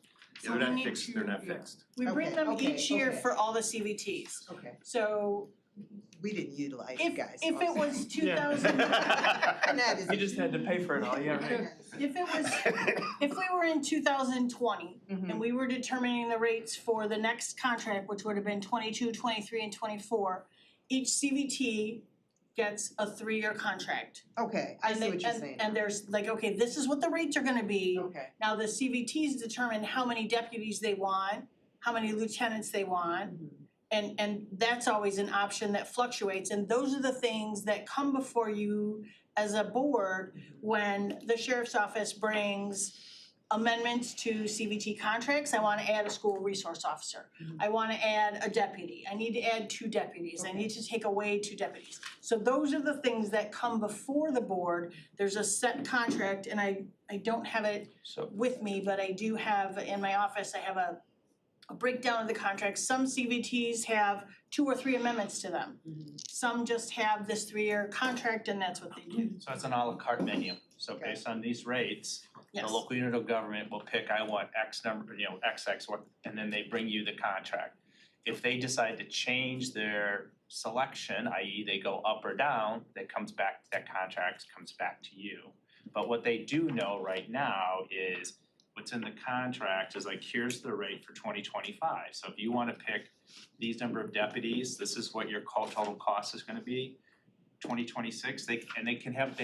Yeah, they're not fixed, they're not fixed. We bring Okay, them okay, each year okay. for all the CVTs. Okay. So We didn't utilize you guys. if it was 2000, And that is. You just had to pay for it all, yeah, right? if we were in 2020 and we were determining the rates for the next contract, which would have been 22, 23, and 24, each CVT gets a 3-year contract. Okay, I see what you're saying. And there's like, okay, this is what the rates are gonna be. Okay. Now the CVTs determine how many deputies they want, how many lieutenants they want. And that's always an option that fluctuates, and those are the things that come before you as a board when the sheriff's office brings amendments to CVT contracts. I wanna add a school resource officer. I wanna add a deputy. I need to add 2 deputies. I need to take away 2 deputies. So those are the things that come before the board. There's a set contract, and I don't have it with me, but I do have in my office, I have a breakdown of the contract. Some CVTs have 2 or 3 amendments to them. Some just have this 3-year contract and that's what they do. So it's an à la carte menu. So based on these rates, the Yes. local unit of government will pick, I want X number, XX, what, and then they bring you the contract. If they decide to change their selection, i.e. they go up or down, that contract comes back to you. But what they do know right now is what's in the contract is like, here's the rate for 2025. So if you wanna pick these number of deputies, this is what your total cost is gonna be. 2026, they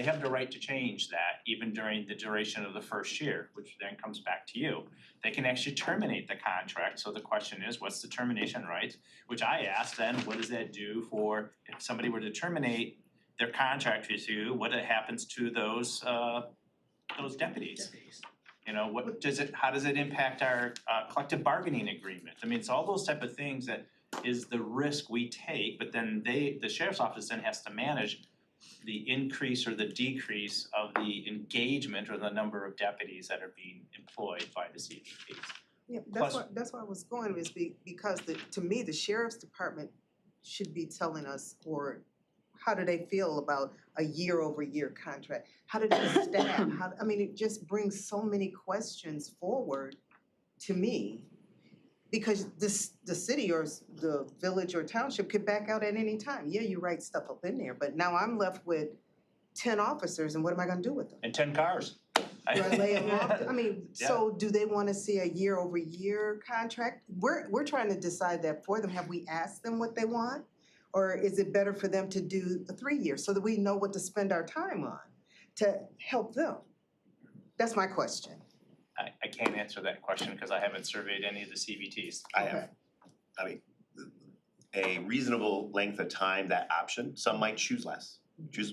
have the right to change that even during the duration of the first year, which then comes back to you. They can actually terminate the contract, so the question is, what's the termination right? Which I asked then, what does that do for if somebody were to terminate their contract with you, what happens to those deputies? You know, how does it impact our collective bargaining agreement? I mean, it's all those type of things that is the risk we take, but then the sheriff's office then has to manage the increase or the decrease of the engagement or the number of deputies that are being employed by the CVTs. Yeah, Plus- that's why I was going, is because to me, the sheriff's department should be telling us, or how do they feel about a year-over-year contract? How do they staff? I mean, it just brings so many questions forward to me. Because the city or the village or township could back out at any time. Yeah, you write stuff up in there, but now I'm left with 10 officers, and what am I gonna do with them? And 10 cars. Do I lay them off? I mean, so do they wanna see a year-over-year contract? We're trying to decide that for them. Have we asked them what they want? Or is it better for them to do a 3-year so that we know what to spend our time on to help them? That's my question. I can't answer that question because I haven't surveyed any of the CVTs. I have, I mean, a reasonable length of time, that option, some might choose less.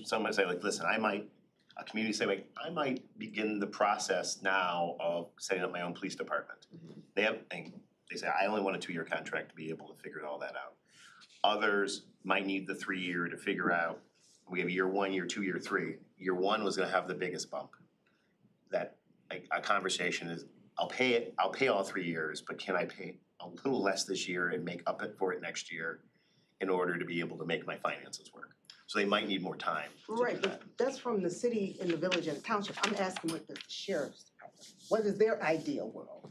Some might say like, listen, a community say like, I might begin the process now of setting up my own police department. They say, I only want a 2-year contract to be able to figure all that out. Others might need the 3-year to figure out, we have year 1, year 2, year 3. Year 1 was gonna have the biggest bump. That a conversation is, I'll pay all 3 years, but can I pay a little less this year and make up for it next year in order to be able to make my finances work. So they might need more time to do Right, that. but that's from the city and the village and the township. I'm asking what the sheriff's department, what is their ideal world?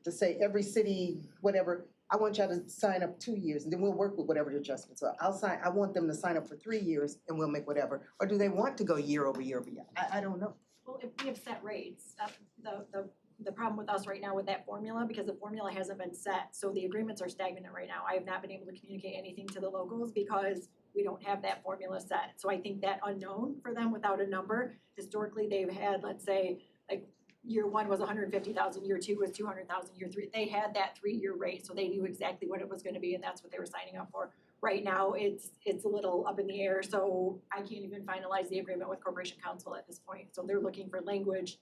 To say every city, whatever, I want y'all to sign up 2 years and then we'll work with whatever the adjustments are. I want them to sign up for 3 years and we'll make whatever. Or do they want to go year over year over year? I don't know. Well, if we have set rates, the problem with us right now with that formula, because the formula hasn't been set, so the agreements are stagnant right now. I have not been able to communicate anything to the locals because we don't have that formula set. So I think that unknown for them without a number, historically, they've had, let's say, like, year one was 150,000, year two was 200,000, year three, they had that 3-year rate, so they knew exactly what it was gonna be, and that's what they were signing up for. Right now, it's a little up in the air, so I can't even finalize the agreement with Corporation Counsel at this point. So they're looking for language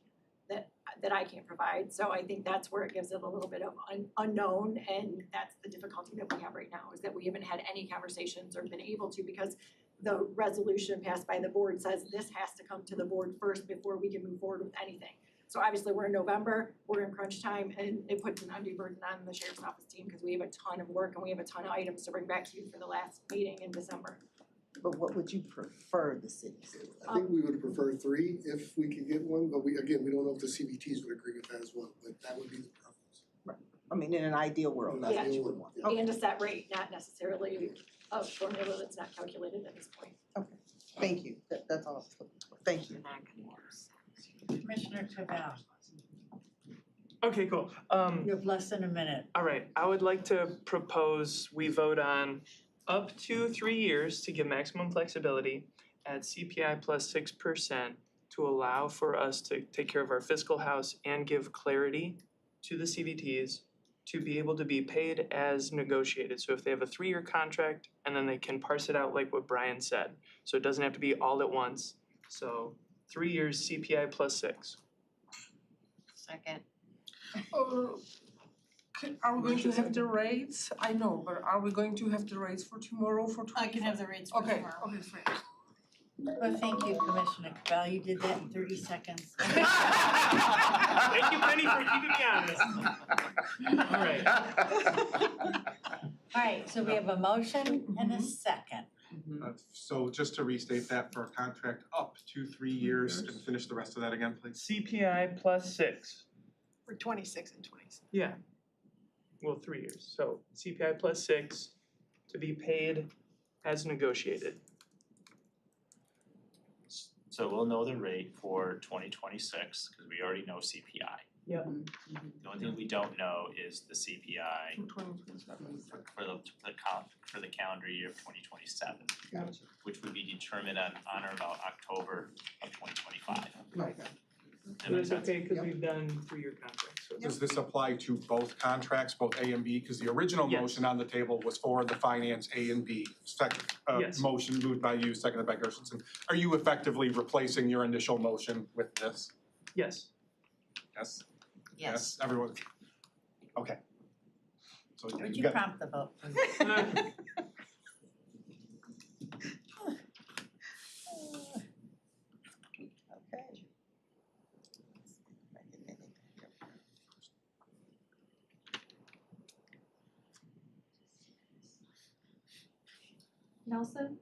that I can't provide. So I think that's where it gives it a little bit of unknown, and that's the difficulty that we have right now, is that we haven't had any conversations or been able to, because the resolution passed by the board says this has to come to the board first before we can move forward with anything. So obviously, we're in November, we're in crunch time, and it puts an undue burden on the sheriff's office team because we have a ton of work and we have a ton of items to bring back to you for the last meeting in December. But what would you prefer the city to do? I think we would prefer 3 if we could get one, but we don't know if the CBTs would agree with that as well, but that would be the preference. I mean, in an ideal world, that's what you would want. Okay. And a set rate, not necessarily a formula that's not calculated at this point. Thank you. That's all I was looking for. Thank you. Commissioner Cavell, Okay, cool. you have less than a minute. All right, I would like to propose we vote on up to 3 years to give maximum flexibility at CPI plus 6% to allow for us to take care of our fiscal house and give clarity to the CVTs to be able to be paid as negotiated. So if they have a 3-year contract, and then they can parse it out like what Brian said. So it doesn't have to be all at once. So 3 years CPI plus 6. Second. Are we going to have the rates? I know, but are we going to have the rates for tomorrow, for 25? I can have the rates for tomorrow. Okay, fine. Well, thank you, Commissioner Cavell, you did that in 30 seconds. Thank you, Penny, for keeping me honest. All right. All right, so we have a motion and a second. So just to restate that, for a contract up to 3 years, and finish the rest of that again, please. CPI plus 6. For 26 and 27. Yeah. Well, 3 years. So CPI plus 6 to be paid as negotiated. So we'll know the rate for 2026, because we already know CPI. Yep. The only thing we don't know is the CPI for the calendar year of 2027. Gotcha. Which would be determined on or about October of 2025. Right. But it's okay, because we've done 3-year contracts. So Does this apply to both contracts, both A and B? Because the original Yes. motion on the table was for the finance A and B. Second, Yes. motion moved by you, seconded by Gershenson. Are you effectively replacing your initial motion with this? Yes. Yes? Yes. Everyone? Okay. So Would you you got, prompt the vote, please? Nelson?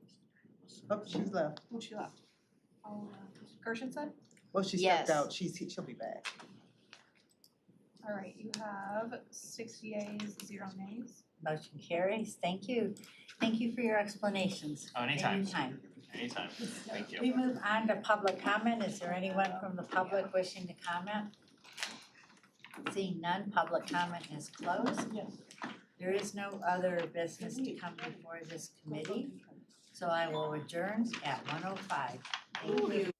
Oh, she's left. Oh, she left. Gershenson? Well, she stepped out. She'll be back. All right, you have 6 yeas, 0 nays. Motion carries, thank you. Thank you for your explanations. Anytime. Anytime, thank you. We move on to public comment. Is there anyone from the public wishing to comment? Seeing none, public comment is closed. Yes. There is no other business to come before this committee, so I will adjourn at 1:05. Thank you.